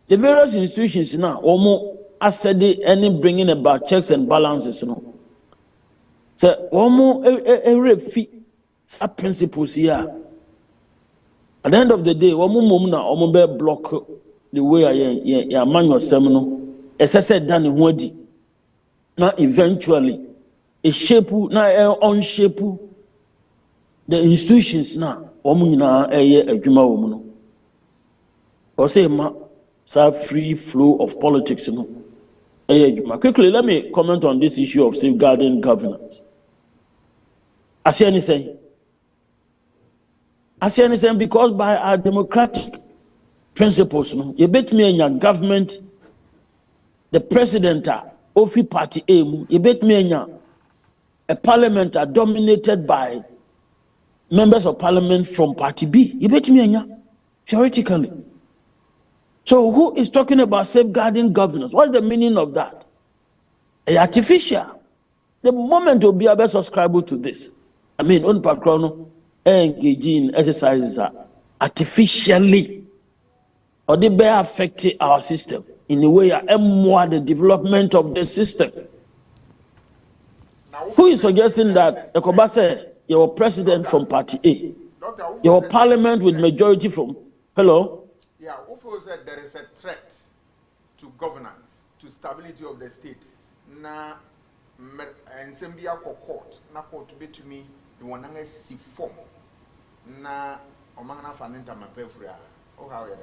The various institutions now almost said any bringing about checks and balances. So almost every fee principles here. At the end of the day, almost block the way I manual seminal. As I said, done in Wadi. Now eventually, a shape now unshape the institutions now. A juma woman. Or say free flow of politics. Quickly, let me comment on this issue of safeguarding governance. I see anything because by our democratic principles, you bet me in your government, the president, Ofi Party A, you bet me in a parliament dominated by members of parliament from Party B. You bet me in theoretically. So who is talking about safeguarding governance? What's the meaning of that? Artificial. The moment will be able to subscribe to this. I mean, on background, engaging in exercises are artificially, or they may affect our system in a way more the development of the system. Who is suggesting that Ekobase, your president from Party A, your parliament with majority from, hello? Yeah, who said there is a threat to governance, to stability of the state? Na and Sembia court, na court to me, the one that see form. Na Omana Fanenta Mapefria. Oh, how are you?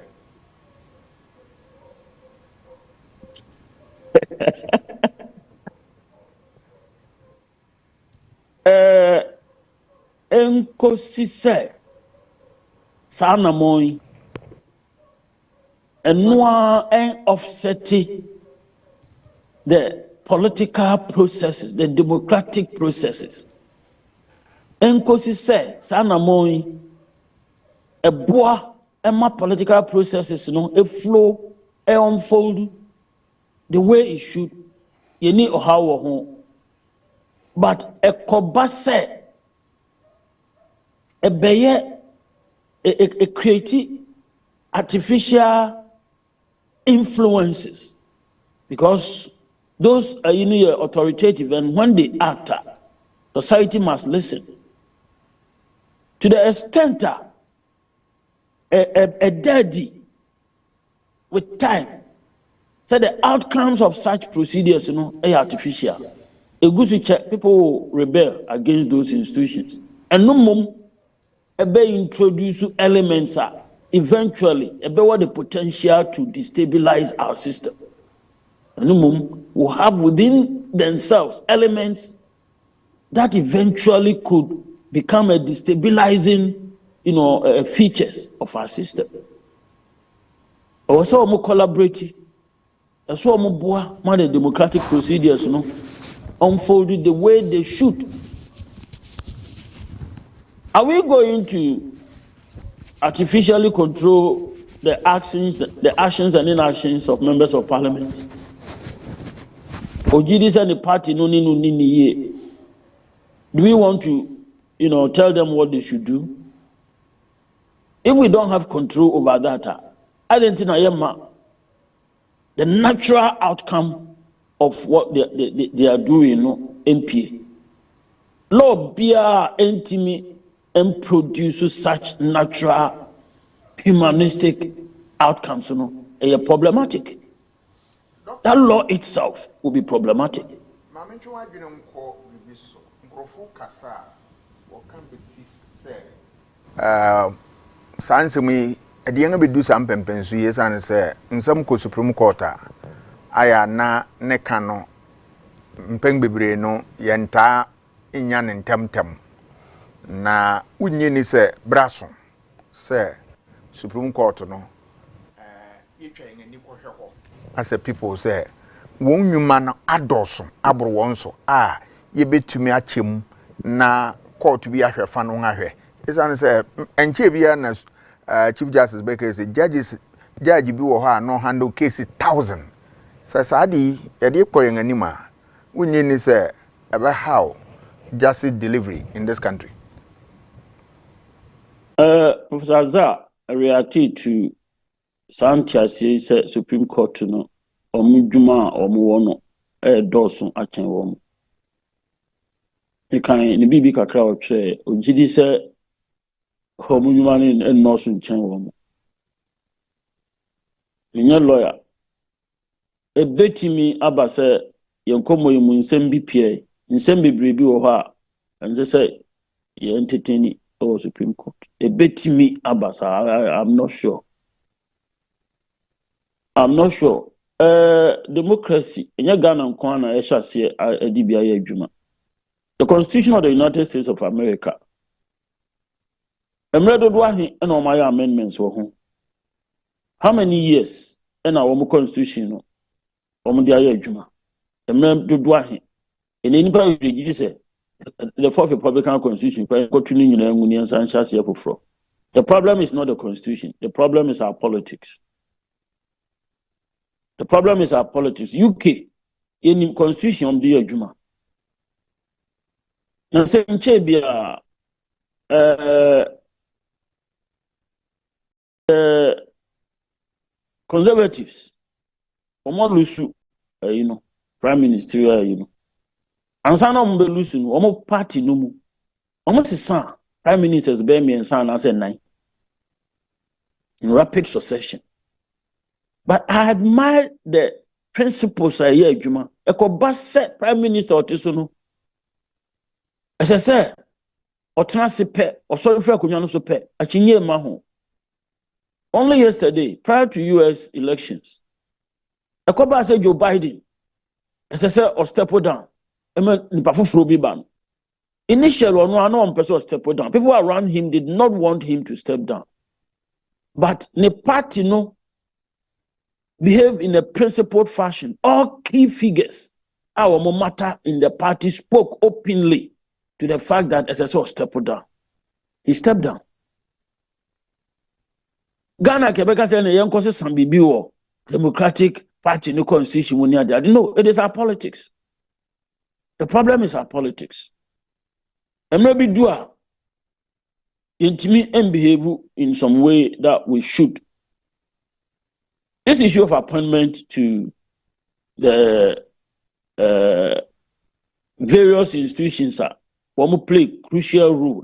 Enkosi se sana moi enwa en offsetting the political processes, the democratic processes. Enkosi se sana moi eboa ema political processes no e flow e unfold the way it should. Yeni ohawo ho. But ekoba se ebeye a create artificial influences because those are authoritative, and when they act, society must listen to the extent that a daddy with time. So the outcomes of such procedures, are artificial. A good check, people will rebel against those institutions, and no more. Introduce elements eventually what the potential to destabilize our system. And will have within themselves elements that eventually could become a destabilizing, features of our system. Also, we collaborate. Also, we the democratic procedures, unfolded the way they should. Are we going to artificially control the actions and inactions of members of parliament? Or this and the party no ni? Do we want to, tell them what they should do? If we don't have control over that, I don't think the natural outcome of what they are doing, MPA. Lord, be intimate. And produce such natural humanistic outcomes, are problematic. That law itself will be problematic. Sansumi edianga be do some pempensu yesane say nsam ko Supreme Court aya na ne kano mpeng bebre no yenta inya ne ntemtem na unye ni se braso se Supreme Court no yetwa ngani ko hwehɔ as a people say won nwuma no adoso abro won so yebetumi achem na court bi ahwefa no ahwe isane say enche bia na Chief Justice Baker say judge bi wo ha no handle case 1000 say sadi yede ko ngani ma unye ni say about how justice delivery in this country. Professor Azar reacted to Santiago said Supreme Court no omuduma omuwono dosun achen wo. E kan ni bibi kakra o twe ogidi se omuduma ni no sun chen wo. Minye lawyer e betimi aba se yenkomo yimu nsem bi pie nsem bebre bi wo ha anze se ye entertain or Supreme Court. A betimi abasa. I'm not sure. Democracy. The Constitution of the United States of America. Amendments. How many years in our Constitution? The fourth Republican Constitution. The problem is not the Constitution. The problem is our politics. UK, in the Constitution of the Juma. Now, say conservatives, prime ministerial, and some of them losing, almost party no more. Almost a son, prime ministers bear me and son as a 9 in rapid succession. But I admire the principles I hear, Juma. I could set prime minister or Tisono. As I said, or transipe, or sorry for Kunyano Sope, a Chinye Maho. Only yesterday, prior to US elections, I could say Joe Biden. As I said, or step down. Initially, one person step down. People around him did not want him to step down. But the party behave in a principled fashion. All key figures, our matter in the party spoke openly to the fact that SSO stepped down. He stepped down. Ghana Quebec said the Democratic Party no constitution. No, it is our politics. The problem is our politics. And maybe do intimi and behave in some way that we should. This issue of appointment to the various institutions will play crucial role.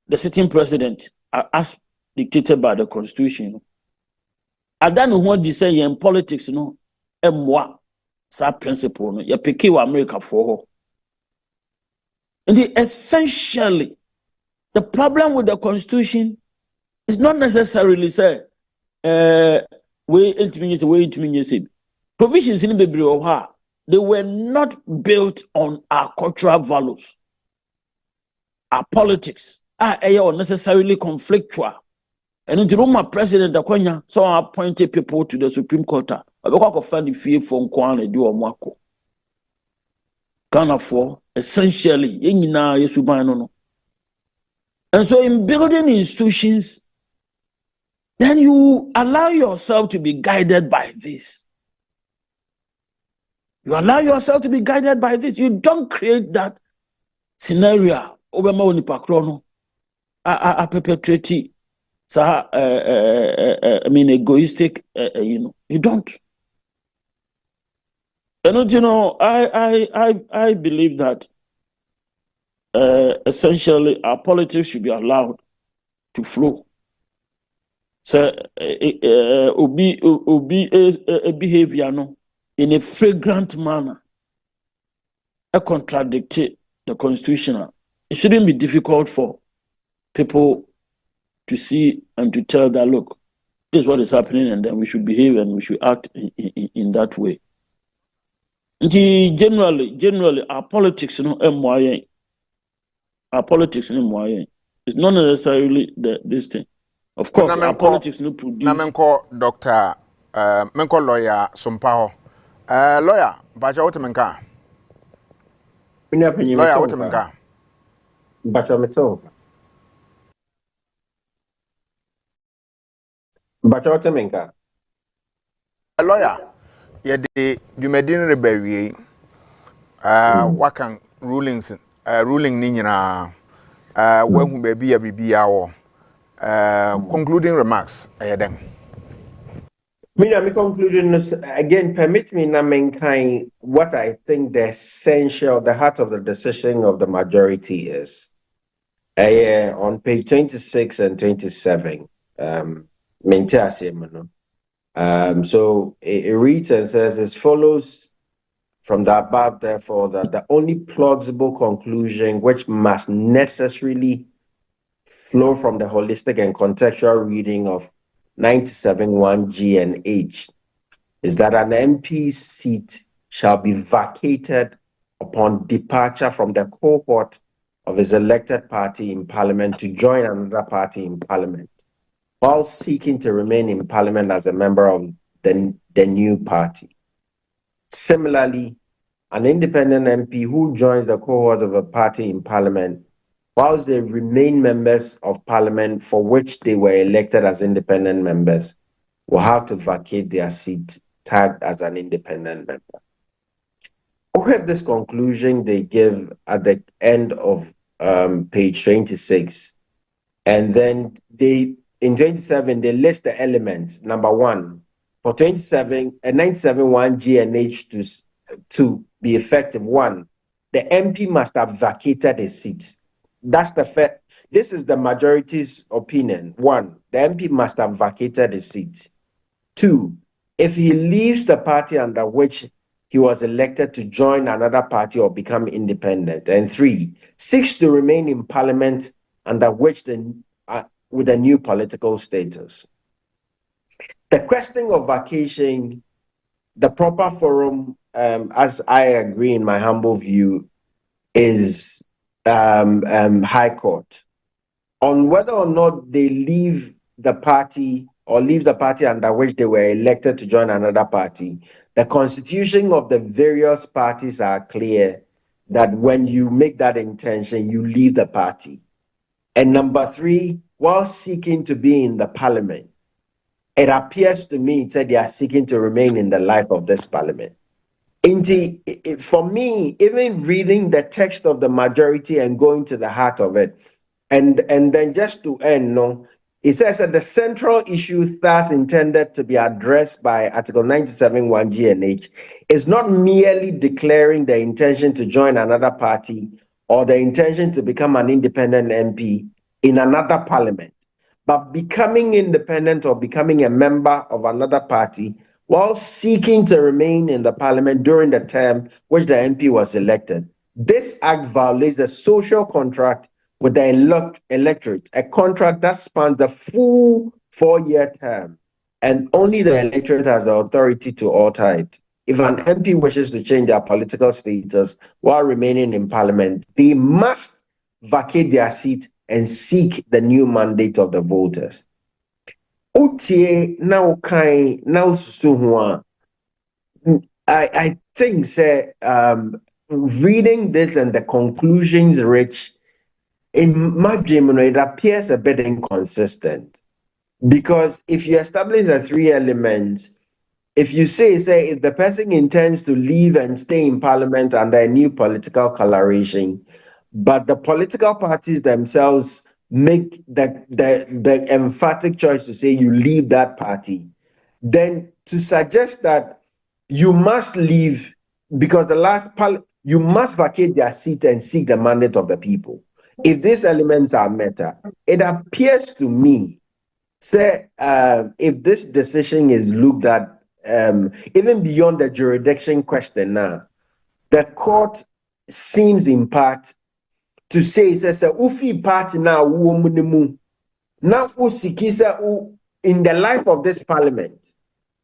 The sitting president, as dictated by the constitution. I don't know what they say in politics, and what that principle, you pick America for. And essentially, the problem with the constitution is not necessarily say provisions in the they were not built on our cultural values, our politics are unnecessarily conflictual. And the Roma president Akonya so appointed people to the Supreme Court. I will find the fear from Kwan do Omako. Ghana for essentially, no. And so in building institutions, then you allow yourself to be guided by this. You allow yourself to be guided by this. You don't create that scenario. I perpetrate egoistic, you don't. And I believe that essentially our politics should be allowed to flow. So a behavior in a flagrant manner, contradicted the constitution. It shouldn't be difficult for people to see and to tell that, look, this is what is happening, and then we should behave and we should act in that way. Generally, our politics, our politics is not necessarily this thing. Of course, our politics no produce. Dr. Menko lawyer Sumpaho. Lawyer, Bacha Otemenka. Lawyer Otemenka. Bacha Meto. Bacha Otemenka. Lawyer, the Medina Rebellion, wakan rulings, ruling Nina, when we be a BBA. Concluding remarks, then. My conclusion is, again, permit me na mankind what I think the essential, the heart of the decision of the majority is. On page 26 and 27, so it reads and says as follows from the above, therefore, that the only plausible conclusion which must necessarily flow from the holistic and contextual reading of 97(1)G and H is that an MP's seat shall be vacated upon departure from the cohort of his elected party in parliament to join another party in parliament, while seeking to remain in parliament as a member of the new party. Similarly, an independent MP who joins the cohort of a party in parliament whilst they remain members of parliament for which they were elected as independent members, will have to vacate their seat tagged as an independent member. Over this conclusion they give at the end of page 26, and then in 27 they list the elements. Number one, for 97(1)G and H to be effective, one, the MP must have vacated his seat. That's the fact. This is the majority's opinion. One, the MP must have vacated his seat. Two, if he leaves the party under which he was elected to join another party or become independent. And three, seeks to remain in parliament under which with a new political status. The question of vacation the proper forum, as I agree in my humble view, is High Court. On whether or not they leave the party or leave the party under which they were elected to join another party, the constitution of the various parties are clear that when you make that intention, you leave the party. And number three, while seeking to be in the parliament, it appears to me that they are seeking to remain in the life of this parliament. Indeed, for me, even reading the text of the majority and going to the heart of it, and then just to end, no, it says that the central issue thus intended to be addressed by Article 97 1G and H is not merely declaring the intention to join another party or the intention to become an independent MP in another parliament, but becoming independent or becoming a member of another party while seeking to remain in the parliament during the term which the MP was elected. This act violates the social contract with the electorate, a contract that spans the full 4-year term, and only the electorate has the authority to alter it. If an MP wishes to change their political status while remaining in parliament, they must vacate their seat and seek the new mandate of the voters. Otie now kai now susuhua. I think say reading this and the conclusions rich in my dream, it appears a bit inconsistent, because if you establish the three elements, if you say if the person intends to leave and stay in parliament under a new political coloration, but the political parties themselves make the emphatic choice to say you leave that party, then to suggest that you must leave because you must vacate their seat and seek the mandate of the people. If these elements are met, it appears to me, if this decision is looked at even beyond the jurisdiction question now, the court seems in part to say, ufi party now now in the life of this parliament,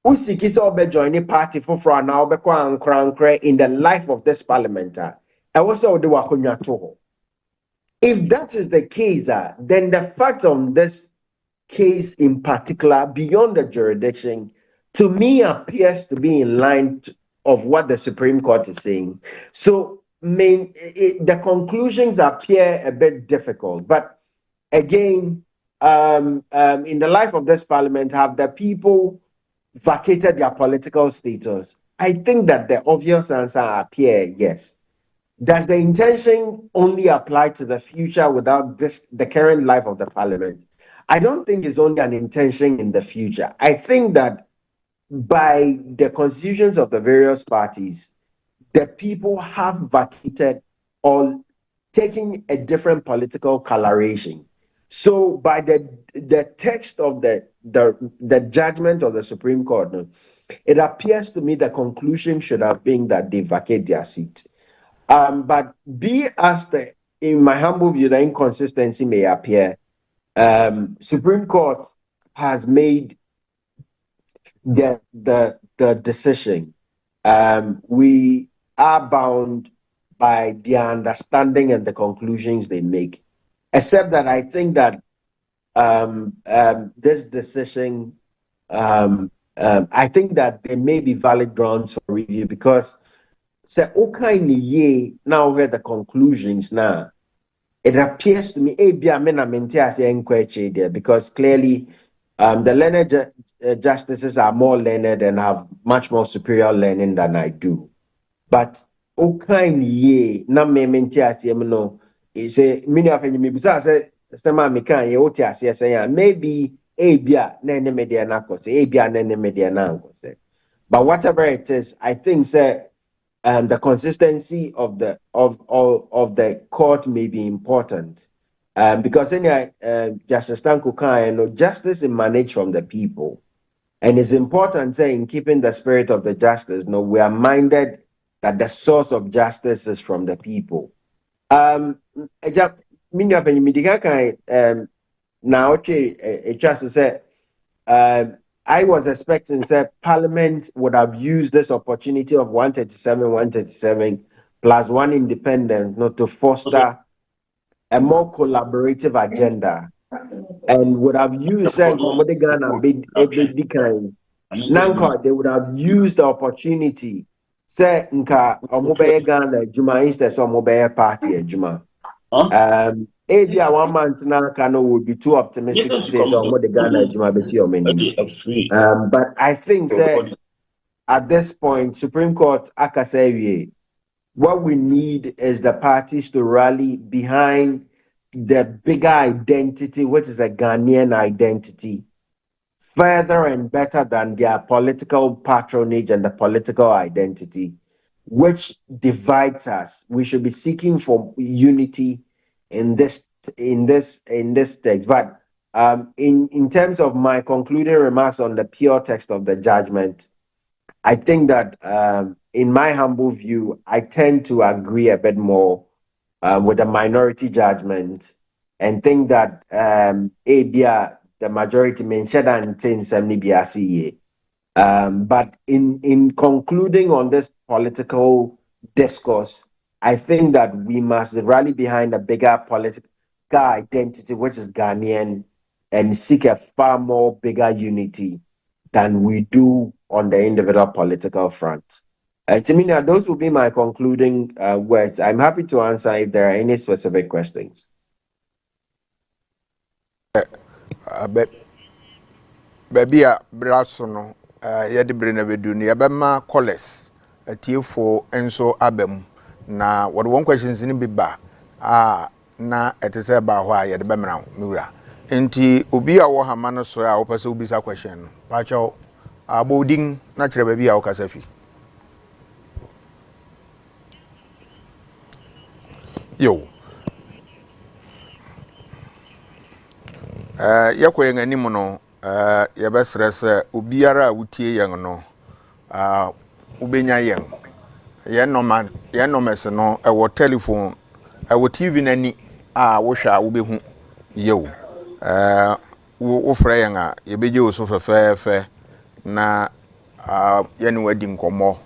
usikisa obe join party for now in the life of this parliament. If that is the case, then the fact on this case in particular, beyond the jurisdiction, to me appears to be in line of what the Supreme Court is saying. So, the conclusions appear a bit difficult. But again, in the life of this parliament, have the people vacated their political status? I think that the obvious answer appears yes. Does the intention only apply to the future without the current life of the parliament? I don't think it's only an intention in the future. I think that by the constitutions of the various parties, the people have vacated or taking a different political coloration. So by the text of the judgment of the Supreme Court, it appears to me the conclusion should have been that they vacate their seat. But be as in my humble view, the inconsistency may appear, Supreme Court has made the decision. We are bound by their understanding and the conclusions they make. Except that I think that this decision, I think that there may be valid grounds for review, because now we're the conclusions now. It appears to me, because clearly the learned justices are more learned and have much more superior learning than I do. But na no say many of you maybe say maybe media na but whatever it is, I think the consistency of the court may be important, because Justice Tanko justice emanates from the people, and it's important in keeping the spirit of the justice. We are minded that the source of justice is from the people. Now okay, just to say, I was expecting that Parliament would have used this opportunity of 137 plus one independent not to foster a more collaborative agenda and would have used Komode Ghana big kind. Nanka, they would have used the opportunity. Say nka omobeye Ghana Juma instead of omobeye party Juma. Maybe 1 month now Kano would be too optimistic to say so omode Ghana Juma besi omeni. But I think say at this point, Supreme Court Akasewie, what we need is the parties to rally behind the bigger identity, which is a Ghanaian identity, further and better than their political patronage and the political identity, which divides us. We should be seeking for unity in this text. But in terms of my concluding remarks on the pure text of the judgment, I think that in my humble view, I tend to agree a bit more with the minority judgment and think that ABIA, the majority mentioned and things but in concluding on this political discourse, I think that we must rally behind a bigger political identity, which is Ghanaian, and seek a far more bigger unity than we do on the individual political front. Timina, those will be my concluding words. I'm happy to answer if there are any specific questions. Baby, Brasono, Yadi Brina Beduni, Abema Coles, a TFO, and so Abem. Na what one question is in Biba, na it is about why at the Bemra, Mura. Enti Ubia Wahamana, so I hope so be a question. Pacho, Aboding, natural baby, our Casafi. Yo. Yakwe ngani mono yabesre se obiara wutie yen no ubenya yen ye nomese no ewo telephone ewo TV nani wo hwa wo behu yew wo frɛ yen a yebeje wo so fefefe na ye ne wadi nkomo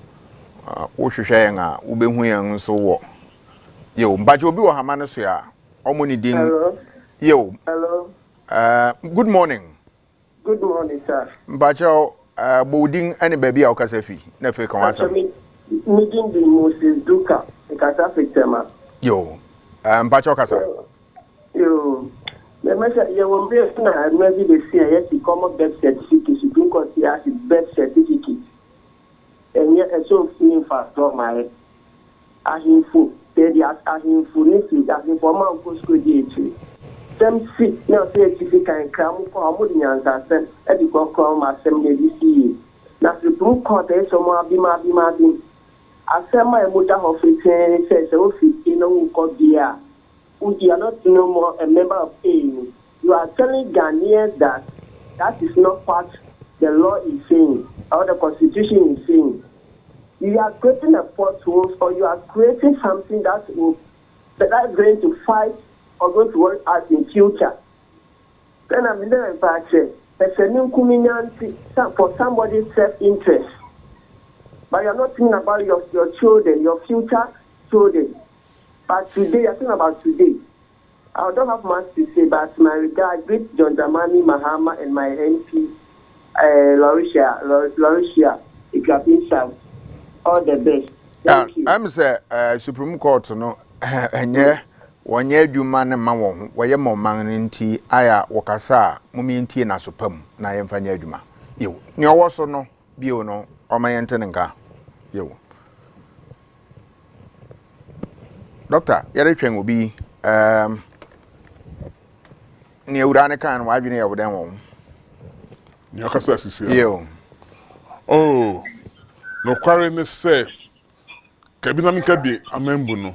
wo hwehwɛ yen a wo behu yen so wo yew mbaje obi wo hama ne so ya omoni din yew hello. Good morning. Good morning, sir. Mbacho, boarding any baby au kasefi. Nefe kan wasa. Meeting the Moses Duka, the Kasafi tema. Yo. Mbacho kasa. Yo. The message you will be na maybe the see yes the common birth certificate Supreme Court has the birth certificate. And yet so feeling fast from my ahimfo. They ahimfo nisi ahimfo man ko school dey. Them sit now say if can cram ko amudi nyansa sen e di ko ma sem ne di see na Supreme Court e so mo abima asema e muta ho fitin say o fit no ko dia you are not no more a member of AU. You are telling Ghanaians that is not what the law is saying or the constitution is saying. You are creating a pothole or you are creating something that is going to fight or going to work out in future. Then I'm in the fact there's a new community for somebody's self-interest. But you're not thinking about your children, your future children. But today, I think about today. I don't have much to say, but my regard, great John Dramani Mahama and my MP, Lauricia, Ikrapin South. All the best. Thank you. I'm say Supreme Court no enye wonye adwuma ne ma won woye moman nti aya wokasa mumi nti na sopam na yemfanya adwuma yo ne owo so no bio no omayente nka yo doctor yare twen obi ne ewura ne kan wa adwene ye woden won ne akasa sisi yo oh no kware ne se kabina nka bi amembu no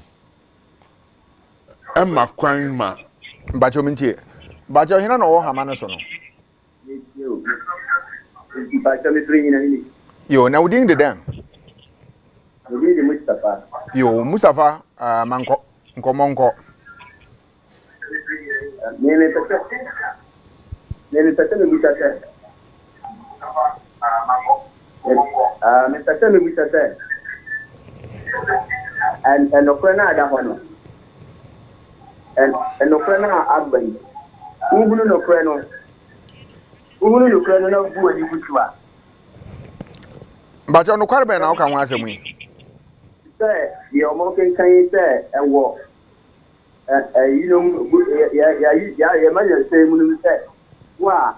Emma kwan ma bacho mintie bacho hina no wo hama no so no bacho mi three ni yo na udin de dan udin de Mustafa yo Mustafa manko nkomonko nene pete Mustafa Mr. Semi, Mr. Sir. And the friend I got one. And the friend I have been. Who will no friend? Who will you friend of who you put you are? But on the quarter now can answer me. Sir, your mocking can you say and walk? You know, yeah, you might say, when you say, wow,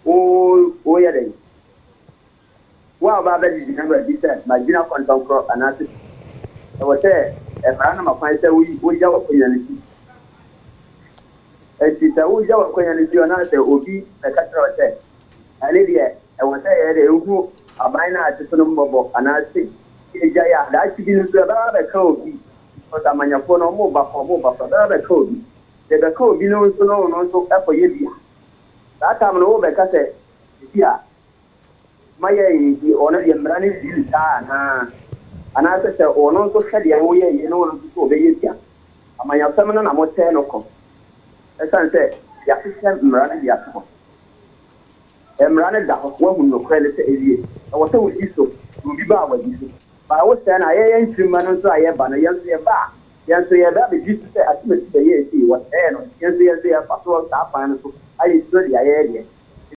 oh, yeah, wow, Baba, you never did that. My dinner content crop and I was there. If I am a fine, we have a community. As it's a we have a community, and I say, Obi, a catcher said, and Lydia, I was there, who are by now at the Sonoma, and I say, Jaya, that she didn't grab a code. But I'm on your phone or mobile for the code. The code, you know, so no, not so for you. That time, no, because I said, yeah. My honor, you're running this time, and I said, oh, no, so said, you know, to obey it. I'm my feminine, I'm not 10 o'clock. As I said, the assistant running the asshole. I'm running down one who no credit a year. I was so used to be bad with you. But I was saying, I ain't 3 months, so I have an answer back. Yes, we have that used to say, I think the year, see what, and yes, they are password, I used to the idea.